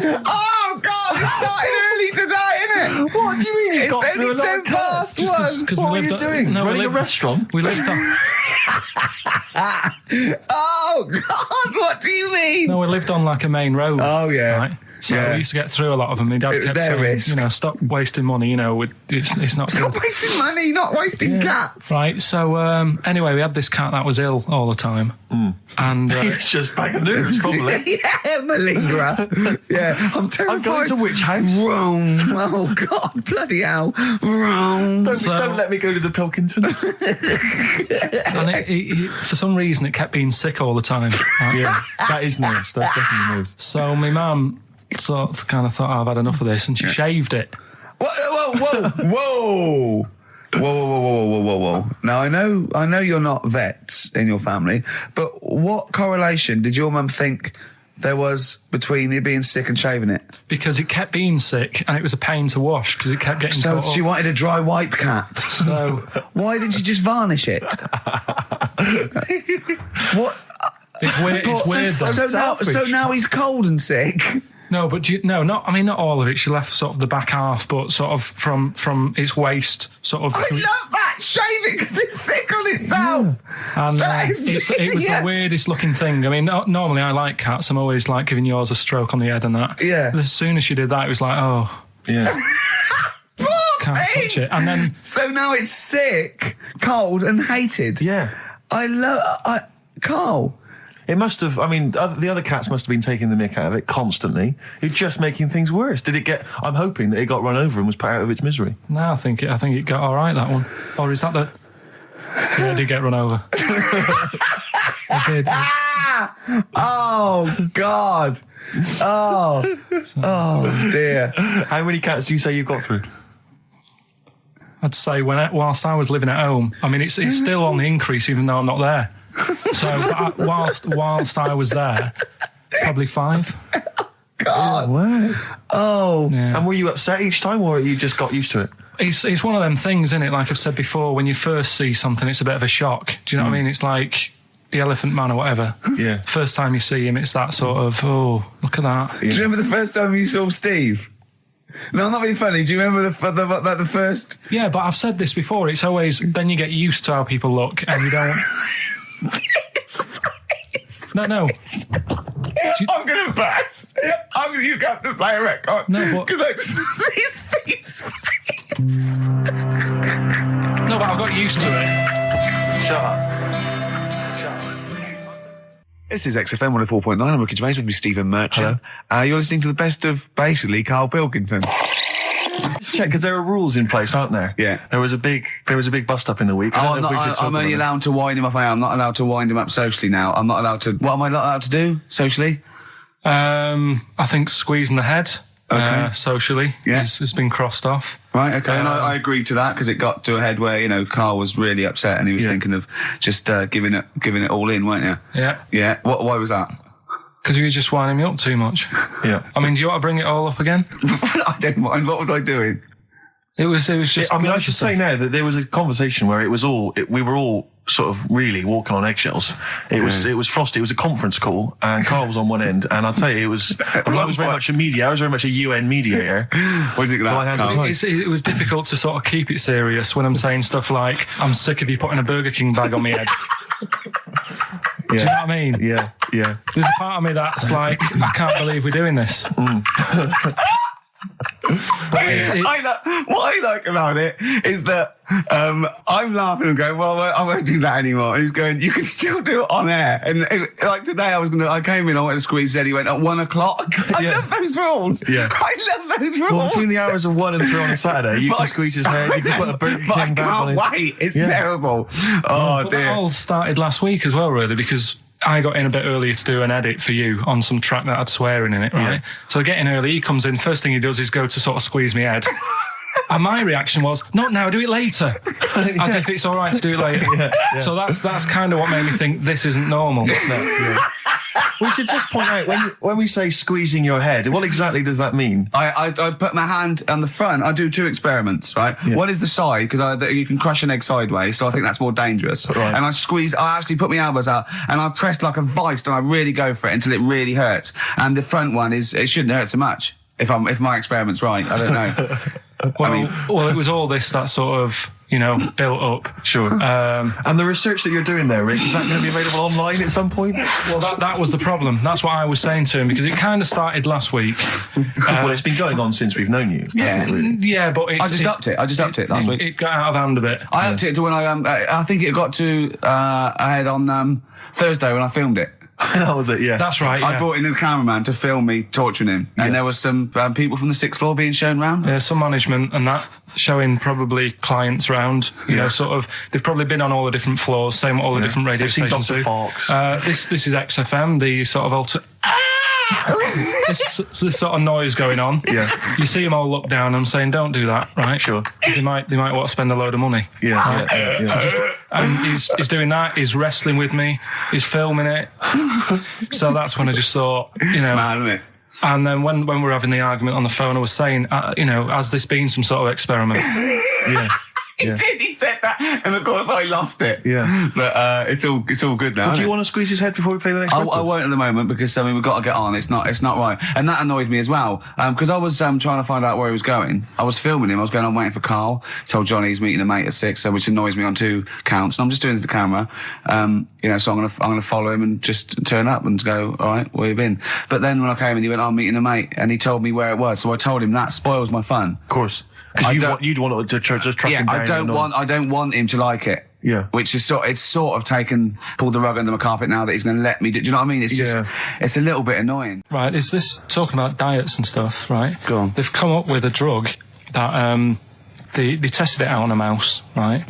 Oh, God, it started early today, innit? What do you mean you got It's through only a lot 10 of cats? past 1. What are you doing? Running a restaurant? We lived on... Oh, God, what do you mean? No, we lived on like a main road. Oh, yeah. Right? So Yeah. we used to get through a lot of them. My dad It was kept their saying, risk. you know, stop wasting money, you know, it's not Stop good. wasting money, not wasting cats. Right, so anyway, we had this cat that was ill all the time. And It's just bag of nerves, probably. Yeah, malingerer. Yeah, I'm terrified. I'm going to which house? Rome. Oh, God, bloody hell. Rome. Don't let me go to the Pilkingtons. and it, for some reason, it kept being sick all the time. Right? Yeah, that is nerves. That's definitely nerves. So my mum kind of thought, I've had enough of this, and she shaved it. Whoa. Whoa. Now, I know you're not vets in your family, but what correlation did your mum think there was between you being sick and shaving it? Because it kept being sick, and it was a pain to wash, because it kept getting So caught she up. wanted a dry wipe cat. So Why didn't she just varnish it? What? it's weird. It's weird. though. So now he's cold and sick. No, but not all of it. She left sort of the back half, but sort of from its waist, sort of. I love that. Shave it because it's sick on itself. And That is it was the genius. weirdest looking thing. I mean, normally I like cats. I'm always like giving yours a stroke on the head and that. Yeah. But as soon as she did that, it was like, oh, Yeah. Poor can't thing. touch it. And then So now it's sick, cold, and hated. Yeah. Karl. It must have, I mean, the other cats must have been taking the mick out of it constantly. It's just making things worse. Did it get, I'm hoping that it got run over and was put out of its misery. no, I think it got all right, that one. Or is that the? Yeah, it did get run over. It did. Oh, God. Oh, dear. How many cats do you say you've got through? I'd say whilst I was living at home, I mean, it's still on the increase even though I'm not there. So but whilst I was there, probably 5. God. Wow. Oh. Yeah. And were you upset each time, or you just got used to it? It's one of them things, isn't it? Like I've said before, when you first see something, it's a bit of a shock. Do you know what I mean? It's like the Elephant Man or whatever. Yeah. First time you see him, it's that sort of, oh, look at that. Do you remember the first time you saw Steve? No, I'm not being funny. Do you remember the first? Yeah, but I've said this before. It's always, then you get used to how people look and you don't... No. I'm going to burst. You have to play a record. No, but- Because I just see Steve's face. No, but I've got used to it. Shut up. This is XFM 104.9. I'm Ricky Gervais with me, Stephen Merchant. You're listening to the best of, basically, Karl Pilkington. Just check, because there are rules in place, aren't there? Yeah. There was a big bust up in the week. I don't know if we could talk I'm only about it. allowed to wind him up. I'm not allowed to wind him up socially now. I'm not allowed to... What am I not allowed to do socially? I think squeezing the head socially has been crossed off. Right, okay. And I agreed to that because it got to a head where, Karl was really upset and he was thinking of just giving it all in, weren't you? Yeah. Yeah. Why was that? Because you were just winding me up too much. Yeah. I mean, do you want to bring it all up again? I don't mind. What was I doing? It was just... I mean, I should say now that there was a conversation where we were all sort of really walking on eggshells. It was frosty. It was a conference call, and Karl was on one end. And I'll tell you, I was very much a mediator. I was very much a UN mediator. What do you think of that, Karl? It was difficult to sort of keep it serious when I'm saying stuff like, I'm sick of you putting a Burger King bag on my head. Do you know what I mean? Yeah. There's a part of me that's like, I can't believe we're doing this. But What I like about it is that I'm laughing and going, well, I won't do that anymore. And he's going, you can still do it on air. And like today, I came in, I went to squeeze Eddie, went at 1 o'clock. I love those rules. Yeah. I love those rules. Well, between the hours of 1 and 3 on a Saturday, you can squeeze his head. You can put a Burger But I King bag on can't his... wait. It's terrible. Oh, But that dear. all started last week as well, really, because I got in a bit earlier to do an edit for you on some track that had swearing in it, right? So I get in early, he comes in, first thing he does is go to sort of squeeze me head. And my reaction was, not now, do it later. As if it's all right to do it later. So that's kind of what made me think this isn't normal. We should just point out, when we say squeezing your head, what exactly does that mean? I put my hand on the front. I do 2 experiments, right? Yeah. One is the side, because you can crush an egg sideways, so I think that's more dangerous. Right. And I actually put my elbows out, and I pressed like a vice, and I really go for it until it really hurts. And the front one it shouldn't hurt so much, if my experiment's right. I don't know. Well, it was all this that sort of built up. Sure. And the research that you're doing there, Rick, is that going to be available online at some point? Well, that was the problem. That's what I was saying to him, because it kind of started last week. Well, it's been going on since we've known you. hasn't it, really? Yeah, but I just upped it last week. It got out of hand a bit. I upped it to when I think it got to ahead on Thursday when I filmed it. That was it, yeah. That's right, I brought in a cameraman to film me torturing him, and there was some people from the 6th floor being shown round. Yeah, some management and that, showing probably clients round, sort of, they've probably been on all the different floors, same what all the different radio stations Dr. do. Fox. This is XFM, the sort of this sort of noise going on. Yeah. You see them all look down and saying, don't do that, right? Sure. They might want to spend a load of money. Yeah. Right? Yeah. And he's doing that, he's wrestling with me, he's filming it. So that's when I just thought, It's mad, isn't it? And then when we were having the argument on the phone, I was saying, has this been some sort of experiment? Yeah. He did. He said that, and of course I lost it. Yeah. But it's all good now. Do you isn't it? want to squeeze his head before we play the next I record? won't at the moment because we've got to get on. It's not right, and that annoyed me as well because I was trying to find out where he was going. I was filming him. I was going on waiting for Karl. Told Johnny he's meeting a mate at 6, which annoys me on 2 counts. And I'm just doing it to the camera, So I'm gonna follow him and just turn up and go. All right, where you been? But then when I came in, he went, "I'm meeting a mate," and he told me where it was. So I told him that spoils my fun. Of course. Because you'd want to just track him down. I don't want him to like it. Yeah. Which is pulled the rug under my carpet now that he's going to let me do you know what I mean? It's just, it's a little bit annoying. Right, is this talking about diets and stuff, right? Go on. They've come up with a drug that, they tested it out on a mouse, right?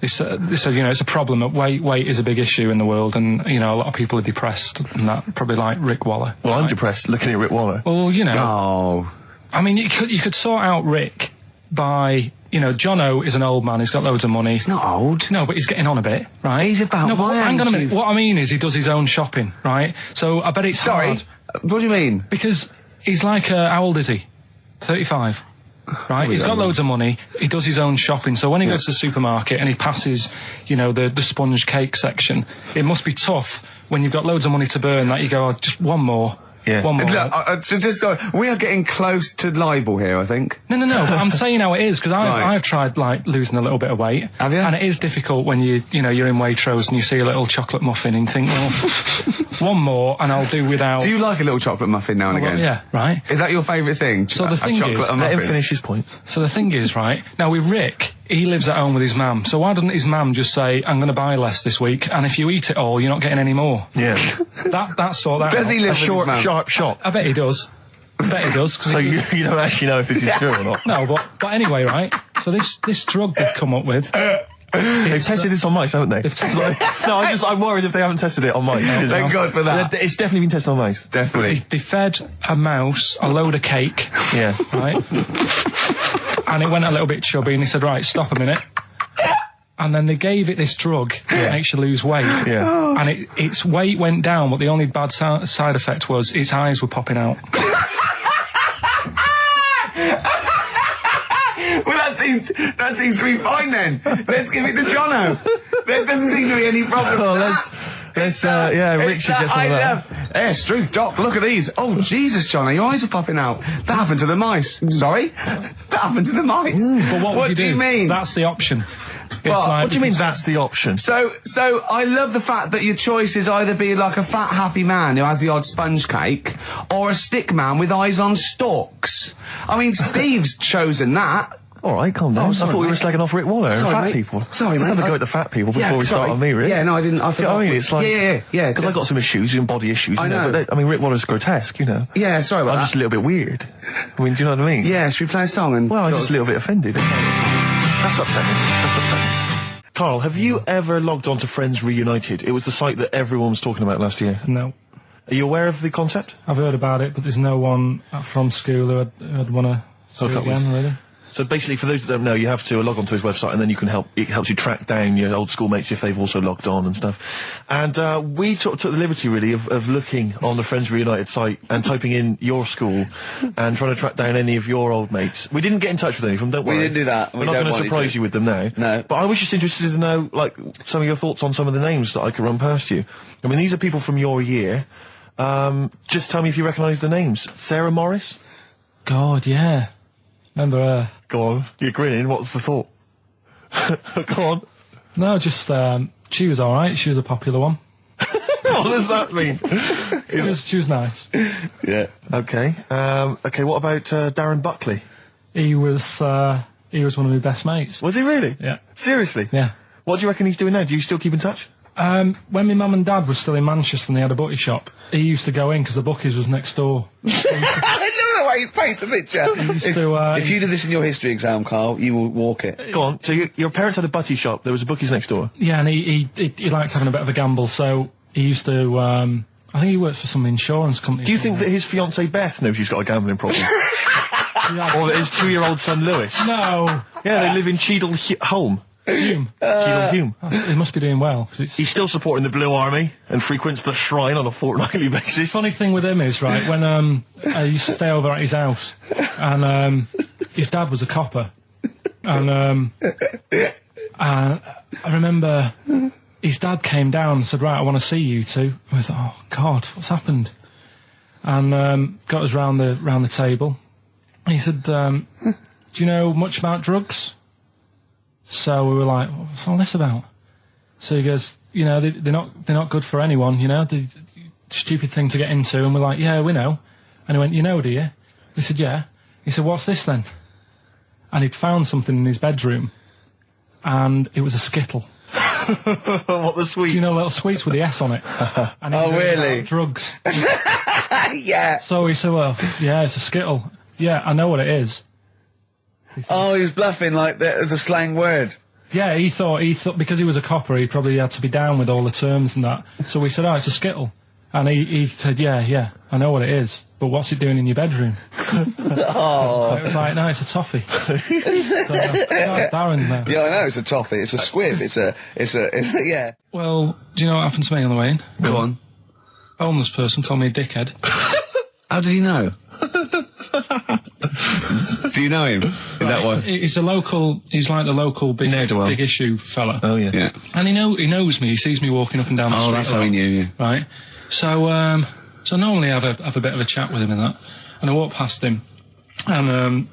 They said, it's a problem. Weight is a big issue in the world, and, a lot of people are depressed, and that, probably like Rick Waller. Well, right? I'm depressed looking at Rick Waller. Well, Oh. I mean, you could sort out Rick by, Jono is an old man, he's got loads of money. He's not old. No, but he's getting on a bit, right? He's about No, but my hang on a age, minute. What I mean is he does his own shopping, right? So I bet it's Sorry. hard. What do you mean? Because he's like, how old is he? 35. Right? He's got loads of money. He does his own shopping. So when he goes to the supermarket and he passes, the sponge cake section, it must be tough when you've got loads of money to burn that you go, just one more. Yeah. One more. Look, we are getting close to libel here, I think. No. I'm saying how it is, because Right. I've tried, losing a little bit of weight. Have you? And it is difficult when you're in Waitrose and you see a little chocolate muffin and you think, well, one more and I'll do without... Do you like a little chocolate muffin now and again? Yeah, right. Is that your favourite thing? So the thing is... Let him finish his point. So the thing is, right, now with Rick, he lives at home with his mum. So why doesn't his mum just say, I'm going to buy less this week, and if you eat it all, you're not getting any more? Yeah. That's sort that Does out. he live A with his short, mum? sharp shot. I bet he does. 'Cause So you don't actually know if this is true or not. No, but anyway, right, so this drug they've come up with... They've tested this on mice, haven't they? They've tested I'm worried if they haven't tested it on mice. Thank God for that. It's definitely been tested on mice. Definitely. They fed a mouse a load of cake, Yeah. right? And it went a little bit chubby, and he said, right, stop a minute. And then they gave it this drug that makes you lose weight. Yeah. And its weight went down, but the only bad side effect was its eyes were popping out. Well, that seems to be fine then. Let's give it to Jono. There doesn't seem to be any problem. Oh, let's Rick should get some of that. Yes, Struth, Doc, look at these. Oh, Jesus, Jono, your eyes are popping out. That happened to the mice. Sorry? That happened to the mice. But what would do you mean? That's the option. What do you mean that's the option? So I love the fact that your choice is either be like a fat, happy man who has the odd sponge cake, or a stick man with eyes on stalks. I mean, Steve's chosen that. All right, calm down. I thought we were slagging off Rick Waller and Sorry, fat mate. people. Sorry, Let's mate. have a go at the fat people before we start on me, Rick. Yeah, no, I didn't. I You know what I mean? It's like... Yeah. Because I got some issues and body issues. I know. But Rick Waller's grotesque, Yeah, sorry about I'm that. just a little bit weird. I mean, do you know what I mean? Yeah, should we play a song and... Well, I'm sort just of- a little bit offended. That's upsetting. Karl, have you ever logged on to Friends Reunited? It was the site that everyone was talking about last year. No. Are you aware of the concept? I've heard about it, but there's no one from school who'd want to see it Hook up with. again, really. So basically, for those that don't know, you have to log onto his website, and then you can it helps you track down your old schoolmates if they've also logged on and stuff. And we took the liberty, really, of looking on the Friends Reunited site and typing in your school and trying to track down any of your old mates. We didn't get in touch with any of them, don't worry. We didn't do that. We're not going to surprise you with them now. No. But I was just interested to know, some of your thoughts on some of the names that I could run past you. I mean, these are people from your year. Just tell me if you recognise the names. Sarah Morris? God, yeah. Remember her? Go on. You're grinning. What's the thought? Go on. No, just she was all right. She was a popular one. What does that mean? She was nice. Yeah. Okay. Okay. What about Darren Buckley? He was one of my best mates. Was he really? Yeah. Seriously? Yeah. What do you reckon he's doing now? Do you still keep in touch? When my mum and dad were still in Manchester and they had a butty shop, he used to go in because the Bucky's was next door. I love the way you paint a picture. If you did this in your history exam, Carl, you will walk it. Go on. So your parents had a butty shop. There was a bookies next door. Yeah, and he liked having a bit of a gamble, so he used to. I think he works for some insurance company. Do you think that his fiancée Beth knows he's got a gambling problem? Or that his 2-year-old son Lewis? No. Yeah, they live in Cheadle Holme. Hume. Cheadle Hume. He must be doing well. 'Cause it's He's still supporting the Blue Army and frequents the shrine on a fortnightly basis. funny thing with him is, right, when I used to stay over at his house, and his dad was a copper, and I remember his dad came down and said, right, I want to see you two. I was like, oh God, what's happened? And got us round the table. And he said, do you know much about drugs? So we were like, what's all this about? So he goes, you know, they're not good for anyone, you know, the stupid thing to get into. And we're like, yeah, we know. And he went, you know, do you? We said, yeah. He said, what's this then? And he'd found something in his bedroom, and it was a Skittle. What, the sweet? Do you know little sweets with the S on it? And Oh, really? Drugs. Yeah. So he said, well, yeah, it's a Skittle. Yeah, I know what it is. Oh, he was bluffing like that as a slang word. Yeah, he thought because he was a copper, he probably had to be down with all the terms and that. So we said, oh, it's a Skittle. And he said, yeah, I know what it is, but what's it doing in your bedroom? Oh. It was like, no, it's a toffee. So, Darren, Yeah, I know, it's a toffee, it's a squib, it's a, yeah. Well, do you know what happened to me on the way in? Go on. A homeless person called me a dickhead. How did he know? Do you know him? Is that why? He's like the local big issue fella. Oh, yeah. Yeah. And he knows me, he sees me walking up and down the street. Oh, that's how he knew you. Right. So, so normally I have a bit of a chat with him and that, and I walk past him, and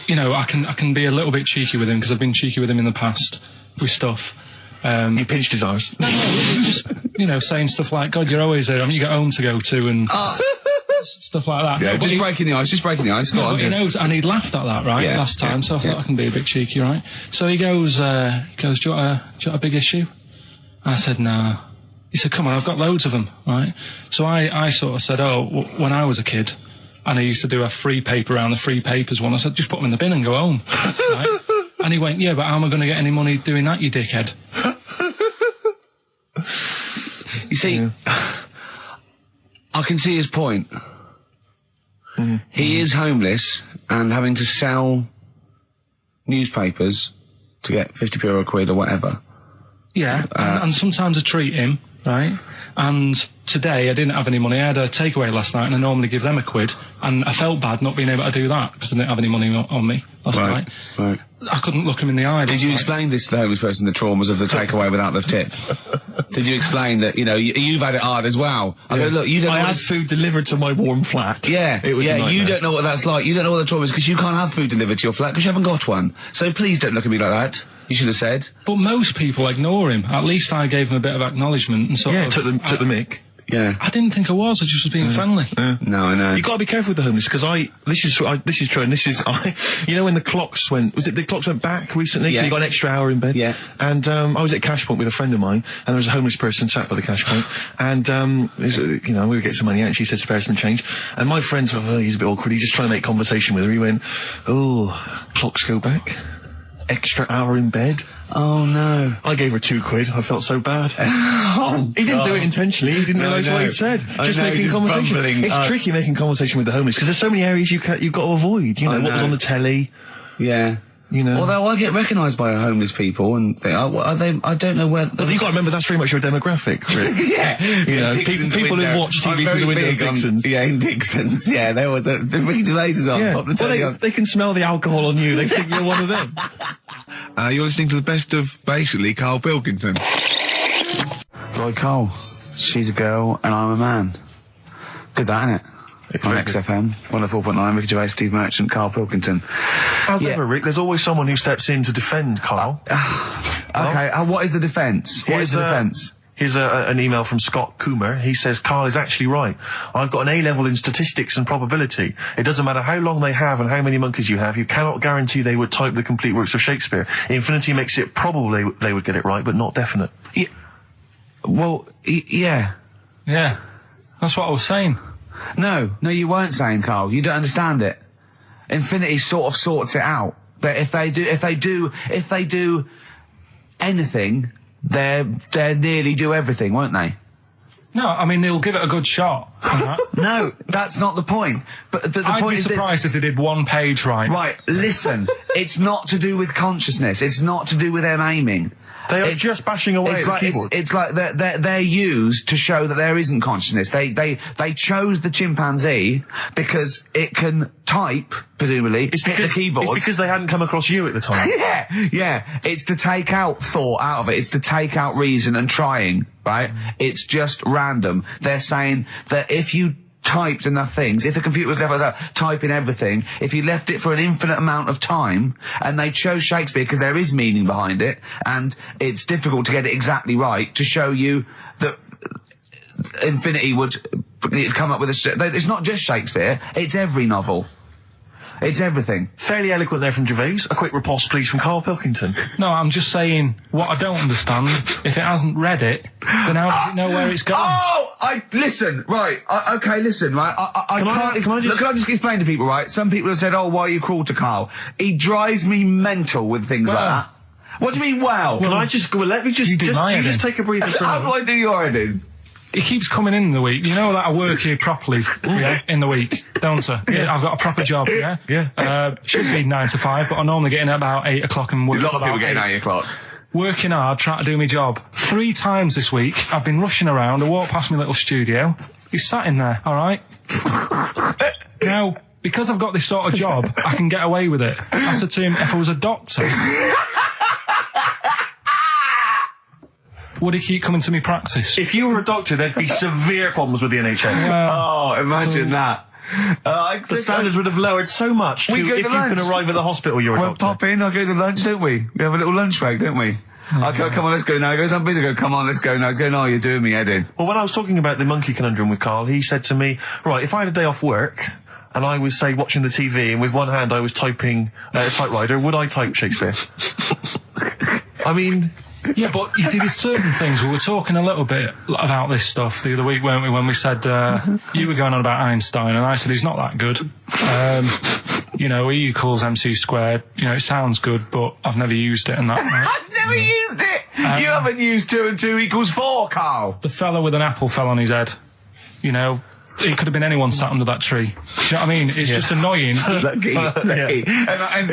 you know, I can be a little bit cheeky with him because I've been cheeky with him in the past with stuff. You pinched his arse. No, just you know, saying stuff like, "God, you're always there. I mean, you got home to go to," and stuff like that. Yeah, No, just breaking the ice. Go on. He knows, and he'd laughed at that last time. So I thought I can be a bit cheeky, right? So he goes, "Do you want a big issue?" I said, "No." He said, "Come on, I've got loads of them," right? So I sort of said, when I was a kid, and I used to do a free paper around the free papers one, I said, just put them in the bin and go home, right? And he went, yeah, but how am I going to get any money doing that, you dickhead? You see, I can see his point. He is homeless and having to sell newspapers to get 50p or a quid or whatever. Yeah, and sometimes I treat him, right? And today I didn't have any money. I had a takeaway last night, and I normally give them a quid, and I felt bad not being able to do that because I didn't have any money on me last night. Right. I couldn't look him in the eye. Did you explain this to the homeless person, the traumas of the takeaway without the tip? Did you explain that, you know, you've had it hard as well? I go, look, you don't know. I what had food delivered to my warm flat. Yeah, it was a nightmare. You don't know what that's like. You don't know what the trauma is because you can't have food delivered to your flat because you haven't got one. So please don't look at me like that. You should have said. But most people ignore him. At least I gave him a bit of acknowledgement and sort of... took the mick. Yeah. I didn't think I was. I just was being friendly. No, I know. You got to be careful with the homeless because this is true, and you know when the clocks went back recently, so you got an extra hour in bed. Yeah. And I was at Cash Point with a friend of mine, and there was a homeless person sat by the Cash Point, and you know, we would get some money out, and she said spare some change, and my friend thought, oh, he's a bit awkward. He's just trying to make conversation with her. He went, oh, clocks go back, extra hour in bed. Oh no. I gave her 2 quid. I felt so bad. He didn't do it intentionally. He didn't realise what he'd said. Just making conversation. Bumbling. It's tricky making conversation with the homeless because there's so many areas you've got to avoid. You know, what was on the telly. Yeah. You know. Although I get recognised by homeless people and think, are they? I don't know where. But you got to remember that's very much your demographic, Rick. Yeah. You know, Dixon's people window. who watch TV through the window of Dixon's. In Dixon's. Yeah, there was the lasers on. Yeah. Pop the telly Well, on. they can smell the alcohol on you. They think you're one of them. You're listening to the best of, basically, Carl Pilkington. Like Carl, she's a girl and I'm a man. Good that, innit? on XFM, 104.9, Ricky Gervais, Steve Merchant, Karl Pilkington. As ever, Rick, there's always someone who steps in to defend Karl. Okay, what is the defence? What is the defence? Here's an email from Scott Coomer. He says, Karl is actually right. I've got an A-level in statistics and probability. It doesn't matter how long they have and how many monkeys you have. You cannot guarantee they would type the complete works of Shakespeare. Infinity makes it probable they would get it right, but not definite. Yeah. Well, yeah. Yeah. That's what I was saying. No, you weren't saying, Karl. You don't understand it. Infinity sort of sorts it out. That if they do anything, they'll nearly do everything, won't they? No, I mean, they'll give it a good shot. No, that's not the point. But the I'd point be is surprised if they did one page right. Right, listen, it's not to do with consciousness. It's not to do with them aiming. They are just bashing away at the keyboard. It's like they're used to show that there isn't consciousness. They chose the chimpanzee because it can type, presumably, hit the keyboard. It's because they hadn't come across you at the time. Yeah. It's to take out thought out of it. It's to take out reason and trying, right? It's just random. They're saying that if you typed enough things, if the computer was left typing everything, if you left it for an infinite amount of time, and they chose Shakespeare because there is meaning behind it, and it's difficult to get it exactly right, to show you that Infinity would come up with it's not just Shakespeare, it's every novel. It's everything. Fairly eloquent there from Gervais. A quick riposte, please, from Karl Pilkington. No, I'm just saying, what I don't understand, if it hasn't read it, then how does it know where it's going? Listen, right, listen, right, Can I just explain to people, right? Some people have said, why are you cruel to Karl? He drives me mental with things like that. What do you mean, well? Can I just, let me just take a breather for a How do I do your editing? He keeps coming in the week. You know that I work here properly, in the week, don't I? Yeah, I've got a proper job, Yeah. Should be 9 to 5, but I normally get in at about 8 o'clock and work. A lot of about people getting 8 o'clock. Working hard, trying to do my job. 3 times this week, I've been rushing around. I walked past my little studio. He's sat in there, all right? Now, because I've got this sort of job, I can get away with it. I said to him, if I was a doctor, would he keep coming to me practice? If you were a doctor, there'd be severe problems with the NHS. Well, imagine that. The standards would have lowered so much if you can arrive at the hospital you're a doctor. Pop in, I'll go to lunch, don't we? We have a little lunch break, don't we? I go, come on, let's go now. He goes, I'm busy. I go, come on, let's go now. He's going, no, you're doing me head in. Well, when I was talking about the monkey conundrum with Karl, he said to me, right, if I had a day off work, and I was, say, watching the TV, and with one hand I was typing a typewriter, would I type Shakespeare? I mean... Yeah, but you see, there's certain things. We were talking a little bit about this stuff the other week, weren't we, when we said, you were going on about Einstein, and I said he's not that good. E equals MC squared. It sounds good, but I've never used it and that. Right? I've never used it! You haven't used 2 and 2 equals 4, Karl! The fella with an apple fell on his head. It could have been anyone sat under that tree. Do you know what I mean? It's just annoying. Lucky. And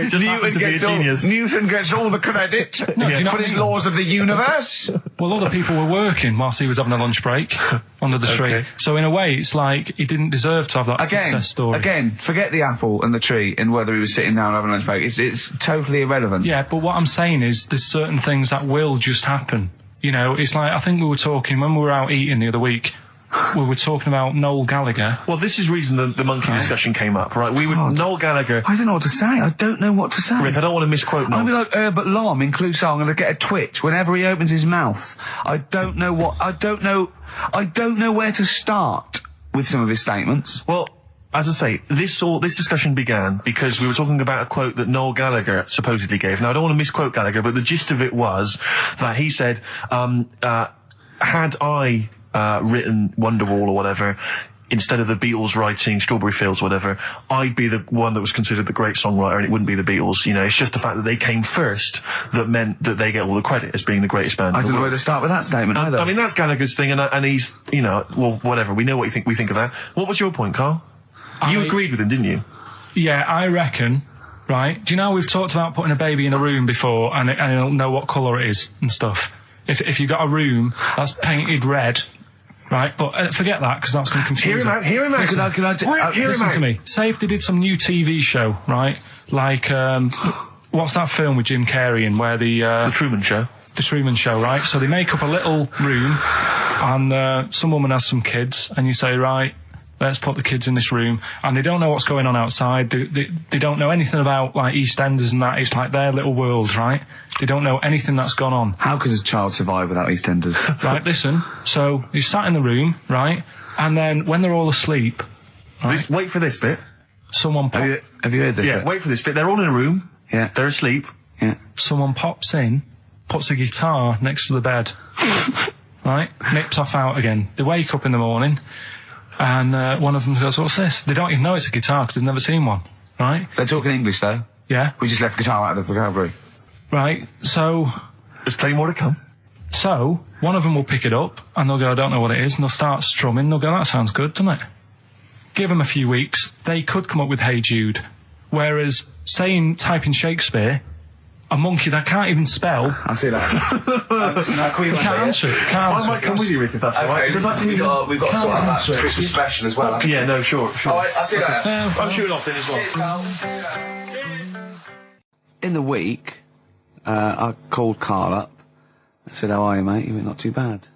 Newton gets all the credit for his laws of the universe. Well, other people were working whilst he was having a lunch break under the tree. So in a way, it's like he didn't deserve to have that success story. Again, forget the apple and the tree and whether he was sitting down having a lunch break. It's totally irrelevant. Yeah, but what I'm saying is there's certain things that will just happen. It's like, I think we were talking, when we were out eating the other week, we were talking about Noel Gallagher. Well, this is the reason the monkey discussion came up, right? Noel Gallagher... I don't know what to say. I don't know what to say. Rick, I don't want to misquote Noel. I'm going to be like Herbert Lom in Clouseau. I'm going to get a twitch whenever he opens his mouth. I don't know where to start with some of his statements. Well, as I say, this discussion began because we were talking about a quote that Noel Gallagher supposedly gave. Now, I don't want to misquote Gallagher, but the gist of it was that he said, had I... written Wonderwall or whatever, instead of the Beatles writing Strawberry Fields or whatever, I'd be the one that was considered the great songwriter and it wouldn't be the Beatles. It's just the fact that they came first that meant that they get all the credit as being the greatest band. I don't know where to start with that statement either. I mean, that's Gallagher's thing and he's, well, whatever. We know what we think of that. What was your point, Karl? You agreed with him, didn't you? Yeah, I reckon, right? Do you know we've talked about putting a baby in a room before and it'll know what colour it is and stuff? If you got a room that's painted red... Right, but forget that, because that's going to confuse him. Hear him out. Listen to me. Say if they did some new TV show, right? Like, what's that film with Jim Carrey in where The Truman Show. The Truman Show, right? So they make up a little room, and some woman has some kids, and you say, right, let's put the kids in this room, and they don't know what's going on outside. They don't know anything about like EastEnders and that. It's like their little world, right? They don't know anything that's gone on. How could a child survive without EastEnders? Right, listen. So he's sat in the room, right, and then when they're all asleep, right, Wait for this bit. someone Have you heard this? Yeah, bit? wait for this bit. They're all in a room. Yeah. They're asleep. Yeah. someone pops in, puts a guitar next to the bed, right, nips off out again. They wake up in the morning, and one of them goes, "What's this?" They don't even know it's a guitar because they've never seen one, right? They're talking English though. Yeah, We just left guitar out of the vocabulary. right. So There's plenty more to come. one of them will pick it up, and they'll go, "I don't know what it is," and they'll start strumming. They'll go, "That sounds good, doesn't it?" Give them a few weeks, they could come up with Hey Jude. Whereas, typing Shakespeare, a monkey that can't even spell, I see that. Listen, I'll call you can't answer it. Can't I answer might come with you, Rick, if that's all right. we've got to sort out that Christmas special as well. Yeah, no, sure. I'll see you later. I'm shooting off then as well. In the week, I called Karl up. I said, "How are you, mate?" He went, "Not too bad."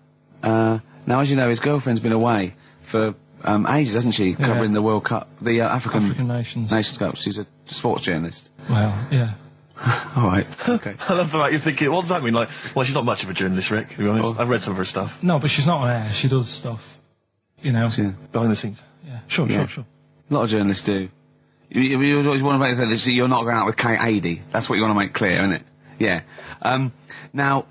Now, as you know, his girlfriend's been away for ages, hasn't she? Covering the World Cup, the African Nations. Cup. She's a sports journalist. Well, yeah. All right. Okay. I love the fact you're thinking, what does that mean? Like, well, she's not much of a journalist, Rick, to be honest. I've read some of her stuff. No, but she's not on air. She does stuff, you know. Yeah. Behind the scenes. Yeah. Sure. A lot of journalists do. You always want to make clear that you're not going out with Kate Adie. That's what you want to make clear, isn't it? Yeah. Now,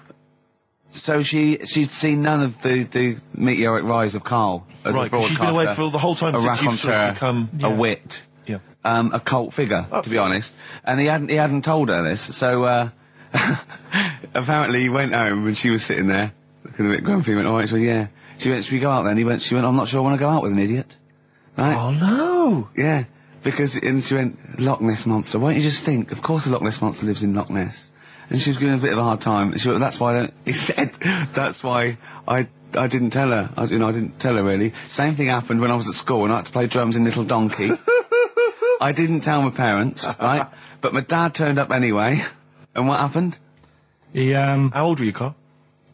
so she'd seen none of the meteoric rise of Karl as a Right, 'cause broadcaster. she's been away for the whole time a since you've sort of raconteur, become... a wit, Yeah. a cult figure, to be honest. And he hadn't told her this, so apparently he went home and she was sitting there, looking a bit grumpy. He went, "All right," she went, "Yeah." She went, "Should we go out then?" She went, "I'm not sure I want to go out with an idiot." Right? Oh, no! Yeah, and she went, "Loch Ness Monster. Why don't you just think, of course the Loch Ness Monster lives in Loch Ness." And she was giving a bit of a hard time. And she went, "That's why he said, "That's why I didn't tell her. I didn't tell her really." Same thing happened when I was at school and I had to play drums in Little Donkey. I didn't tell my parents, right? But my dad turned up anyway. And what happened? He How old were you, Karl?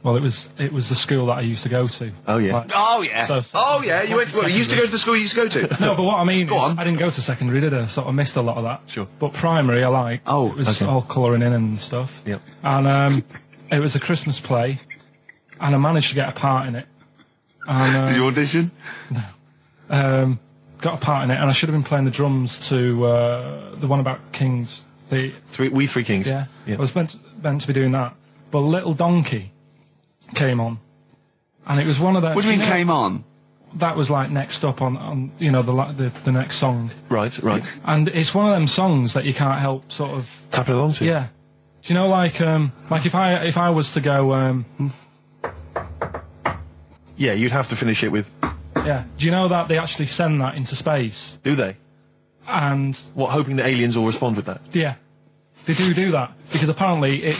well, it was the school that I used to go to. Oh, yeah. Like, Oh yeah. You went. Well, you used to go to the school you used to go to. no, but what I mean is, on. I didn't go to secondary, did I? So I missed a lot of that. Sure. But primary, I liked. Oh, it was okay. all colouring in and stuff. Yep. And it was a Christmas play, and I managed to get a part in it. And, Did you audition? got a part in it, and I should have been playing the drums to the one about Kings. We Three Kings. Yeah. I was meant to be doing that, but Little Donkey came on, and it was one of the. What do you mean came on? That was like next up on the next song, Right. and it's one of them songs that you can't help sort of. Tapping along to. Yeah. Do you know like if I was to go Yeah, you'd have to finish it with... yeah. Do you know that they actually send that into space? Do they? And What, hoping that aliens will respond with that? yeah, they do that because apparently it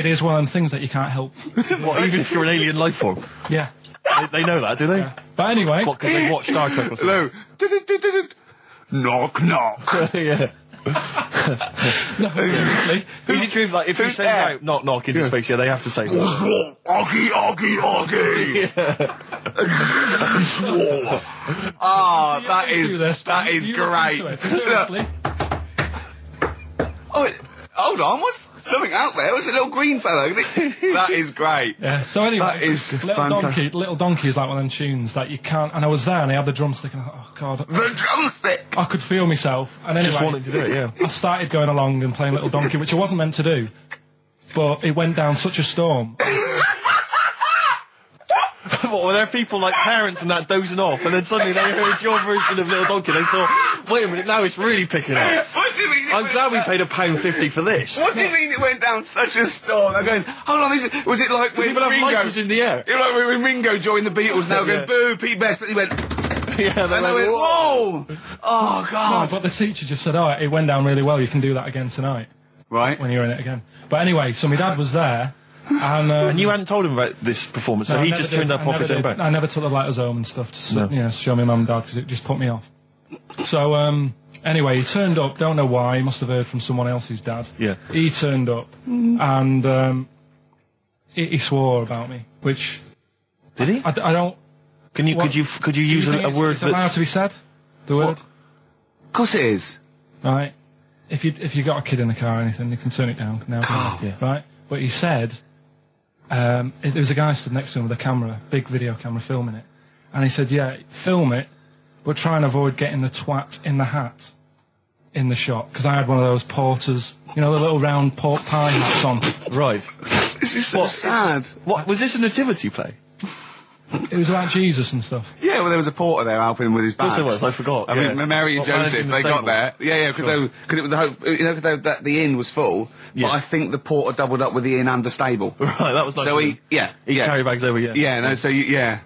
is one of them things that you can't help. What, even if you're an alien life form? Yeah. They know that, do they? But anyway, What, because they watch Star Trek or something? Hello. Knock knock. Yeah. no, seriously. Is it true, like, if you send out knock knock into space, they have to say that? Oggy, oggy, oggy. Oh, that is You look into great. it. Seriously. Oh, hold on, what's something out there? Was it a little green fellow? That is great. Yeah. So anyway, That is Little Donkey is like one of them tunes that you can't. And I was there, and I had the drumstick, and I thought, oh god, The drumstick. I could feel myself. And anyway, Just wanting to do it, yeah. I started going along and playing Little Donkey, which I wasn't meant to do, but it went down such a storm. What, were there people like parents and that dozing off, and then suddenly they heard your version of Little Donkey, and they thought, wait a minute, now it's really picking up. What do you mean? I'm glad we paid £1.50 for this. What do you mean it went down such a storm? I'm going, hold on, was it like when People have Ringo... lighters in the air. You know, like when Ringo joined the Beatles, now Yeah. going, boo, Pete Best, but he went... Yeah, And I went, whoa! Oh, No, God. but the teacher just said, oh, it went down really well, you can do that again tonight, Right. when you're in it again. But anyway, so my dad was there, and... And you hadn't told him about this performance, so no, I he never just did. turned up I off never his own did. back. I never took the letters home and stuff to No. show my mum and dad, because it just put me off. So, anyway, he turned up, don't know why, he must have heard from someone else's dad. Yeah. He turned up, and he swore about me, which... Did he? I don't... Could you use a word it's allowed that's... to be said? The word? Of course it is. Right. If you got a kid in the car or anything, you can turn it down now. Yeah. Right? But he said, there was a guy stood next to him with a camera, big video camera filming it. And he said, yeah, film it, but try and avoid getting the twat in the hat in the shot. Because I had one of those porters, you know, the little round pork pie hats on. Right. This is so sad. What, was this a nativity play? It was about Jesus and stuff. Yeah, well, there was a porter there helping him with his bags. Of course there was, I forgot. I mean, Mary and Joseph, they got there. Yeah, because Sure. it was the hope, you know, because the inn was full. Yes. But I think the porter doubled up with the inn and the stable. Right, that was nice. So of he, him. yeah, He carry bags over, yeah. Yeah, no, so yeah.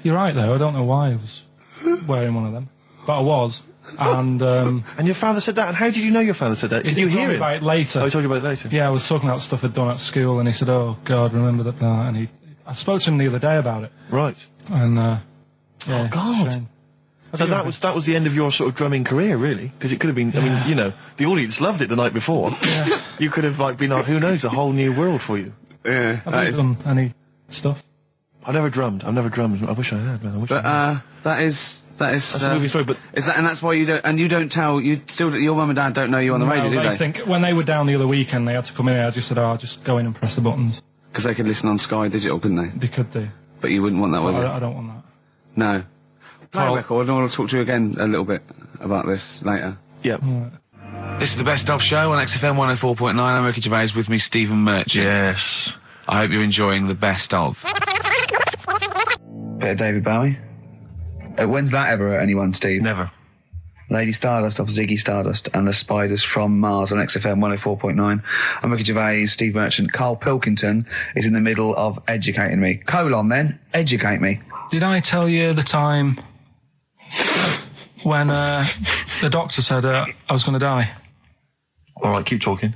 You're right, though. I don't know why I was wearing one of them. But I was. And, And your father said that, and how did you know your father said that? Did you told hear me it? about it later. Oh, he told you about it later? Yeah, I was talking about stuff I'd done at school, and he said, "Oh God, remember that?" And I spoke to him the other day about it, Right. and yeah, Oh, God. it's a shame. So that was the end of your sort of drumming career, really? Because it could have been, I mean, you know, the audience loved it the night before. Yeah. You could have, like, been, who knows, a whole new world for you. Yeah. Have you done any stuff? I've never drummed. I wish I had, man. But, that is, That's a movie story, but... is that, and that's why you don't tell, your mum and dad don't know you on the radio, do they they? think when they were down the other weekend, they had to come in. I just said, "Oh, just go in and press the buttons." Because they could listen on Sky Digital, couldn't they? They could do. But you wouldn't want that, would you? I don't want that. No. Play Karl- a record, and I want to talk to you again a little bit about this later. Yeah. This is the Best Of Show on XFM 104.9. I'm Ricky Gervais, with me Stephen Merchant. Yes. I hope you're enjoying the Best Of. Bit of David Bowie. When's that ever at anyone, Steve? Never. Lady Stardust off Ziggy Stardust and the Spiders from Mars on XFM 104.9. I'm Ricky Gervais, Steve Merchant. Carl Pilkington is in the middle of educating me. Educate me. Did I tell you the time when the doctor said I was going to die? All right, keep talking.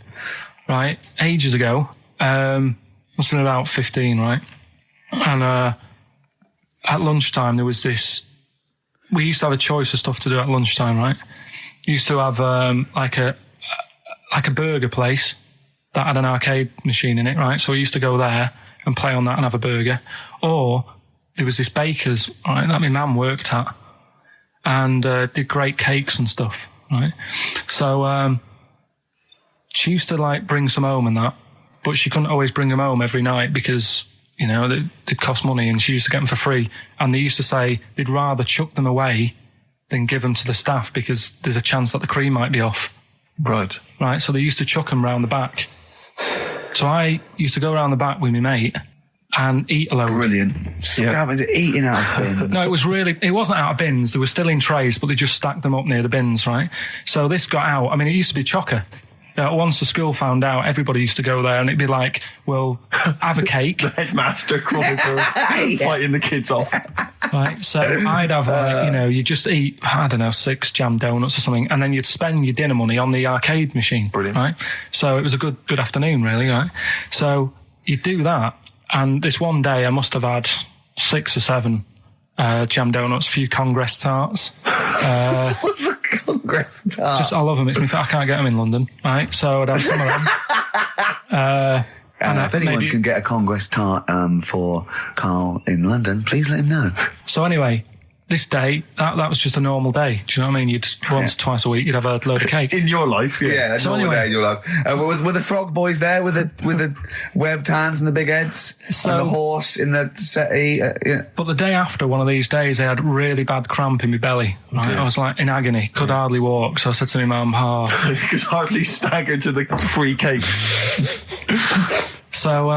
Right, ages ago. Must have been about 15, right? And at lunchtime there was this. We used to have a choice of stuff to do at lunchtime, right? We used to have like a burger place that had an arcade machine in it, right? So we used to go there and play on that and have a burger. Or there was this baker's, right, that my mum worked at, and did great cakes and stuff, right? So she used to like bring some home and that, but she couldn't always bring them home every night because, you know, they'd cost money, and she used to get them for free. And they used to say they'd rather chuck them away than give them to the staff because there's a chance that the cream might be off. Right. Right, so they used to chuck them round the back. So I used to go round the back with my mate and eat a load. Brilliant. Eating out of bins. No, it wasn't out of bins. They were still in trays, but they just stacked them up near the bins, right? So this got out. I mean, it used to be chocker. Once the school found out, everybody used to go there, and it'd be like, well, have a cake. The headmaster crawling through, fighting the kids off. Right, so I'd have, like, you know, you just eat, I don't know, 6 jam donuts or something, and then you'd spend your dinner money on the arcade machine. Brilliant. Right? So it was a good afternoon, really, right? So you'd do that, and this one day I must have had 6 or 7 jam donuts, a few Congress tarts. What's the Congress tart? I love them. It's me. I can't get them in London, right? So I'd have some of them. And if anyone maybe- can get a Congress tart for Karl in London, please let him know. So anyway, this day, that was just a normal day. Do you know what I mean? You'd once, twice a week, you'd have a load of cake. In your life, yeah. Yeah, that's So normal anyway- day in your life. Were the frog boys there with the webbed hands and the big heads? So- and the horse in the settee? Yeah. But the day after one of these days, I had really bad cramp in my belly. Right? Okay. I was like in agony, could hardly walk. So I said to my mum, You could hardly stagger to the free cakes. So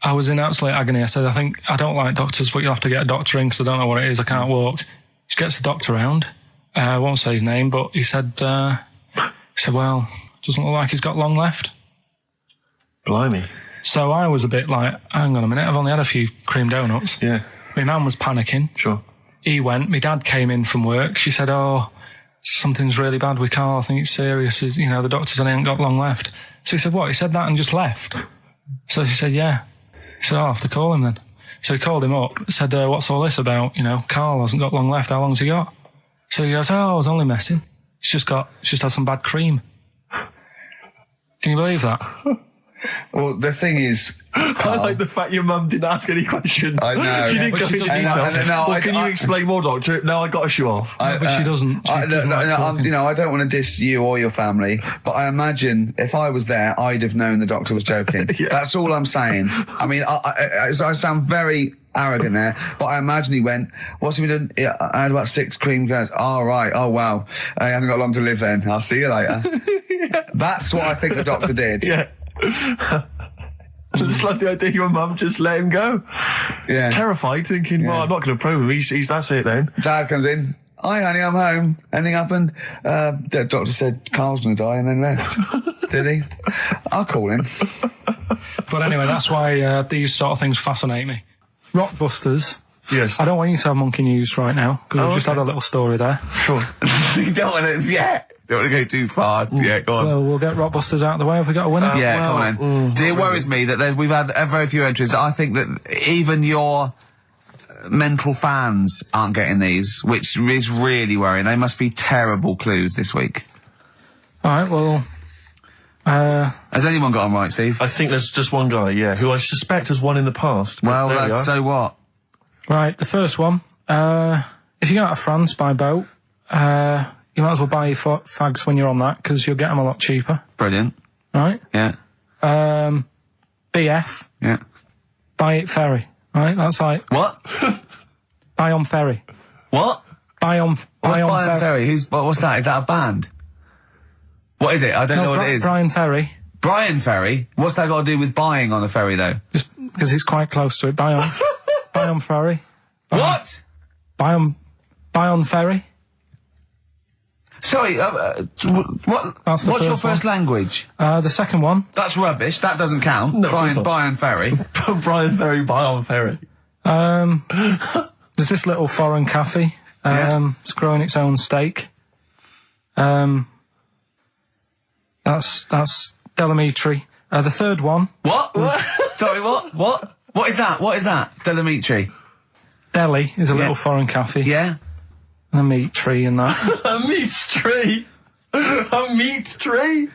I was in absolute agony. I said, I don't like doctors, but you'll have to get a doctor in because I don't know what it is. I can't walk. She gets the doctor round. I won't say his name, but he said, well, doesn't look like he's got long left. Blimey. So I was a bit like, hang on a minute, I've only had a few cream donuts. Yeah, My mum was panicking. sure. He went. My dad came in from work. She said, oh, something's really bad with Karl. I think it's serious. You know, the doctor said he ain't got long left. So he said, what? He said that and just left? So she said, yeah. He said, I'll have to call him then. So he called him up, said, what's all this about? You know, Karl hasn't got long left. How long's he got? So he goes, I was only messing. It's just had some bad cream. Can you believe that? Well, the thing is, I like the fact your mum didn't ask any questions. I know. She didn't but go she into doesn't. detail. No, Can you explain more, Doctor? No, I got a shoe off. but she doesn't. She doesn't like talking. you know, I don't want to diss you or your family, but I imagine if I was there, I'd have known the doctor was joking. Yeah. That's all I'm saying. I mean, I sound very arrogant there, but I imagine he went, what's he been doing? Yeah, I had about 6 cream cones. Oh, right. Oh, wow. He hasn't got long to live then. I'll see you later. That's what I think the doctor did. Yeah. I just like the idea your mum just let him go. Yeah. Terrified, thinking, well, I'm not going to probe him. He's that's it then. Dad comes in. Hi, honey, I'm home. Anything happened? The doctor said Karl's going to die and then left. Did he? I'll call him. But anyway, that's why these sort of things fascinate me. Rockbusters. Yes. I don't want you to have monkey news right now, because we've just had a little story there. Sure. You don't want to, don't want to go too far. Yeah, go on. So we'll get Rockbusters out of the way. Have we got a winner? Come on then. See, it worries me that we've had very few entries. I think that even your mental fans aren't getting these, which is really worrying. They must be terrible clues this week. All right, well... Has anyone got them right, Steve? I think there's just one guy, who I suspect has won in the past. Well, There we are. so what? Right, the first one. If you go out of France by boat, you might as well buy your fags when you're on that, because you'll get them a lot cheaper. Brilliant. Right? Yeah. BF, Yeah. buy it ferry. Right? That's like, What? buy on ferry. What? Buy on What's Brian Ferry? What's that? Is that a band? What is it? I don't know what it is. Brian Ferry. Brian Ferry? What's that got to do with buying on a ferry, though? Just because it's quite close to it. Buy on, buy on ferry. What? Buy on ferry. Sorry, what? That's the What's your first first language? The second one. That's rubbish. That doesn't count. No, it's not. Brian Ferry. Brian Ferry, buy on ferry. There's this little foreign cafe. It's growing its own steak. That's Delamitri. The third one. What? Sorry, what? What is that? What is that? Delamitri. Delhi is a little foreign cafe. Yeah? And a meat tree and that. A meat tree? A meat tree?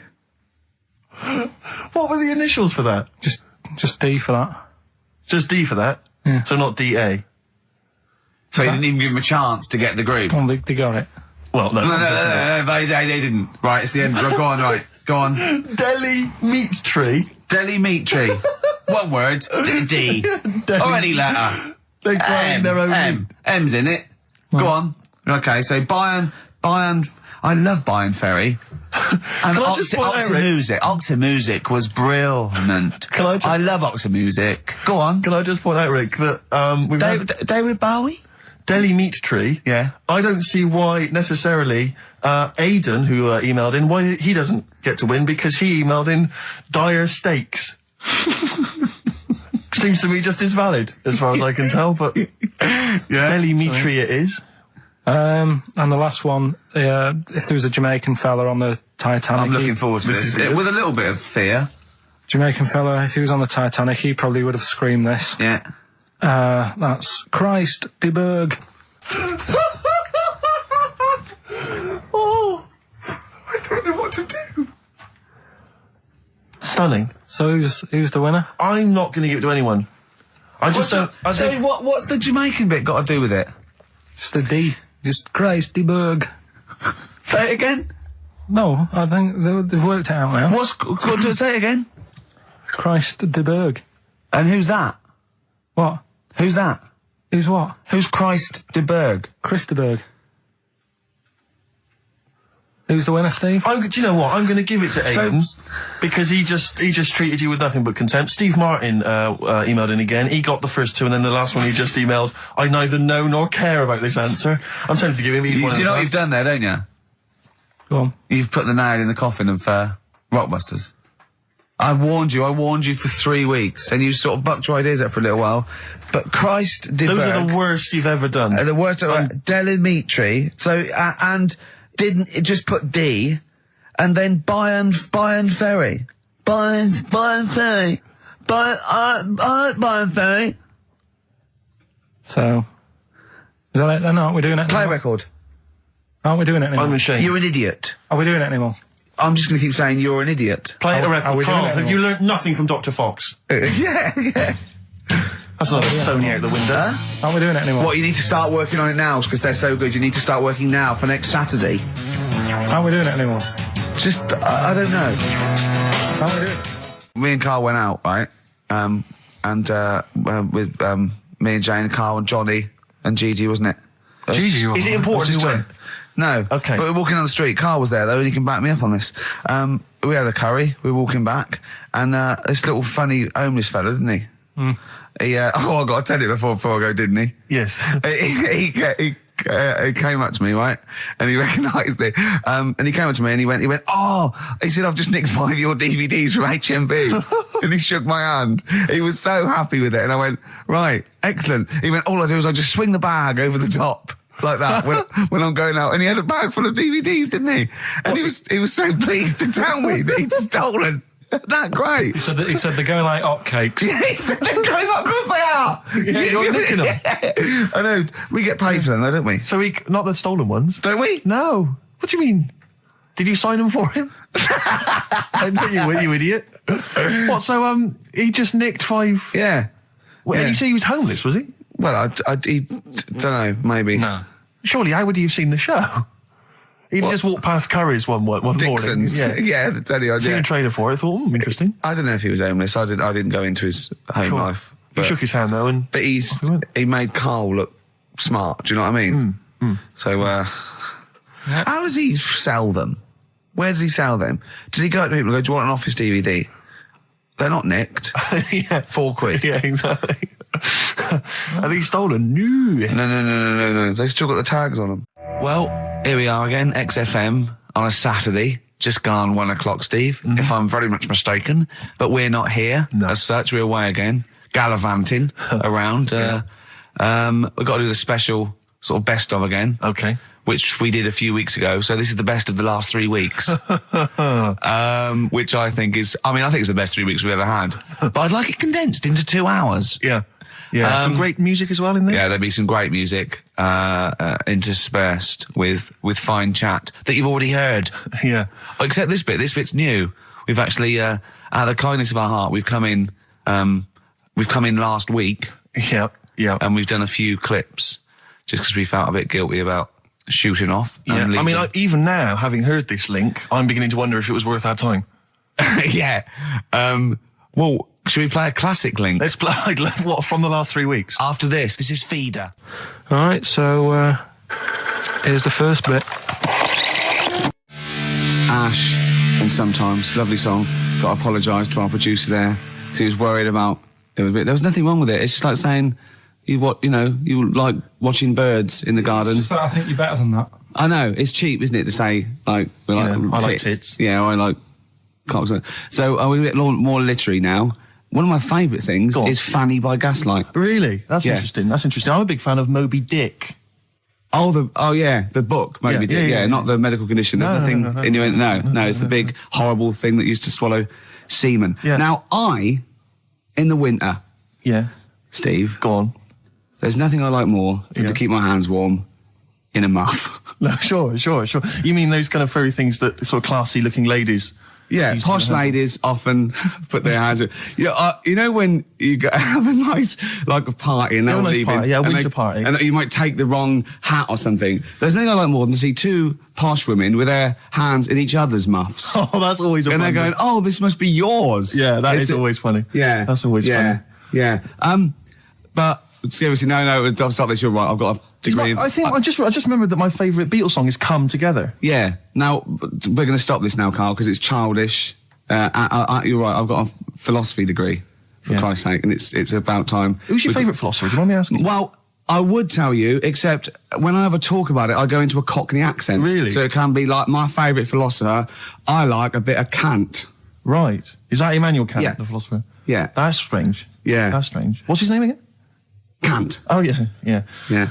What were the initials for that? Just D for that. Just D for that? Yeah. So not DA? So you didn't even give him a chance to get the group? Oh, they got it. Well, no. No, they didn't. Right, it's the end. Go on, right. Go on. Delhi meat tree? Delhi meat tree. One word. D. Or any letter. They're growing their own meat. M's in it. Go on. Okay, so Bayern, I love Bayern Ferry. And Can I just point out, Oxford Music was brilliant. I love Oxford Music. Go on. Can I just point out, Rick, that we've had David Bowie? Delhi meat tree. Yeah. I don't see why necessarily Aidan, who emailed in, why he doesn't get to win, because he emailed in dire steaks. Seems to me just as valid, as far as I can tell, but Delhi meat tree it is. And the last one, if there was a Jamaican fella on the Titanic... I'm looking forward to this. With a little bit of fear. Jamaican fella, if he was on the Titanic, he probably would have screamed this. Yeah. That's Christ de Berg. Oh, I don't know what to do. Stunning. So who's the winner? I'm not going to give it to anyone. I just don't... What's the Jamaican bit got to do with it? Just the D. Just Christ de Berg. Say it again. No, I think they've worked it out now. Got to say it again? Christ de Berg. And who's that? What? Who's that? Who's what? Who's Christ de Berg? Chris de Berg. Who's the winner, Steve? Do you know what? I'm going to give it to Aidan, because he just treated you with nothing but contempt. Steve Martin emailed in again. He got the first two, and then the last one he just emailed, I neither know nor care about this answer. I'm tempted to give him each one. Do you know what you've done there, don't you? Go on. You've put the nail in the coffin of Rockbusters. I warned you for 3 weeks, and you sort of bucked your ideas up for a little while. But Christ de Berg... Those are the worst you've ever done. The worst... Delamitri. So, and... Didn't it just put D, and then Bayern Ferry. Bayern Ferry. Bayern Ferry. So, is that it then? Aren't we doing it Play anymore? record. Aren't we doing it anymore? I'm ashamed. You're an idiot. Are we doing it anymore? I'm just going to keep saying you're an idiot. Play it a Are record. we doing Carl, it have you learnt nothing from Dr. Fox? yeah. That's not a Sony out the window. Aren't we doing it anymore? What, you need to start working on it now because they're so good. You need to start working now for next Saturday. Aren't we doing it anymore? Just, I don't know. Aren't we doing it? Me and Karl went out, right? With me and Jane, Karl and Johnny and Gigi, wasn't it? Gigi, Is it important who went? No. Okay. But we're walking down the street. Karl was there, though, and he can back me up on this. We had a curry. We were walking back, and this little funny homeless fella, didn't he? He, I got to tell you before I go, didn't he? Yes. He came up to me, right? And he recognised it. And he came up to me and he went, he said, I've just nicked 5 of your DVDs from HMV. And he shook my hand. He was so happy with it. And I went, right, excellent. He went, all I do is I just swing the bag over the top. Like that when I'm going out, and he had a bag full of DVDs, didn't he? And he was so pleased to tell me that he'd stolen. That great. He said they're going like hotcakes. Yeah, he said they're going up. Of course they are. Yeah, you're nicking them. I know. We get paid for them, though, don't we? So not the stolen ones? Don't we? No. What do you mean? Did you sign them for him? I know you were, you idiot. What, so he just nicked 5... Yeah. Well, Yeah. And you say he was homeless, was he? Well, he don't know. Maybe. No. Surely, how would he have seen the show? He'd just walked past Curry's one morning. Dixon's. Yeah. That's any Seen a idea. trailer for it. I thought, interesting. I don't know if he was homeless. I didn't go into his home Sure. life. He shook his hand, though, and... But he made Karl look smart. Do you know what I mean? So, how does he sell them? Where does he sell them? Does he go to people and go, do you want an Office DVD? They're not nicked. yeah. £4. Yeah, exactly. Are these stolen? No. No. They've still got the tags on them. Well, here we are again, XFM on a Saturday. Just gone 1 o'clock, Steve, if I'm very much mistaken. But we're not here as such. We're away again, gallivanting around. We've got to do the special sort of best of again. Okay. Which we did a few weeks ago. So this is the best of the last 3 weeks. Which I think is it's the best 3 weeks we've ever had. But I'd like it condensed into 2 hours. Yeah. Yeah. Some great music as well in there. Yeah, there'll be some great music interspersed with fine chat that you've already heard. Yeah. Except this bit. This bit's new. We've actually, out of the kindness of our heart, we've come in last week. Yeah. Yeah. And we've done a few clips just because we felt a bit guilty about shooting off. Yeah. And leaving. Even now, having heard this link, I'm beginning to wonder if it was worth our time. Yeah. Well, should we play a classic link? Let's play what from the last 3 weeks. After this is Feeder. All right, so here's the first bit. Ash, and Sometimes, lovely song. Got to apologise to our producer there because he was worried about there was nothing wrong with it. It's just like saying you like watching birds in the garden. It's just that I think you're better than that. I know it's cheap, isn't it, to say like we like I like tits. tits. Yeah, I like cocks. So we're a bit more literary now. One of my favourite things is Fanny by Gaslight. Really? That's interesting. That's interesting. I'm a big fan of Moby Dick. The book, Moby Dick. Yeah, not the medical condition. There's nothing innuendo. No, it's the big horrible thing that used to swallow semen. Yeah. Now in the winter, Yeah. Steve, Go on. there's nothing I like more than to keep my hands warm in a muff. No, sure. You mean those kind of furry things that sort of classy looking ladies? Yeah, used to posh have? ladies often put their hands. You know when you have a nice a party and they're all nice leaving, party, yeah, and winter party. and you might take the wrong hat or something. There's nothing I like more than to see 2 posh women with their hands in each other's muffs, Oh, that's always a and they're fun going, "Oh, this must be yours." Yeah, that is always funny. Yeah, That's always funny. Yeah. But seriously, no, I'll stop this. You're right. I've got a degree. I just remembered that my favourite Beatles song is "Come Together." Yeah. Now we're going to stop this now, Karl, because it's childish. You're right. I've got a philosophy degree, for Christ's sake, and it's about time. Who's your favourite philosopher? Do you mind me asking? Well, I would tell you, except when I have a talk about it, I go into a Cockney accent. Really? So it can be like my favourite philosopher. I like a bit of Kant. Right. Is that Immanuel Kant, Yeah. the philosopher? Yeah. That's strange. Yeah. That's strange. What's his name again? Kant. Oh, yeah. Yeah.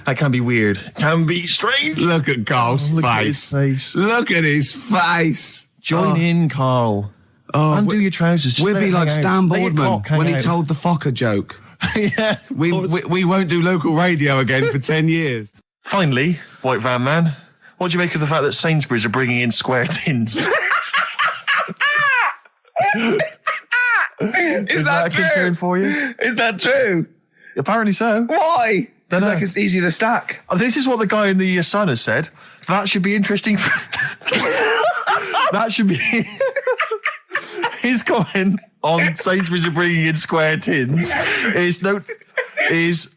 That can be weird. Can be strange. Look at Karl's Look at face. his face. Look at his face. Join in, Carl. Undo your trousers. Just We'll let be it like hang out. Stan Let your Boardman cock hang when he out. told the Fokker joke. Yeah. of We course. won't do local radio again for 10 years. Finally, White Van Man, what do you make of the fact that Sainsbury's are bringing in square tins? Is that a concern true? for you? Is that true? Apparently so. Why? Dunno. It's like it's easy to stack. This is what the guy in the Sun has said. That should be interesting. That should be his comment on Sainsbury's are bringing in square tins. Is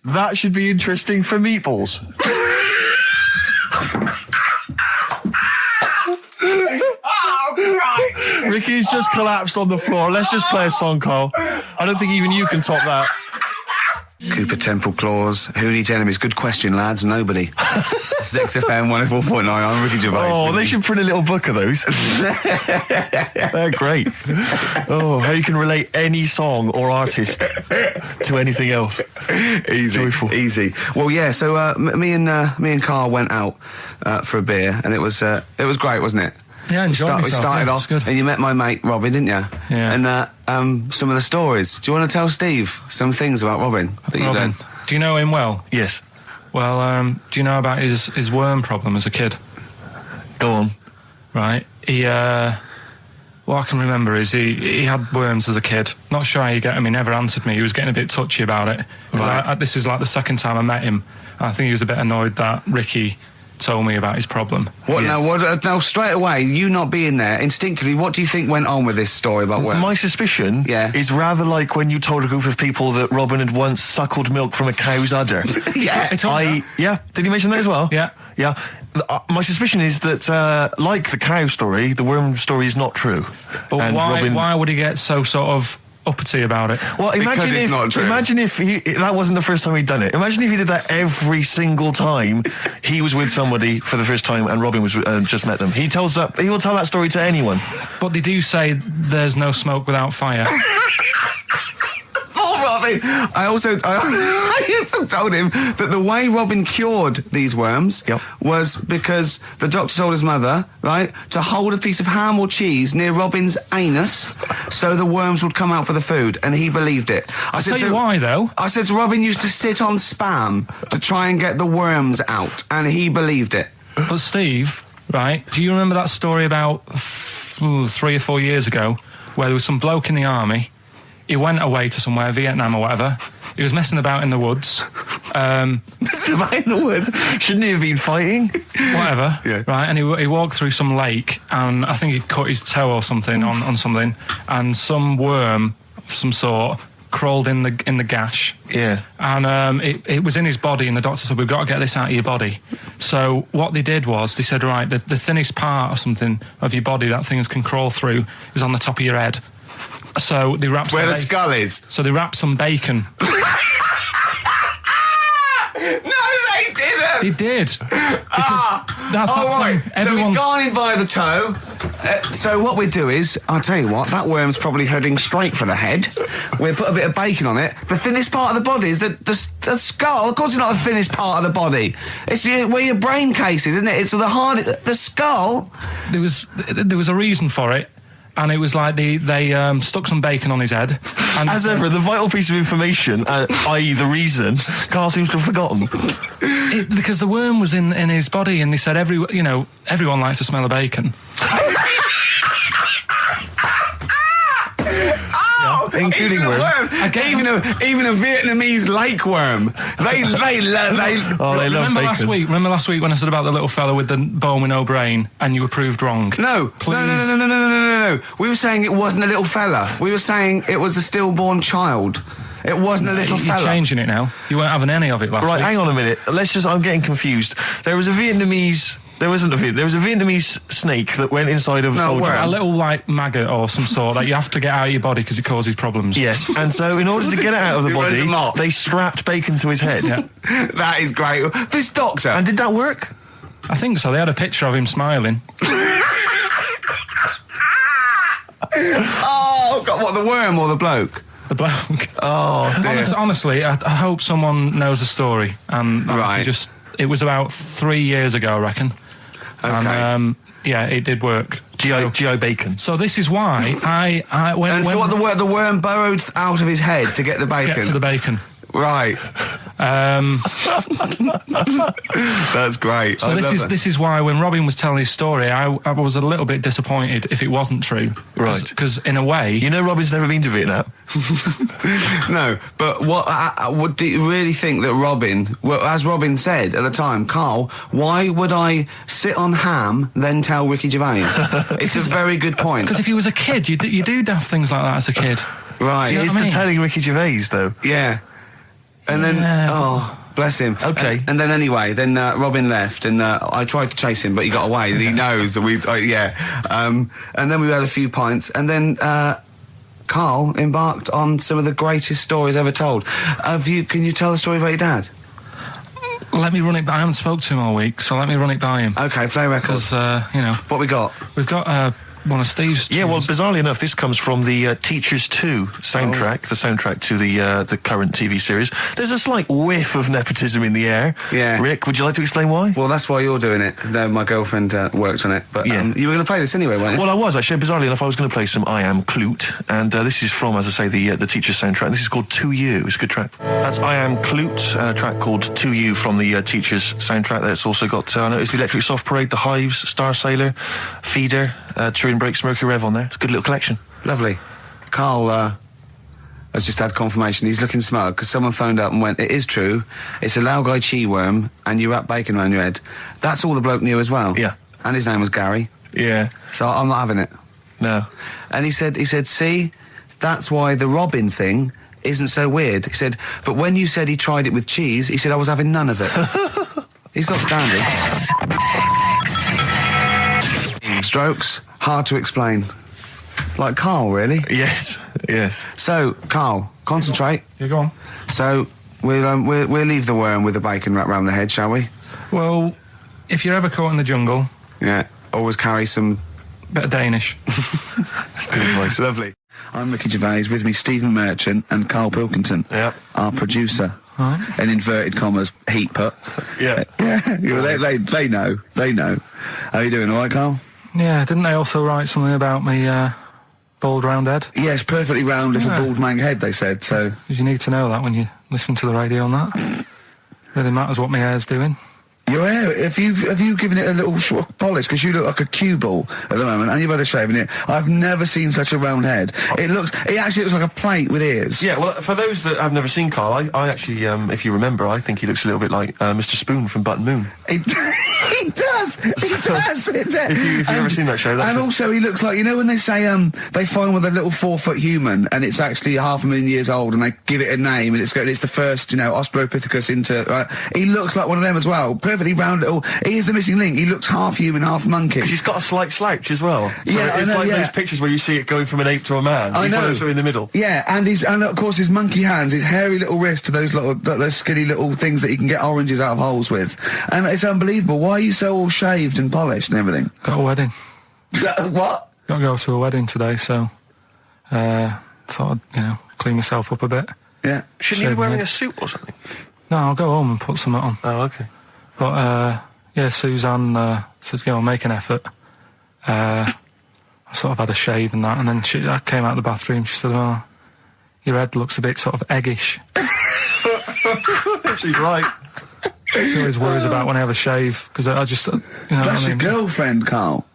that should be interesting for meatballs. Ricky's just collapsed on the floor. Let's just play a song, Karl. I don't think even you can top that. Cooper Temple Claws. Who needs enemies? Good question, lads. Nobody. This is XFM 104.9. I'm Ricky Gervais. Oh, they should print a little book of those. They're great. Oh, how you can relate any song or artist to anything else. Easy. Joyful. Easy. Well, yeah, so me and Karl went out for a beer, and it was great, wasn't it? Yeah, I enjoyed We myself. started Yeah, off, it's good. and you met my mate Robin, didn't you? Yeah. And some of the stories. Do you want to tell Steve some things about Robin that you Robin, learned? do you know him well? Yes. Well, do you know about his worm problem as a kid? Go on. Right. What I can remember is he had worms as a kid. Not sure how you get him. He never answered me. He was getting a bit touchy about it. Right. This is like the second time I met him. I think he was a bit annoyed that Ricky told me about his problem. What Yes. now? Straight away, you not being there, instinctively, what do you think went on with this story about worms? My suspicion is rather like when you told a group of people that Robin had once suckled milk from a cow's udder. Yeah. Did he mention that as well? Yeah. Yeah. My suspicion is that, like the cow story, the worm story is not true. But And why would he get so sort of uppity about it? Well, Because it's not true. Imagine if that wasn't the first time he'd done it. Imagine if he did that every single time he was with somebody for the first time and Robin was just met them. He will tell that story to anyone. But they do say there's no smoke without fire. Oh, Robin! I also told him that the way Robin cured these worms was because the doctor told his mother, right, to hold a piece of ham or cheese near Robin's anus so the worms would come out for the food, and he believed it. I'll tell you why, though. I said to Robin used to sit on spam to try and get the worms out, and he believed it. But Steve, right, do you remember that story about 3 or 4 years ago where there was some bloke in the army? He went away to somewhere, Vietnam or whatever. He was messing about in the woods. Messing about in the woods? Shouldn't he have been fighting? Whatever. Yeah. Right, and he walked through some lake, and I think he cut his toe or something on something, and some worm of some sort crawled in the gash. Yeah. And it was in his body, and the doctor said, we've got to get this out of your body. So what they did was, they said, right, the thinnest part or something of your body that things can crawl through is on the top of your head. So they wrapped Where the skull is. So they wrapped some bacon. No, they didn't! They did. Because that's Oh, that right. thing. So he's gone in by the toe. So what we do is, I'll tell you what, that worm's probably heading straight for the head. We'll put a bit of bacon on it. The thinnest part of the body is the skull. Of course it's not the thinnest part of the body. It's where your brain case is, isn't it? It's the skull. There was a reason for it. And it was like they stuck some bacon on his head. And As ever, the vital piece of information, i.e. the reason, Karl seems to have forgotten. because the worm was in his body, and they said everyone likes the smell of bacon. Including worms. Even a Vietnamese lake worm. They love Remember bacon. Remember last week when I said about the little fella with the bone with no brain, and you were proved wrong? No. Please. No. We were saying it wasn't a little fella. We were saying it was a stillborn child. It wasn't a little You're fella. changing it now. You weren't having any of it last Right, week. hang on a minute. I'm getting confused. There was a Vietnamese snake that went inside of a soldier. A little like maggot or some sort that you have to get out of your body because it causes problems. Yes, and so in order to get it out of the It was body, not. they strapped bacon to his head. Yeah. That is great. This doctor. And did that work? I think so. They had a picture of him smiling. Oh, God, what, the worm or the bloke? The bloke. Oh, dear. Honestly, I hope someone knows the story. And Right. it was about 3 years ago, I reckon. Okay. And yeah, it did work. G.I. Bacon. So this is why I when And so what, the worm burrowed out of his head to get the bacon? get to the bacon. Right. That's great. So this is why when Robin was telling his story, I was a little bit disappointed if it wasn't true. Right. Because in a way... You know Robin's never been to Vietnam. No, but what do you really think that Robin, well, as Robin said at the time, Karl, why would I sit on ham, then tell Ricky Gervais? It's a very good point. Because if he was a kid, you do daft things like that as a kid. Right. You know It's what I the mean? telling Ricky Gervais, though. Yeah. And then, oh, bless him. Okay. And then anyway, then Robin left, and I tried to chase him, but he got away. He knows that we, and then we had a few pints, and then Karl embarked on some of the greatest stories ever told. Can you tell the story about your dad? Let me run it by... I haven't spoke to him all week, so let me run it by him. Okay, play records. Because, What we got? we've got one of Steve's... Yeah, well, tunes. bizarrely enough, this comes from the Teachers 2 soundtrack, the soundtrack to the current TV series. There's a slight whiff of nepotism in the air. Yeah. Rick, would you like to explain why? Well, that's why you're doing it. No, my girlfriend worked on it. But Yeah. you were going to play this anyway, weren't you? Well, I was actually. Bizarrely enough, I was going to play some I Am Clute, and this is from, as I say, the Teachers soundtrack. This is called To You. It's a good track. That's I Am Clute, a track called To You from the Teachers soundtrack. That's also got, I noticed the Electric Soft Parade, The Hives, Star Sailor, Feeder, Turin Breaks, Mercury Rev on there. It's a good little collection. Lovely. Karl has just had confirmation. He's looking smug because someone phoned up and went, it is true. It's a Laogai chi worm and you wrap bacon around your head. That's all the bloke knew as well. Yeah. And his name was Gary. Yeah. So I'm not having it. No. And he said, see, that's why the Robin thing isn't so weird. He said, but when you said he tried it with cheese, he said I was having none of it. He's got standards. Strokes, hard to explain. Like Karl, really. Yes. Yes. So, Karl, concentrate. Yeah, go on. So, we'll leave the worm with the bacon wrapped around the head, shall we? Well, if you're ever caught in the jungle, Yeah. Always carry some... bit of Danish. Good advice. Lovely. I'm Ricky Gervais, with me Stephen Merchant and Karl Pilkington, Yep. our producer. Right. In inverted commas, heat put. Yeah. They know. They know. How are you doing, all right, Karl? Yeah, didn't they also write something about me bald round head? Yes, perfectly round little Yeah. bald man head, they said, so... Because you need to know that when you listen to the radio and that. Really matters what my hair's doing. Your hair, have you given it a little sort of polish? Because you look like a cue ball at the moment, and you've had a shave in it. I've never seen such a round head. It actually looks like a plate with ears. Yeah, well, for those that have never seen Karl, I actually, if you remember, I think he looks a little bit like Mr. Spoon from Button Moon. He does. If you've ever seen that show, and also he looks like, you know when they say they find with a little 4-foot human and it's actually 500,000 years old and they give it a name and it's the first, Australopithecus into, right? He looks like one of them as well. Perfectly round little. He is the missing link. He looks half human, half monkey. Because he's got a slight slouch as well. So Yeah, it's I know, like yeah. those pictures where you see it going from an ape to a man. I He's one know. of those in the middle. Yeah, and of course his monkey hands, his hairy little wrist to those skinny little things that he can get oranges out of holes with. And it's unbelievable. Why are you so all shaved and polished and everything? Got a wedding. What? Got to go to a wedding today, so thought I'd, clean myself up a bit. Yeah. Shouldn't you Shave be wearing my a suit or something? No, I'll go home and put something on. Oh, okay. But, Suzanne said, make an effort. I sort of had a shave and that, and then I came out of the bathroom, she said, oh, your head looks a bit sort of eggish. She's right. She always worries about when I have a shave, because I just, That's your girlfriend, Karl,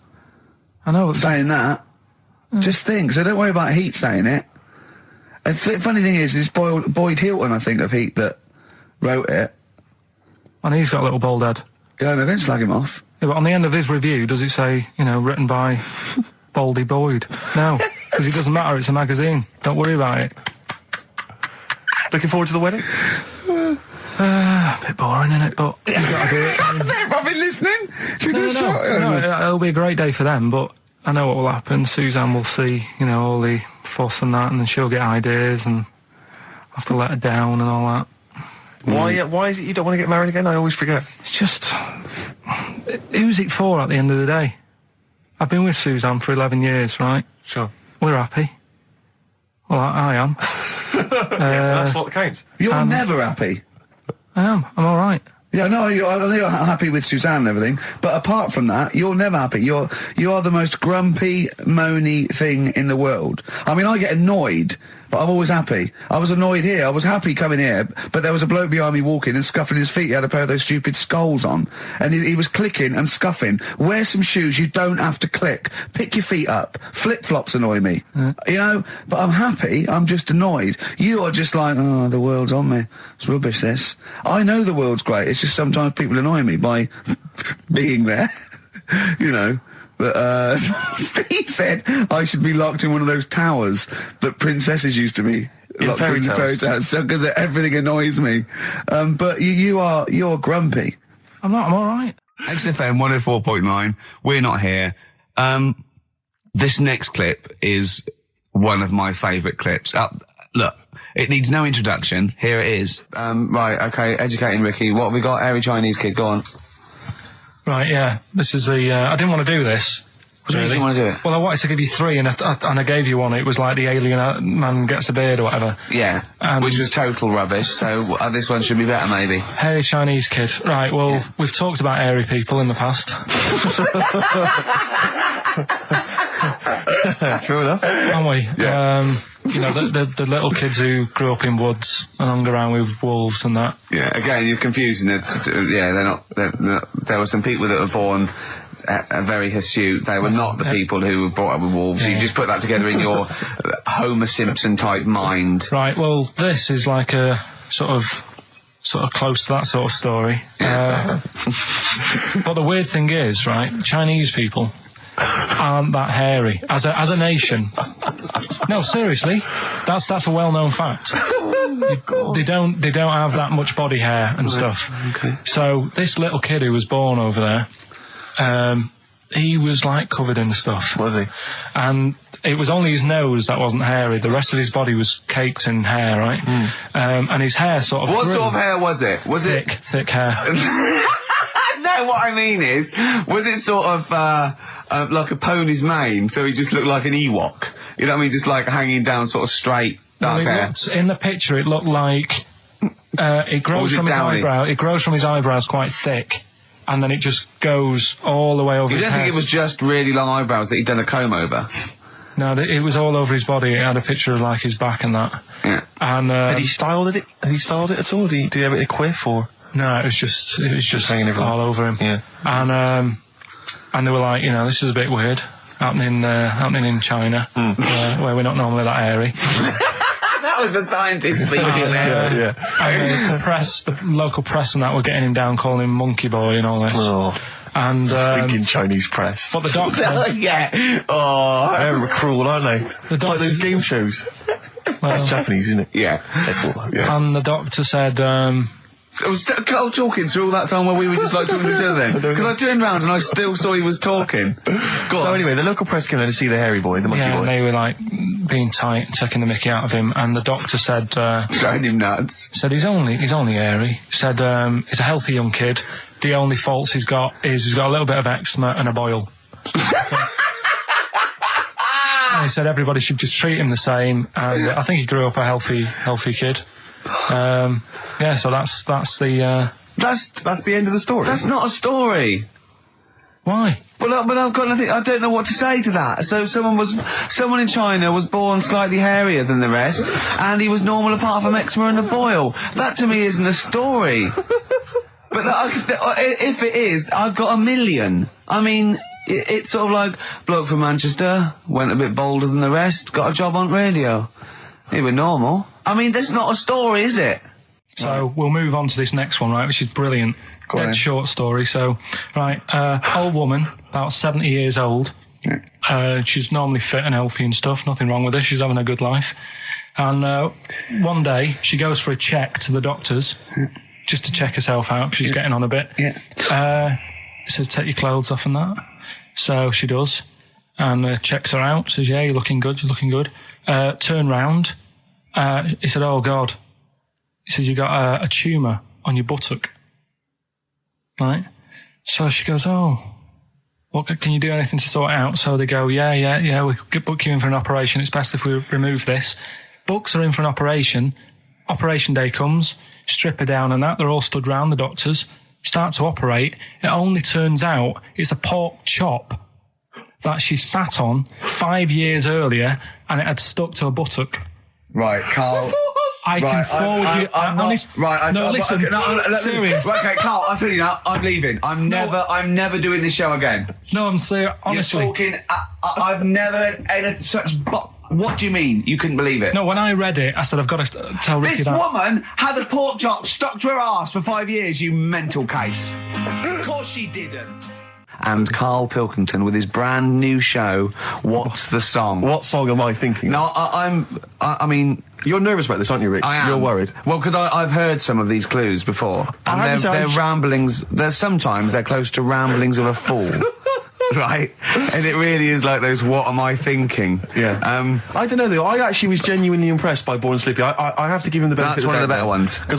I know. saying that. Just think. So don't worry about Heat saying it. Funny thing is, it's Boyd Hilton, I think, of Heat that wrote it. And he's got a little bald head. Yeah, no, don't slag him off. Yeah, but on the end of his review, does it say, written by Baldy Boyd? No, because it doesn't matter, it's a magazine. Don't worry about it. Looking forward to the wedding? A bit boring, isn't it? But you've got to do it. They've not been listening. Should we do a shot? No, it'll be a great day for them, but I know what will happen. Suzanne will see, all the fuss and that, and then she'll get ideas, and I'll have to let her down and all that. Why is it you don't want to get married again? I always forget. It's just... Who's it for at the end of the day? I've been with Suzanne for 11 years, right? Sure. We're happy. Well, I am. That's what counts. You're never happy. I am. I'm all right. Yeah, no, I know you're happy with Suzanne and everything, but apart from that, you're never happy. You are the most grumpy, moany thing in the world. I mean, I get annoyed but I'm always happy. I was annoyed here. I was happy coming here, but there was a bloke behind me walking and scuffing his feet. He had a pair of those stupid skulls on, and he was clicking and scuffing. Wear some shoes. You don't have to click. Pick your feet up. Flip-flops annoy me. You know, but I'm happy. I'm just annoyed. You are just like, oh, the world's on me. It's rubbish, this. I know the world's great. It's just sometimes people annoy me by being there. You know. But Steve said I should be locked in one of those towers that princesses used to be locked in fairy tales, so because everything annoys me. But you're grumpy. I'm not. I'm all right. XFM 104.9. We're not here. This next clip is one of my favourite clips. Look, it needs no introduction. Here it is. Right. Okay. Educating Ricky. What have we got? Hairy Chinese kid. Go on. Right, yeah. This is the... I didn't want to do this. What do you didn't want to do it? Well, I wanted to give you 3, and I gave you one. It was like the alien man gets a beard or whatever. Yeah, which was total rubbish, so this one should be better, maybe. Hairy Chinese kid. Right, well, we've talked about hairy people in the past. True enough. Haven't we? Yeah. You know, the little kids who grew up in woods and hung around with wolves and that. Yeah, again, you're confusing it. Yeah, they're not, there were some people that were born very hirsute. They were not the people who were brought up with wolves. Yeah. You just put that together in your Homer Simpson type mind. Right, well, this is like a sort of close to that sort of story. Yeah. But the weird thing is, right, Chinese people aren't that hairy as a nation. No, seriously, that's a well-known fact. They don't have that much body hair and stuff. Okay. So this little kid who was born over there, he was like covered in stuff. Was he? And it was only his nose that wasn't hairy. The rest of his body was caked in hair, right? And his hair sort of. What sort of hair was it? Was it thick hair? No, what I mean is, was it sort of like a pony's mane? So he just looked like an Ewok. You know what I mean? Just like hanging down, sort of straight, dark hair. In the picture, it looked like it grows from his eyebrow. It grows from his eyebrows quite thick, and then it just goes all the way over his head. You don't think it was just really long eyebrows that he'd done a comb over? No, it was all over his body. It had a picture of like his back and that. Yeah. And had he styled it? Had he styled it at all? Did he have it a quiff or? No, it was just all over him. Yeah. And they were like, you know, this is a bit weird happening in China, where we're not normally that hairy. That was the scientist speaking there. And the local press and that were getting him down, calling him Monkey Boy and all this. Oh. And thinking Chinese press. But the doctor, yeah. Oh, they're cruel, aren't they? The doctor, like those game shows. Well, that's Japanese, isn't it? Yeah. And the doctor said. Was Karl talking through all that time while we were just like talking to each other then? Because I turned round and I still saw he was talking. So anyway, the local press came in to see the hairy boy, the monkey boy. Yeah, and they were like being tight and taking the mickey out of him, and the doctor said... Throwing him nuts. Said he's only hairy. Said he's a healthy young kid. The only faults he's got is he's got a little bit of eczema and a boil. And he said everybody should just treat him the same, and I think he grew up a healthy kid. Yeah, so that's the end of the story. That's not a story. Why? But I've got nothing. I don't know what to say to that. So someone in China was born slightly hairier than the rest, and he was normal apart from eczema and a boil. That to me isn't a story. But if it is, I've got a million. I mean, it's sort of like bloke from Manchester went a bit bolder than the rest, got a job on radio. He was normal. I mean, that's not a story, is it? So we'll move on to this next one, right, which is brilliant. Dead short story. So, right, old woman, about 70 years old. Yeah. She's normally fit and healthy and stuff. Nothing wrong with her. She's having a good life. And one day, she goes for a check to the doctors, just to check herself out, because she's getting on a bit. Yeah. It says, take your clothes off and that. So she does. And checks her out. Says, yeah, you're looking good. Turn round. He said, oh, God. He says, you got a tumour on your buttock. Right? So she goes, oh, what, can you do anything to sort it out? So they go, yeah, we could book you in for an operation. It's best if we remove this. Books are in for an operation. Operation day comes, strip her down and that. They're all stood round, the doctors. Start to operate. It only turns out it's a pork chop that she sat on 5 years earlier, and it had stuck to her buttock. Right, Karl. I can forward you. Listen. Serious. Right, okay, Karl, I'm telling you now, I'm leaving. I'm never doing this show again. No, I'm serious. Honestly. You're talking, I've never had such, what do you mean? You couldn't believe it? No, when I read it, I said, I've got to tell Ricky This that. woman had a pork chop stuck to her arse for 5 years, you mental case. Of course she didn't. And Karl Pilkington with his brand new show, What's the Song? What song am I thinking? No, I mean... You're nervous about this, aren't you, Rick? I am. You're worried. Well, because I've heard some of these clues before. And they're ramblings... Sometimes they're close to ramblings of a fool. Right? And it really is like those, what am I thinking? Yeah. I don't know, though. I actually was genuinely impressed by Born Sleepy. I have to give him the benefit That's one of the better ones. Because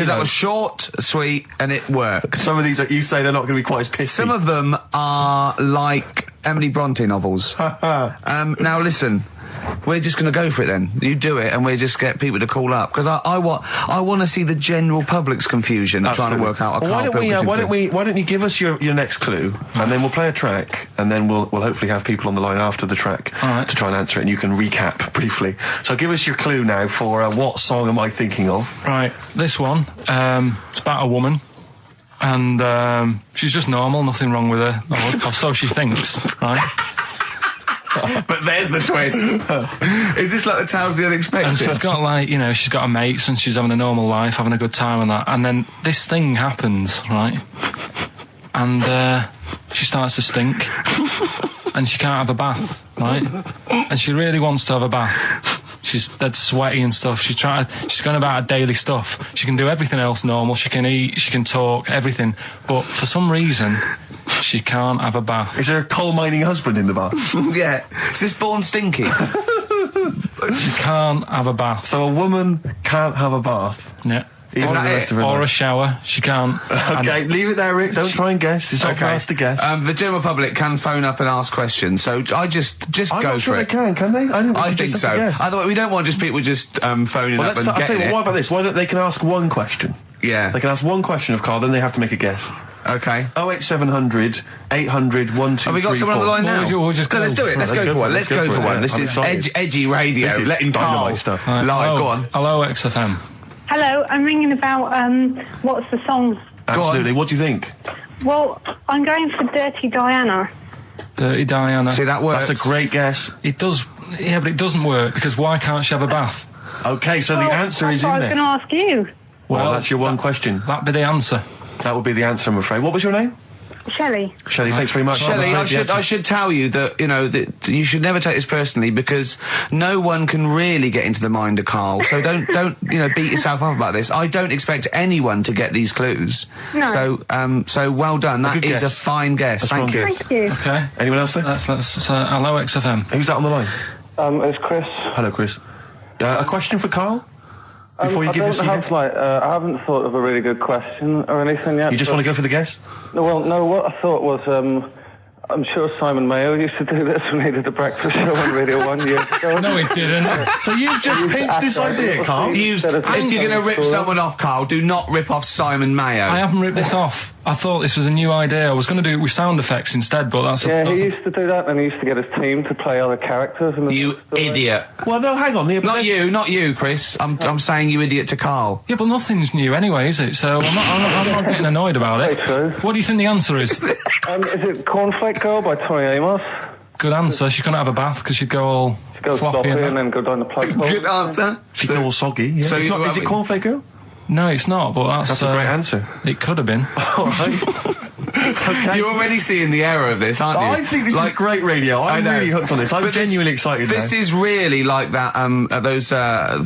that was short, sweet, and it worked. Some of these that you say they're not going to be quite as pissy. Some of them are like Emily Bronte novels. Now listen, we're just going to go for it then. You do it, and we'll just get people to call up because I want to see the general public's confusion of trying to work out. Why don't you give us your next clue, and then we'll play a track, and then we'll hopefully have people on the line after the track to try and answer it, and you can recap briefly. So give us your clue now for what song am I thinking of? Right, this one. It's about a woman. And she's just normal, nothing wrong with her, or so she thinks, right? But there's the twist. Is this like the Tales of the Unexpected? And she's got she's got her mates and she's having a normal life, having a good time and that. And then this thing happens, right? And she starts to stink. And she can't have a bath, right? And she really wants to have a bath. She's dead sweaty and stuff. She's going about her daily stuff. She can do everything else normal. She can eat, she can talk, everything. But for some reason, she can't have a bath. Is there a coal mining husband in the bath? Yeah. Is this Born Stinky? She can't have a bath. So a woman can't have a bath? Yeah. Is that the rest of her or life? A shower. She can't. Okay, leave it there, Rick. Don't try and guess. It's not for us to guess. The general public can phone up and ask questions, so I just I'm go not for sure it. Can they? I think so. Otherwise, we don't want just people just phoning up and I'll tell getting you it. what about this? Why don't they can ask one question? Yeah. They can ask one question of Karl, then they have to make a guess. Okay. 08700 800 1234. Have we got someone on the line now? We'll just go. Let's do it. Let's go for one. Let's go for one. This is edgy radio. This is letting Karl dynamite stuff. live. Go on. Hello, XFM. Hello, I'm ringing about, what's the song? Absolutely. What do you think? Well, I'm going for Dirty Diana. Dirty Diana. See, that works. That's a great guess. It does, yeah, but it doesn't work because why can't she have a bath? Okay, so the answer is in I was there. going to ask you. Well, that's your one question. That'd be the answer. That would be the answer, I'm afraid. What was your name? Shelley. Shelley, thanks very much. Shelley, I should tell you that, that you should never take this personally because no one can really get into the mind of Karl. So don't beat yourself up about this. I don't expect anyone to get these clues. No. So well done. That is guess. a fine guess. Thank you. Thank you. Okay. Anyone else there? Let's hello, XFM. Who's that on the line? It's Chris. Hello, Chris. A question for Karl? Before you give us your guess? I haven't thought of a really good question or anything yet. You just want to go for the guess? No, what I thought was, I'm sure Simon Mayo used to do this when he did the breakfast show on Radio 1 years ago. No, he didn't. So you've just pinched this idea, Karl? If you're going to rip someone off, Karl, do not rip off Simon Mayo. I haven't ripped this off. I thought this was a new idea. I was going to do it with sound effects instead, but that's... He used to do that, and he used to get his team to play other characters. In the You idiot. Well, no, hang on. Not you, Chris. I'm saying you idiot to Karl. Yeah, but nothing's new anyway, is it? So I'm not getting annoyed about it. Very true. What do you think the answer is? Is it Cornflake Girl by Tori Amos? Good answer. She couldn't have a bath because she'd go all She goes floppy sloppy and and then go down the plug hole. Good answer. She's all soggy. Yeah. So Is it Cornflake Girl? No, it's not, but that's a great answer. It could have been. All right. Okay. You're already seeing the error of this, aren't you? I think this is great radio. I'm really hooked on this. I'm genuinely excited This now. is really like that, those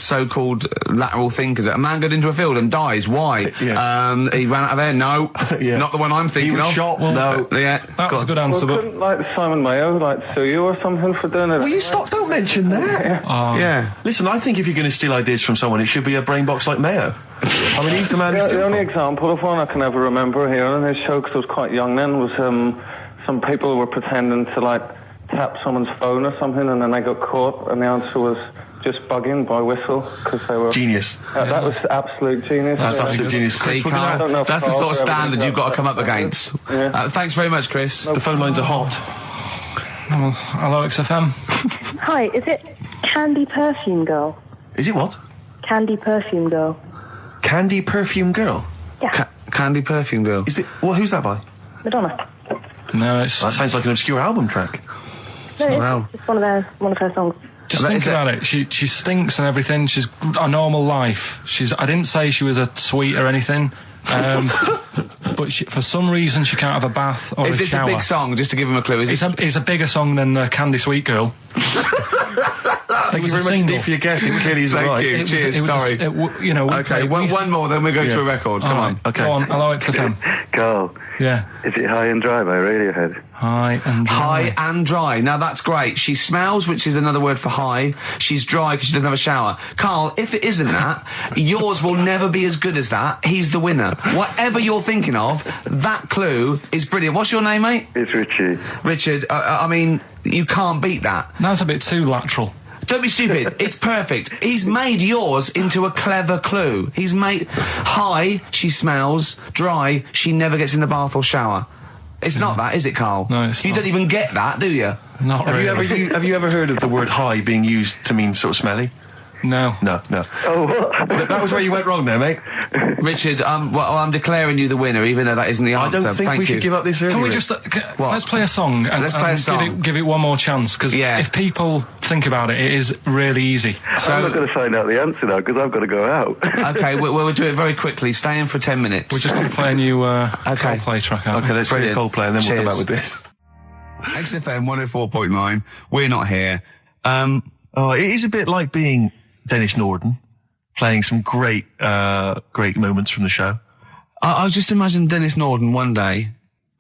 so-called lateral thinkers. A man got into a field and dies. Why? Yeah. He ran out of air. No, not the one I'm thinking He was of. shot. No. Yeah, That was a good answer, Well, but... couldn't Simon Mayo sue you or something for doing it? Will you stop? Don't mention that. Yeah. Listen, I think if you're going to steal ideas from someone, it should be a brain box like Mayo. I mean, he's the man who's The only example of one I can ever remember hearing in his show, because I was quite young then, was some people were pretending to tap someone's phone or something, and then they got caught, and the answer was just bugging by whistle, because they were... Genius. That was absolute genius. That's absolute genius. See, Chris, Karl, I don't know if that's the sort of Karl's ever standard been you've got to that come up bad. against. Yeah. Thanks very much, Chris. the phone lines are hot. Hello, XFM. Hi, is it Candy Perfume Girl? Is it what? Candy Perfume Girl. Candy Perfume Girl? Yeah. Candy Perfume Girl. Is it? Well, who's that by? Madonna. No, it's... That sounds like an obscure album track. No, Wow. it's one of her songs. Just think about it. She stinks and everything. She's a normal life. I didn't say she was a sweet or anything. But for some reason she can't have a bath or a shower. Is this a big song? Just to give him a clue. It's a bigger song than Candy Sweet Girl. Thank you very much indeed for your guess. It clearly isn't right. Thank you. Cheers. Sorry. Okay, one more, then we go to a record. Come on. Okay. Go on. Hello, XFM. Carl, Yeah. is it High and Dry by Radiohead? High and dry. High and dry. Now that's great. She smells, which is another word for high. She's dry because she doesn't have a shower. Carl, if it isn't that, yours will never be as good as that. He's the winner. Whatever you're thinking of, that clue is brilliant. What's your name, mate? It's Richie. Richard, I mean, you can't beat that. That's a bit too lateral. Don't be stupid. It's perfect. He's made yours into a clever clue. He's made high, she smells, dry, she never gets in the bath or shower. It's not that, is it, Carl? No, it's You not. don't even get that, do you? Not really. Have you ever heard of the word high being used to mean sort of smelly? No. No. Oh, what? That was where you went wrong there, mate. Richard, I'm declaring you the winner, even though that isn't the I answer. don't think Thank we you. should give up this early. Can we Rick. just let's play a song and, Let's play a song. give it one more chance, because Yeah. if people think about it, it is really easy. I'm not going to find out the answer now because I've got to go out. Okay, we'll do it very quickly. Stay in for 10 minutes. We're just going to play a new Coldplay track out. Okay, let's play Brilliant. Coldplay and then we'll come Cheers. back with this. XFM 104.9. We're not here. It is a bit like being Dennis Norden, playing some great moments from the show. I was just imagining Dennis Norden one day,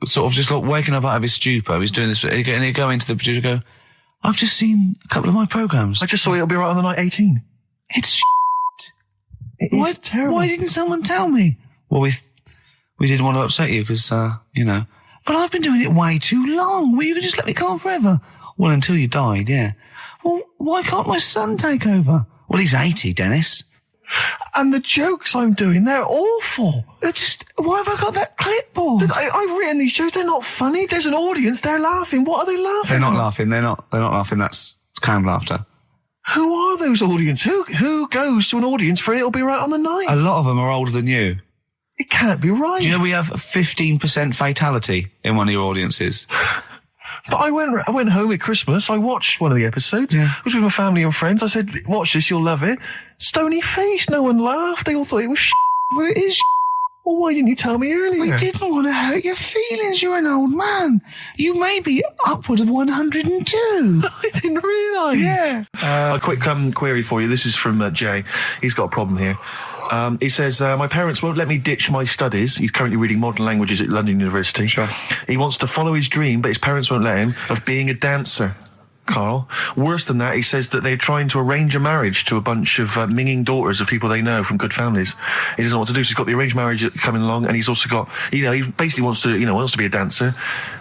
sort of just like waking up out of his stupor. He's doing this, and he'd go into the producer and go, I've just seen a couple of my programmes. I just saw It'll Be Right on the Night 18. It's It is terrible. Why didn't someone tell me? Well, we didn't want to upset you because, But I've been doing it way too long. Well, you could just let me go on forever. Well, until you died, yeah. Well, why can't my son take over? Well, he's 80, Dennis. And the jokes I'm doing, they're awful. Why have I got that clipboard? I've written these jokes, they're not funny. There's an audience, they're laughing. What are they laughing They're not at? laughing. They're not laughing. That's canned laughter. Who are those audience? Who goes to an audience for It'll Be Right on the Night? A lot of them are older than you. It can't be right. Do you know we have 15% fatality in one of your audiences? But I went home at Christmas, I watched one of the episodes. Yeah. I was with my family and friends. I said, watch this, you'll love it. Stony face, no one laughed. They all thought it was Well, it is. Well, why didn't you tell me earlier? We didn't want to hurt your feelings. You're an old man. You may be upward of 102. I didn't realise. Yeah. A quick query for you. This is from Jay. He's got a problem here. He says, my parents won't let me ditch my studies. He's currently reading modern languages at London University. Sure. He wants to follow his dream, but his parents won't let him, of being a dancer. Carl. Worse than that, he says that they're trying to arrange a marriage to a bunch of minging daughters of people they know from good families. He doesn't know what to do, so he's got the arranged marriage coming along, and he's also got, he basically wants to be a dancer.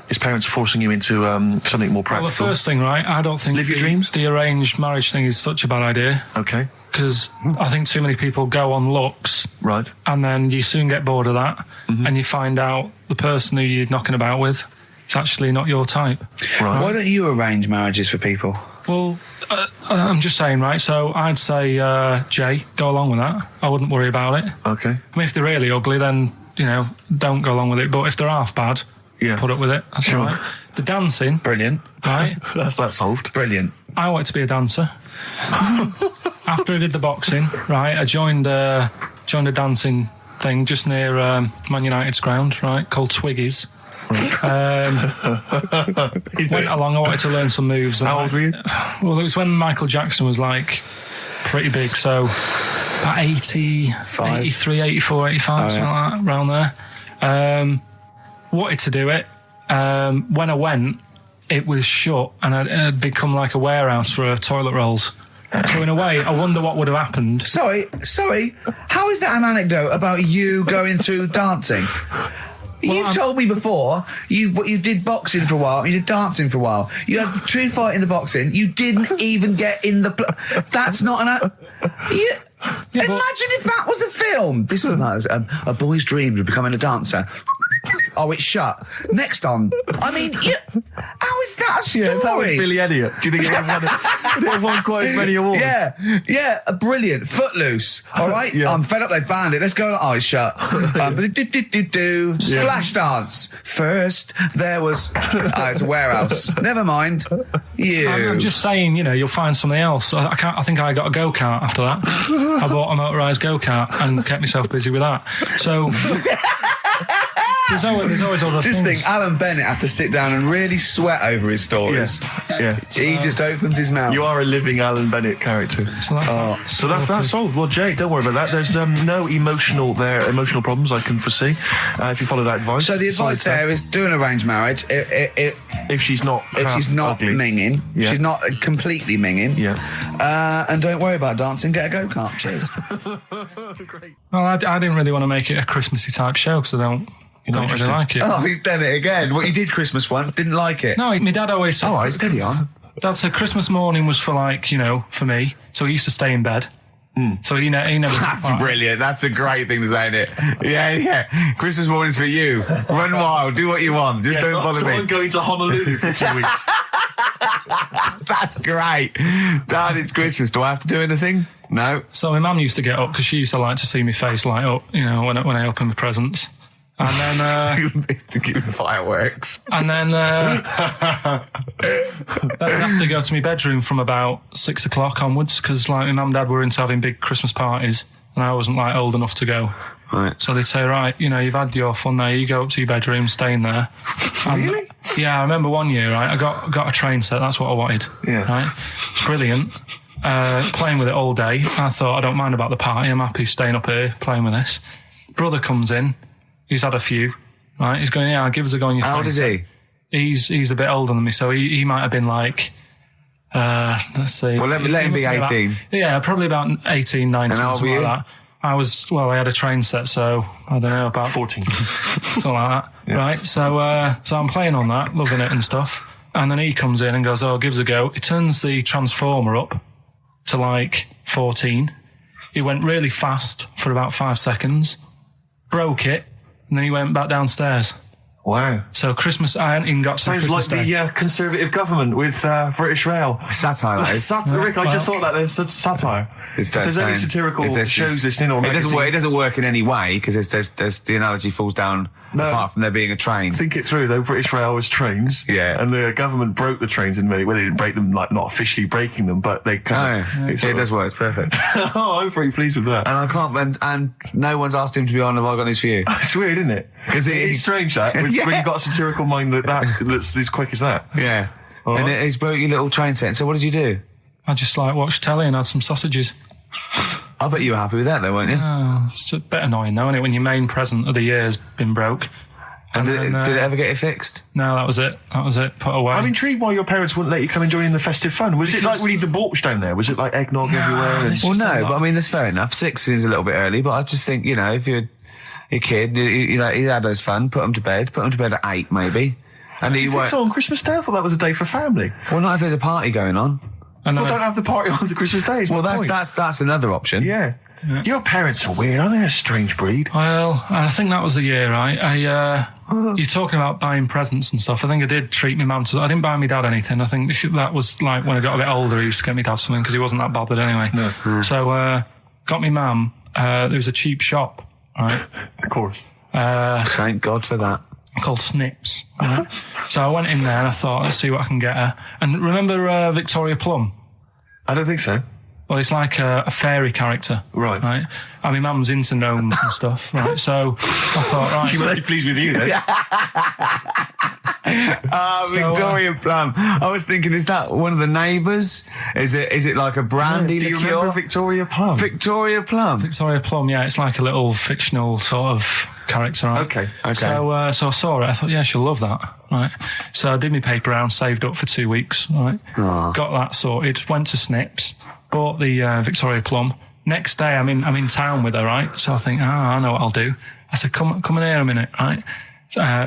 His parents are forcing him into something more practical. Well, the first thing, right, I don't think Live your dreams? The arranged marriage thing is such a bad idea. Okay. Because I think too many people go on looks. Right. And then you soon get bored of that, and you find out the person who you're knocking about with is actually not your type. Right. Why don't you arrange marriages for people? Well, I'm just saying, right, so I'd say, Jay, go along with that. I wouldn't worry about it. Okay. I mean, if they're really ugly, then, don't go along with it. But if they're half bad, put up with it. That's Sure. all right. The dancing. Brilliant. Right? That's that solved. Brilliant. I wanted to be a dancer. After I did the boxing, right, I joined a dancing thing just near Man United's ground, right, called Twiggy's. Went along, I wanted to learn some moves. How old were you? Well, it was when Michael Jackson was, pretty big, so about 83, 84, 85, something like that, around there. Wanted to do it. When I went, it was shut, and it had become like a warehouse for toilet rolls. So in a way, I wonder what would have happened. Sorry. How is that an anecdote about you going through dancing? You've told me before you did boxing for a while, you did dancing for a while. You had a true fight in the boxing. You didn't even get in the. That's not an. Imagine if that was a film. This is a boy's dream of becoming a dancer. oh, it's shut. Next on. I mean, how is that a story? Yeah, that was Billy Elliot. Do you think it won quite as many awards? Yeah, brilliant. Footloose, all right? Yeah. I'm fed up they banned it. Let's go, oh, it's shut. Flash dance. First, there was... it's a warehouse. Never mind. I'm just saying, you'll find something else. I think I got a go-kart after that. I bought a motorised go-kart and kept myself busy with that. So... There's always other just things. Think, Alan Bennett has to sit down and really sweat over his stories. Yeah. He just opens his mouth. You are a living Alan Bennett character. So that's solved. Well, Jay, don't worry about that. There's no emotional problems I can foresee if you follow that advice. So the advice there is do an arranged marriage. If she's not ugly. minging, she's not completely minging. Yeah. And don't worry about dancing. Get a go-kart. Cheers. Great. Well, I didn't really want to make it a Christmassy type show because I don't really like it. Oh, he's done it again. What, you did Christmas once, didn't like it? No, my dad always said... Oh, right, steady on. Dad said Christmas morning was for for me. So he used to stay in bed. So he never... That's brilliant. That's a great thing to say, isn't it? Yeah. Christmas morning's for you. Run wild. Do what you want. Just don't bother me. I'm going to Honolulu for 2 weeks. That's great. Dad, it's Christmas. Do I have to do anything? No. So my mum used to get up because she used to like to see my face light up, when I open my presents. And then... to give fireworks. And then... then I'd have to go to my bedroom from about 6 o'clock onwards because, my mum and dad were into having big Christmas parties and I wasn't, old enough to go. Right. So they'd say, right, you've had your fun there, you go up to your bedroom, stay in there. Really? Yeah, I remember one year, right, I got a train set, that's what I wanted. Yeah. Right? It's brilliant. Playing with it all day. I thought, I don't mind about the party, I'm happy staying up here playing with this. Brother comes in, he's had a few, right? He's going, yeah, give us a go on your train. How old is he? He's a bit older than me, so he might have been like, let's see. Well, let him be 18. Probably about 18, 19, and how old something were you? like that. I had a train set, so I don't know, about 14. something like that. Yeah. Right, so I'm playing on that, loving it and stuff. And then he comes in and goes, oh, give us a go. He turns the transformer up to 14. He went really fast for about 5 seconds, broke it, and then he went back downstairs. Wow. So Christmas, I hadn't even got to Sounds Christmas like Day. the Conservative government with British Rail. Satire, that is. Rick, I just thought that there's satire. If there's any satirical shows listening or magazines... It doesn't work in any way because there's the analogy falls down apart from there being a train. Think it through, though. British Rail was trains. Yeah. And the government broke the trains in many ways. They didn't break them, not officially breaking them, but they kind of... It does work. It's perfect. Oh, I'm very pleased with that. And I can't... And no one's asked him to be on Have I Got News For You? It's weird, isn't it? Because it's strange, that. When you've got a satirical mind that's as quick as that. Yeah. All and right. he's broke your little train set. So what did you do? I just watched telly and had some sausages. I bet you were happy with that, though, weren't you? Oh, it's a bit annoying, though, isn't it, when your main present of the year has been broke. And did it ever get it fixed? No, that was it. Put away. I'm intrigued why your parents wouldn't let you come and join in the festive fun. Was it like really debauched down there? Was it like eggnog everywhere? Well, no, but I mean, that's fair enough. 6 is a little bit early, but I just think, if you're a kid, he had his fun, put him to bed at 8, maybe. And you think so on Christmas Day? I thought that was a day for family. Well, not if there's a party going on. And don't have the party on the Christmas Day. Well, that's another option. Yeah. Your parents are weird, aren't they? A strange breed. Well, I think that was the year, right? You're talking about buying presents and stuff. I think I did treat my mum. I didn't buy my dad anything. I think that was when I got a bit older, he used to get my dad something because he wasn't that bothered anyway. No. So, got my mum. There was a cheap shop, right? Of course. Thank God for that. Called Snips. Right? So I went in there and I thought, let's see what I can get her. And remember Victoria Plum? I don't think so. Well, it's like a fairy character. Right. I mean, Mum's into gnomes and stuff, right? So I thought, right. She must be pleased with you, then. Victoria Plum. I was thinking, is that one of the neighbours? Is it like a brandy liqueur? Do you remember Victoria Plum? Victoria Plum. Victoria Plum, yeah. It's like a little fictional sort of character, right? Okay. So I saw it. I thought, yeah, she'll love that, right? So I did my paper round, saved up for 2 weeks, right? Aww. Got that sorted, went to Snips, bought the Victoria Plum. Next day, I'm in town with her, right? So I think, I know what I'll do. I said, come in here a minute, right?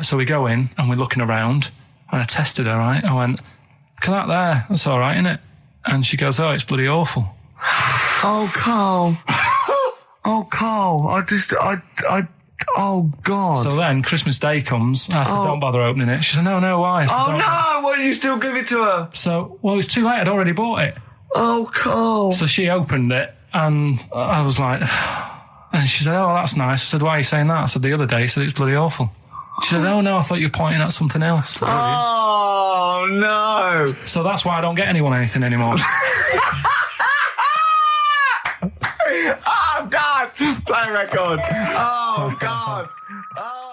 So we go in and we're looking around and I tested her, right? I went, look at that there. That's all right, isn't it? And she goes, oh, it's bloody awful. Oh, Karl. Oh, Karl. Oh, God. So then Christmas Day comes, I said, don't bother opening it. She said, no, why? I said, Oh, "Don't." no! Why did you still give it to her? So, well, it was too late, I'd already bought it. Oh, Carl. So she opened it, and I was like, and she said, oh, that's nice. I said, why are you saying that? I said, the other day, said it was bloody awful. She said, oh, no, I thought you were pointing at something else. Oh, no. So that's why I don't get anyone anything anymore. Oh, God. Play record. Oh, God. Oh.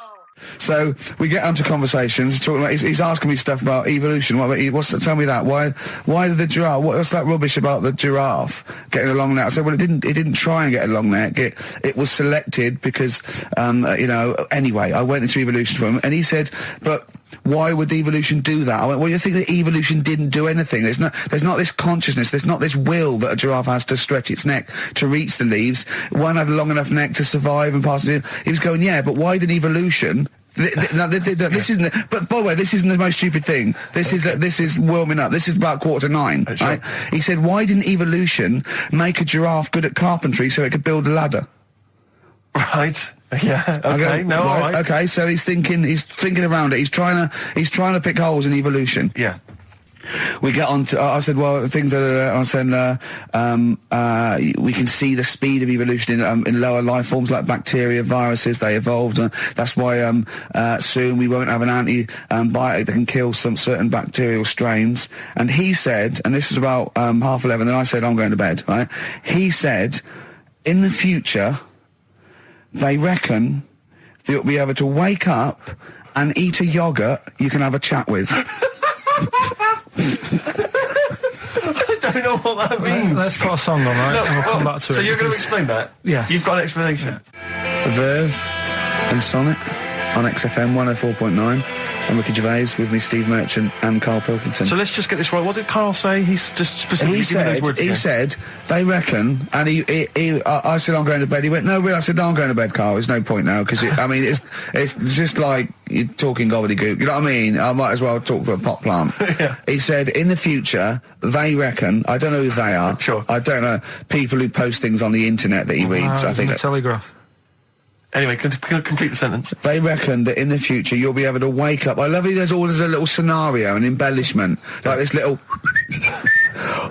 So we get onto conversations. Talking about, he's asking me stuff about evolution. Tell me that. Why did the giraffe? What's that rubbish about the giraffe getting a long neck? I said, well, it didn't try and get a long neck. It was selected because, Anyway, I went into evolution for him, and he said, but why would evolution do that? I went, well, you think that evolution didn't do anything? There's not this consciousness. There's not this will that a giraffe has to stretch its neck to reach the leaves. One had a long enough neck to survive and pass it. He was going, yeah, but why did evolution? This isn't. But by the way, this isn't the most stupid thing. This is warming up. This is about 8:45. Sure. Right? He said, why didn't evolution make a giraffe good at carpentry so it could build a ladder? Right. Yeah. Okay. No. Right, All right. Okay. So he's thinking around it. He's trying to pick holes in evolution. Yeah. We get on to, I said, well, things are, I said, we can see the speed of evolution in lower life forms like bacteria, viruses, they evolved. That's why soon we won't have an antibiotic that can kill some certain bacterial strains. And he said, and this is about 11:30, then I said, I'm going to bed, right? He said, in the future, they reckon that you'll be able to wake up and eat a yogurt you can have a chat with. I don't know what that means. Let's put a song on, right? And we'll come back to it. So you're going to explain that? Yeah. You've got an explanation? The Verve and Sonnet on XFM 104.9. I'm Ricky Gervais, with me Steve Merchant and Karl Pilkington. So let's just get this right. What did Karl say? He's just specifically giving those words again. He said, they reckon, and I said, I'm going to bed. He went, no, really? I said, no, I'm going to bed, Karl. There's no point now, because, it's just like you're talking gobbledygook. You know what I mean? I might as well talk to a pot plant. Yeah. He said, in the future, they reckon, I don't know who they are. Sure. I don't know, people who post things on the internet that he reads. I think the Telegraph. Anyway, complete the sentence. They reckon that in the future you'll be able to wake up. I love it. There's a little scenario, an embellishment, like this little.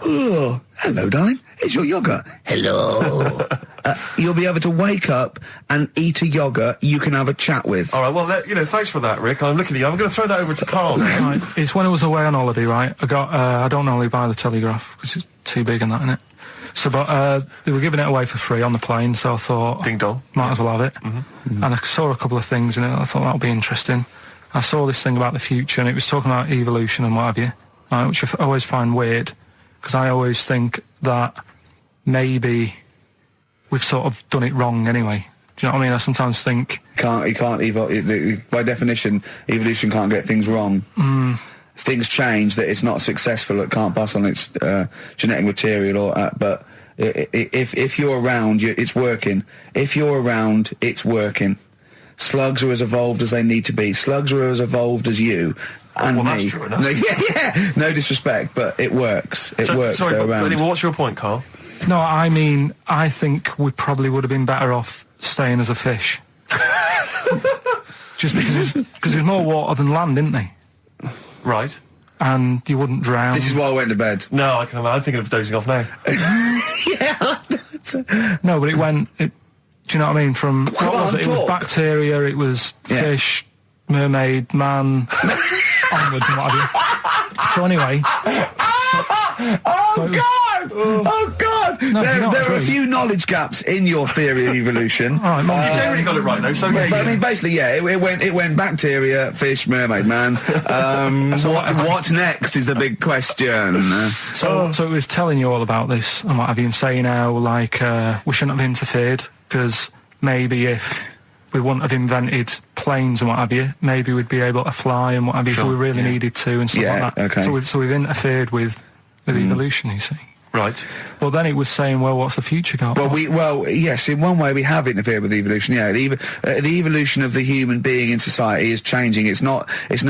Oh, hello, darling. It's your yogurt. Hello. You'll be able to wake up and eat a yogurt you can have a chat with. All right. Well, thanks for that, Rick. I'm looking at you. I'm going to throw that over to Karl now. Right. It's when I was away on holiday, right? I got. I don't normally buy the Telegraph because it's too big and that, innit? So, but they were giving it away for free on the plane, so I thought, ding dong, might as well have it. Mm-hmm. And I saw a couple of things in it. I thought that would be interesting. I saw this thing about the future, and it was talking about evolution and what have you, right, which I always find weird, because I always think that maybe we've sort of done it wrong anyway. Do you know what I mean? I sometimes think You can't evolve. By definition, evolution can't get things wrong. Things change, that it's not successful, it can't pass on its genetic material, but if you're around, it's working. If you're around, it's working. Slugs are as evolved as they need to be. Slugs are as evolved as you and me. That's true enough. Yeah, no disrespect, but it works. It works. Sorry, they're around. Anyway, what's your point, Karl? No, I mean, I think we probably would have been better off staying as a fish. Just because there's more water than land, isn't there? Right. And you wouldn't drown. This is why I went to bed. No, I'm thinking of dozing off now. No, but do you know what I mean? From, what was it? It was bacteria, it was fish, mermaid, man, onwards and what have you. So anyway. Oh, God! No, there are a few knowledge gaps in your theory of evolution. All right, you generally got it right, though. So but, I mean, basically, it went bacteria, fish, mermaid, man. What's next is the big question. So it was telling you all about this and what have you, and saying how, like, we shouldn't have interfered, because maybe if we wouldn't have invented planes and what have you, maybe we'd be able to fly and what have you if we really needed to and stuff like that. Okay. So we've interfered with evolution, you see. Right. Well, then it was saying, well, what's the future got? Well, yes, in one way we have interfered with evolution. Yeah, the evolution of the human being in society is changing. It's no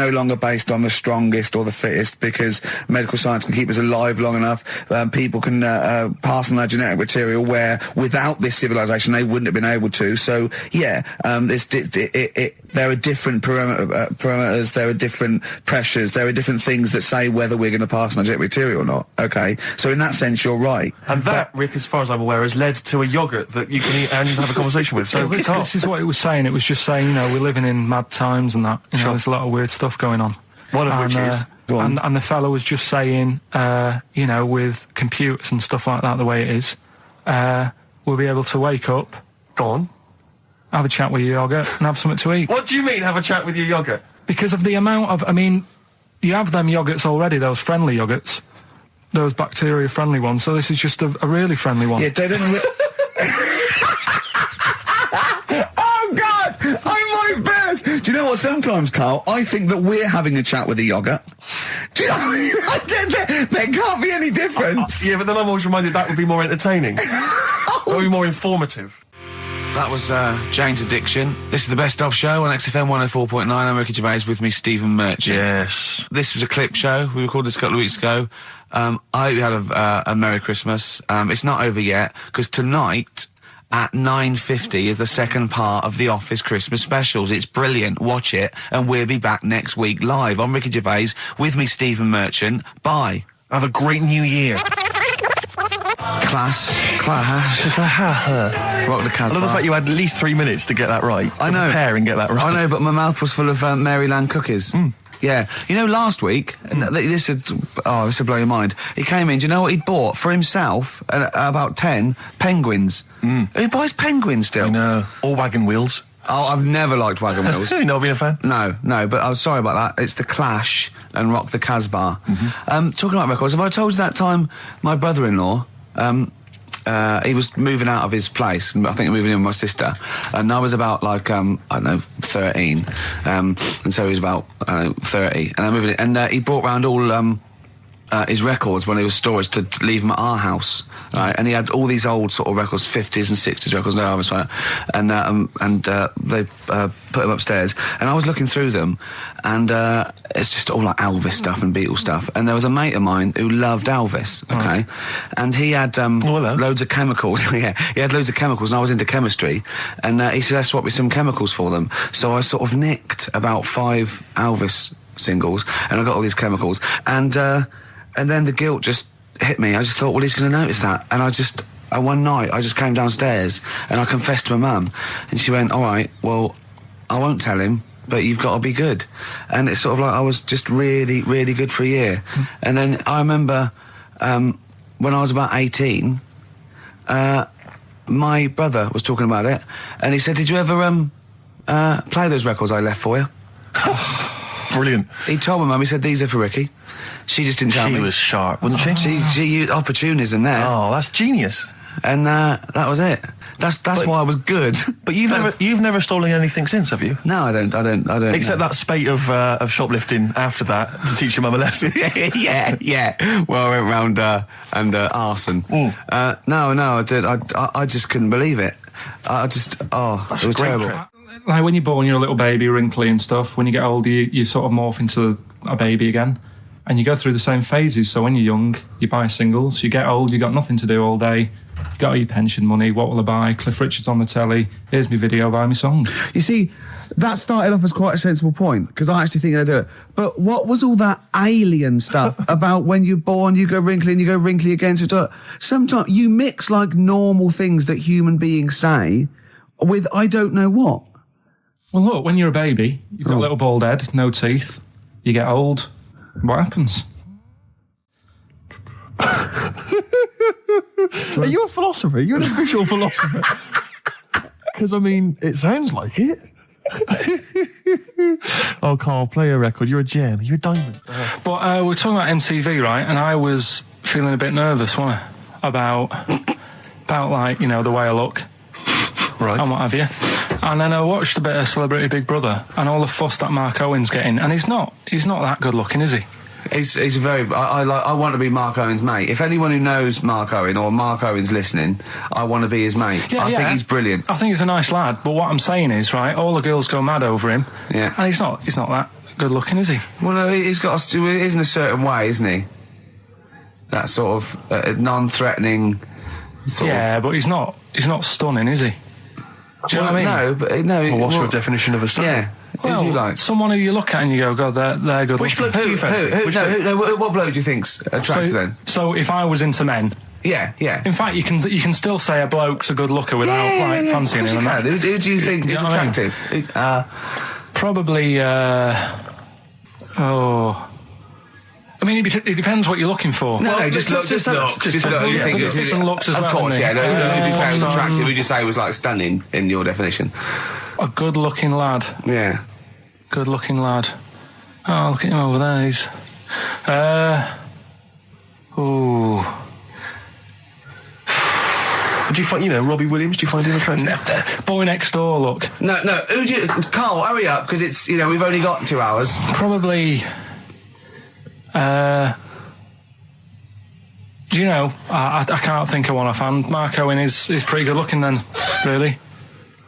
longer based on the strongest or the fittest, because medical science can keep us alive long enough. People can pass on their genetic material where without this civilization they wouldn't have been able to. So yeah, there are different parameters, there are different pressures, there are different things that say whether we're going to pass on our genetic material or not. Okay, so in that sense you're right. And that, Rick, as far as I'm aware, has led to a yoghurt that you can eat and have a conversation with. So this is what it was saying. It was just saying, you know, we're living in mad times and that. You know, there's a lot of weird stuff going on. One of which is... And the fellow was just saying, you know, with computers and stuff like that, the way it is, we'll be able to wake up... Go on. Have a chat with your yoghurt and have something to eat. What do you mean, have a chat with your yoghurt? Because of the amount of... I mean, you have them yoghurts already, those friendly yoghurts. Those bacteria-friendly ones, so this is just a really friendly one. Yeah, they don't... Oh, God! I might burst! Do you know what, sometimes, Carl, I think that we're having a chat with a yoghurt. Do you know what I mean? There can't be any difference. Yeah, but then I'm always reminded that would be more entertaining. That would be more informative. That was Jane's Addiction. This is the Best Of Show on XFM 104.9. I'm Ricky Gervais, with me Stephen Merchant. Yes. This was a clip show. We recorded this a couple of weeks ago. I hope you had a Merry Christmas. It's not over yet, because tonight at 9:50 is the second part of The Office Christmas specials. It's brilliant. Watch it, and we'll be back next week live. I'm Ricky Gervais, with me Stephen Merchant. Bye. Have a great new year. Class. Rock the Casbah. I love the fact you had at least 3 minutes to get that right. I know. Prepare and get that right. I know, but my mouth was full of Maryland cookies. Yeah. You know, last week, this would blow your mind. He came in, do you know what he'd bought? For himself, about 10 penguins. Who buys penguins still? I know. Or wagon wheels. Oh, I've never liked wagon wheels. Have you not been a fan? No, but I'm sorry about that. It's The Clash and Rock the Casbah. Talking about records, have I told you that time my brother-in-law, he was moving out of his place, I think moving in with my sister, and I was about like, I don't know, 13, and so he was about, 30, and I moved in, and he brought round all, his records when he was storage to leave them at our house, right? And he had all these old sort of records, 50s and 60s records, no, I was right, and they put them upstairs, and I was looking through them, and it's just all like Elvis stuff and Beatles stuff, and there was a mate of mine who loved Elvis, okay, and he had loads of chemicals. Yeah, he had loads of chemicals, and I was into chemistry, and he said, let's swap me some chemicals for them. So I sort of nicked about 5 Elvis singles, and I got all these chemicals, and then the guilt just hit me. I just thought, well, he's going to notice that. And one night, I just came downstairs and I confessed to my mum. And she went, all right, well, I won't tell him, but you've got to be good. And it's sort of like I was just really, really good for a year. And then I remember when I was about 18, my brother was talking about it. And he said, did you ever play those records I left for you? Brilliant. He told my mum, he said, these are for Ricky. She just didn't tell me. She was sharp, wasn't she? She used opportunism there. Oh, that's genius. And that was it. That's why I was good. But you've never stolen anything since, have you? No, I don't. Except that spate of shoplifting after that to teach your mum a lesson. yeah. Well, I went round and arson. No, I did. I just couldn't believe it. It was terrible. Like when you're born, you're a little baby, wrinkly and stuff. When you get older, you sort of morph into a baby again. And you go through the same phases. So when you're young, you buy singles. You get old, you got nothing to do all day. You got all your pension money. What will I buy? Cliff Richard's on the telly. Here's my video, buy me song. You see, that started off as quite a sensible point, because I actually think they do it. But what was all that alien stuff about when you're born, you go wrinkly and you go wrinkly again? So sometimes you mix like normal things that human beings say with I don't know what. Well, look, when you're a baby, you've got a little bald head, no teeth. You get old. What happens? Are you a philosopher? You're an official philosopher. Because, I mean, it sounds like it. Oh, Karl, play a record. You're a gem. You're a diamond. But we're talking about MTV, right? And I was feeling a bit nervous, wasn't I? About like, you know, the way I look. Right. And what have you. And then I watched a bit of Celebrity Big Brother and all the fuss that Mark Owen's getting. And he's not that good looking, is he? He's very. I want to be Mark Owen's mate. If anyone who knows Mark Owen or Mark Owen's listening, I want to be his mate. Yeah, I think he's brilliant. I think he's a nice lad. But what I'm saying is, right, all the girls go mad over him. Yeah. And he's not that good looking, is he? Well, no, he's got. He is in a certain way, isn't he? That sort of non-threatening. Yeah, but he's not stunning, is he? Do you know what I mean? No, but no. Well, what's your definition of a stunning? Yeah. Well, who do you like? Someone who you look at and you go, God, they're good Which looking. bloke do you fancy? What bloke do you think's attractive then? So if I was into men, Yeah. in fact, you can still say a bloke's a good looker without fancying him. And that. Who do you think is know what I mean? attractive? Probably. I mean, it depends what you're looking for. No, just look. You think it's different looks as well. Of course, doesn't yeah. it? No, who do you say was attractive? Who do you say was like stunning in your definition? A good-looking lad. Yeah. Good-looking lad. Oh, look at him over there. He's. Do you find, Robbie Williams? Do you find him attractive? Boy next door. Look. No. Who do you? Karl, hurry up, because it's we've only got 2 hours. Probably. I can't think of one offhand. Mark Owen is pretty good looking then, really.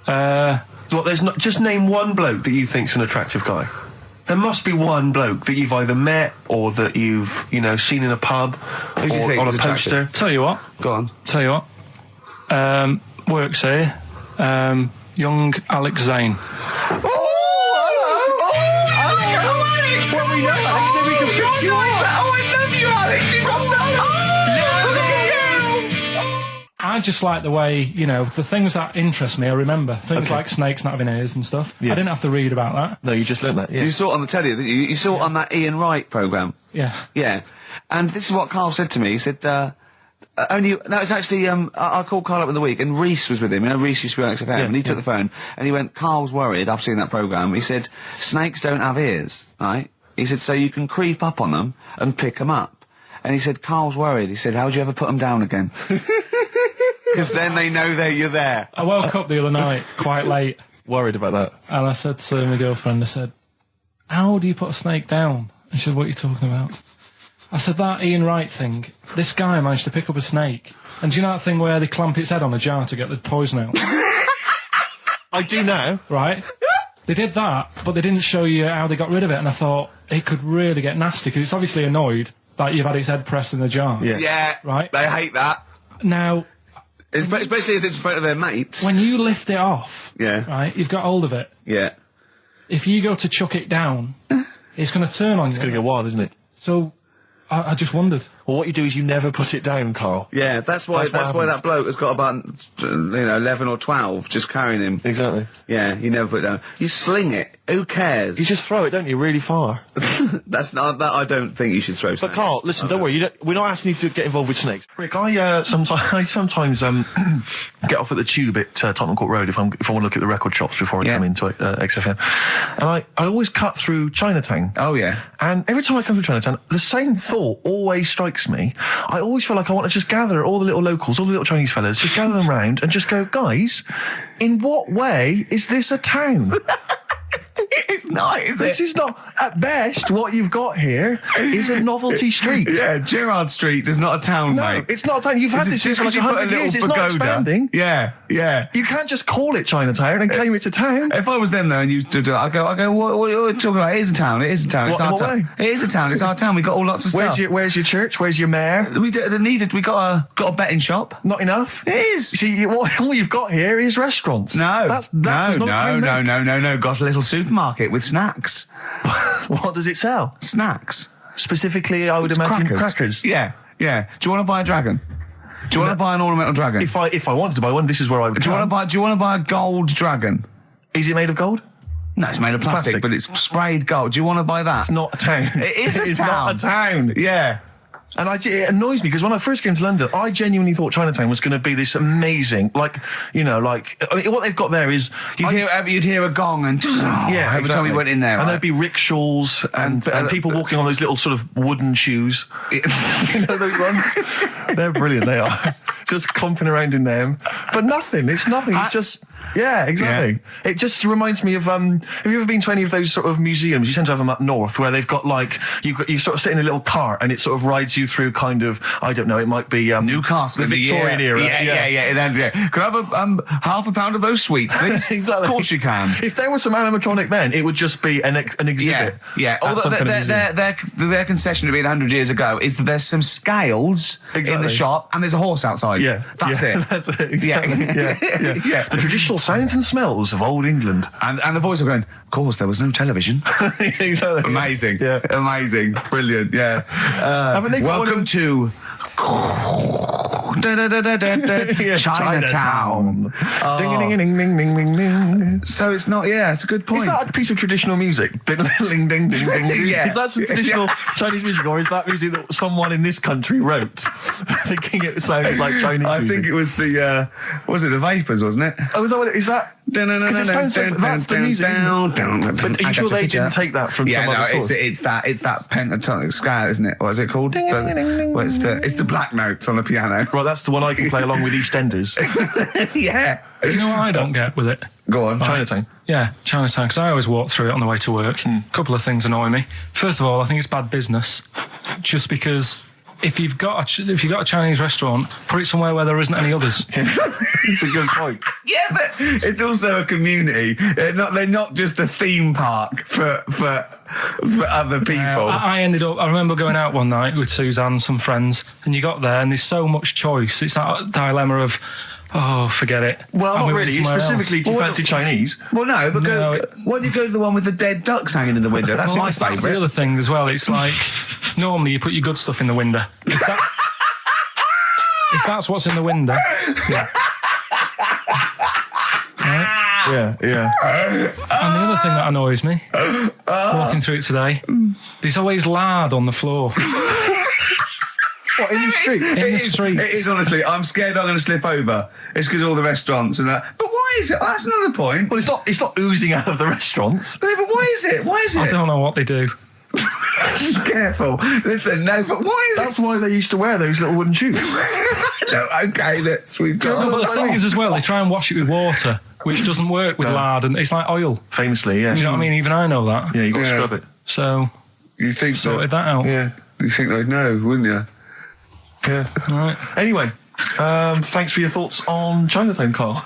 Well, there's not. Just name one bloke that you think's an attractive guy. There must be one bloke that you've either met or that you've, seen in a pub Who do you or think on a is attractive? Tell poster. you what. Go on. Tell you what. Works here. Young Alex Zane. Alex! Well, we know Alex, maybe we can fix you up. Oh, I love you, Alex. You've got so I just like the way, the things that interest me, I remember. Things like snakes not having ears and stuff. Yes. I didn't have to read about that. No, you just learned that, yes. You saw it on the telly, didn't you? You saw it on that Ian Wright programme. Yeah. Yeah. And this is what Karl said to me. He said, it's actually, I called Karl up in the week, and Reese was with him. Reese used to be on XFM, and he took the phone, and he went, Karl's worried, I've seen that programme. He said, snakes don't have ears, right? He said, so you can creep up on them and pick them up. And he said, Karl's worried. He said, how would you ever put them down again? Because then they know you're there. I woke up the other night quite late. Worried about that. And I said to my girlfriend, I said, how do you put a snake down? And she said, what are you talking about? I said, that Ian Wright thing, this guy managed to pick up a snake. And do you know that thing where they clamp its head on a jar to get the poison out? I do now. Right? They did that, but they didn't show you how they got rid of it. And I thought, it could really get nasty, because it's obviously annoyed that you've had its head pressed in the jar. Yeah. Right? They hate that. Now... Especially as it's in front of their mates. When you lift it off, Yeah. right, you've got hold of it. Yeah. If you go to chuck it down, it's going to turn on you. It's going to go wild, isn't it? So, I just wondered. Well, what you do is you never put it down, Karl. Yeah, that's why that bloke has got about 11 or 12 just carrying him. Exactly. Yeah, you never put it down. You sling it. Who cares? You just throw it, don't you, really far. That's not that. I don't think you should throw. But Karl, listen, don't worry. We're not asking you to get involved with snakes. Rick, I sometimes get off at the tube at Tottenham Court Road if I want to look at the record shops before I come into XFM, and I always cut through Chinatown. Oh yeah. And every time I come through Chinatown, the same thought always strikes me. I always feel like I want to just gather all the little locals, all the little Chinese fellas, just gather them round and just go, guys, in what way is this a town? It's not, is it? This is not, at best, what you've got here is a novelty street. Yeah, Gerrard Street is not a town, No, mate. it's not a town. You've had this here for like 100 years. It's not expanding. Yeah, yeah. You can't just call it Chinatown and claim it's a town. If I was them though and you do that, I go, what are you talking about? It is a town. It is a town. It's What- our in what town. It is a town. It's our town. We got all lots of stuff. Where's your church? Where's your mayor? We got a betting shop. Not enough. It is. See, all you've got here is restaurants. No, that does not a town make. no. Got a little supermarket with snacks. What does it sell? Snacks. Specifically, I would imagine crackers. Yeah. Do you want to buy a dragon? Do you want to buy an ornamental dragon? If I wanted to buy one, this is where I would. Do you want to buy a gold dragon? Is it made of gold? No, it's made of plastic, but it's sprayed gold. Do you want to buy that? It's not a town. It is a It's town. not a town. Yeah. And it annoys me because when I first came to London, I genuinely thought Chinatown was going to be this amazing, what they've got there is You'd hear a gong and every time you went in there, and there'd be rickshaws and people walking on those little sort of wooden shoes. You know those ones? They're brilliant. They are just clumping around in them, but nothing. It's nothing. It's just. Yeah, exactly. It just reminds me of, have you ever been to any of those sort of museums? You tend to have them up north where they've got like, you sort of sit in a little cart and it sort of rides you through kind of, I don't know, it might be Newcastle, the Victorian era. Yeah. Can I have half a pound of those sweets, please? Exactly. Of course you can. If there was some animatronic then, it would just be an exhibit. Yeah. at some kind of museum. Their concession to being 100 years ago is that there's some scales in the shop and there's a horse outside. Yeah. That's it. That's it. Exactly. Yeah. The traditional sounds and smells of old England. And the voice are going, of course, there was no television. Exactly. Amazing. Yeah. Amazing. Brilliant. Yeah. Welcome to Chinatown. Ding, ding, ding, ding, ding, ding. So it's not, it's a good point. Is that a piece of traditional music? Ding, ding, ding, ding, ding. Yeah. Is that some traditional Chinese music, or is that music that someone in this country wrote, thinking it sounded like Chinese music? I think it was the Vapors, wasn't it? Oh, is that what it is? That? Because it sounds so, that's the music, isn't it? But are you sure they didn't take that from some other source? It's that pentatonic scale, isn't it? What is it called? It's the black notes on the piano. Right, that's the one I can play along with EastEnders. Yeah. Do you know what I don't get with it? Go on. Chinatown. Yeah, Chinatown, because I always walk through it on the way to work. A couple of things annoy me. First of all, I think it's bad business, just because if you've got a Chinese restaurant, put it somewhere where there isn't any others. It's a good point. Yeah, but it's also a community. They're not just a theme park for other people. I remember going out one night with Suzanne and some friends, and you got there and there's so much choice. It's that dilemma of, forget it. Well, not really. Specifically, do you fancy Chinese? Well, no, but why don't you go to the one with the dead ducks hanging in the window? That's my favourite. That's the other thing as well. It's like, normally you put your good stuff in the window. If that's what's in the window, yeah. Right? Yeah. And the other thing that annoys me, walking through it today, there's always lard on the floor. What, in the street? In the street. It is, honestly. I'm scared I'm going to slip over. It's because all the restaurants and that. But why is it? That's another point. Well, it's not oozing out of the restaurants. No, but why is it? I don't know what they do. Careful. Listen, no, but why is That's why they used to wear those little wooden shoes. Okay, we've got... No, but the thing is as well, they try and wash it with water, which doesn't work with lard, and it's like oil. Famously, yeah. You know what I mean? Even I know that. Yeah, you've got to scrub it. So, you think sorted that out. Yeah. You think they'd know, wouldn't you? Yeah. Right. Anyway, thanks for your thoughts on Chinatown, Karl.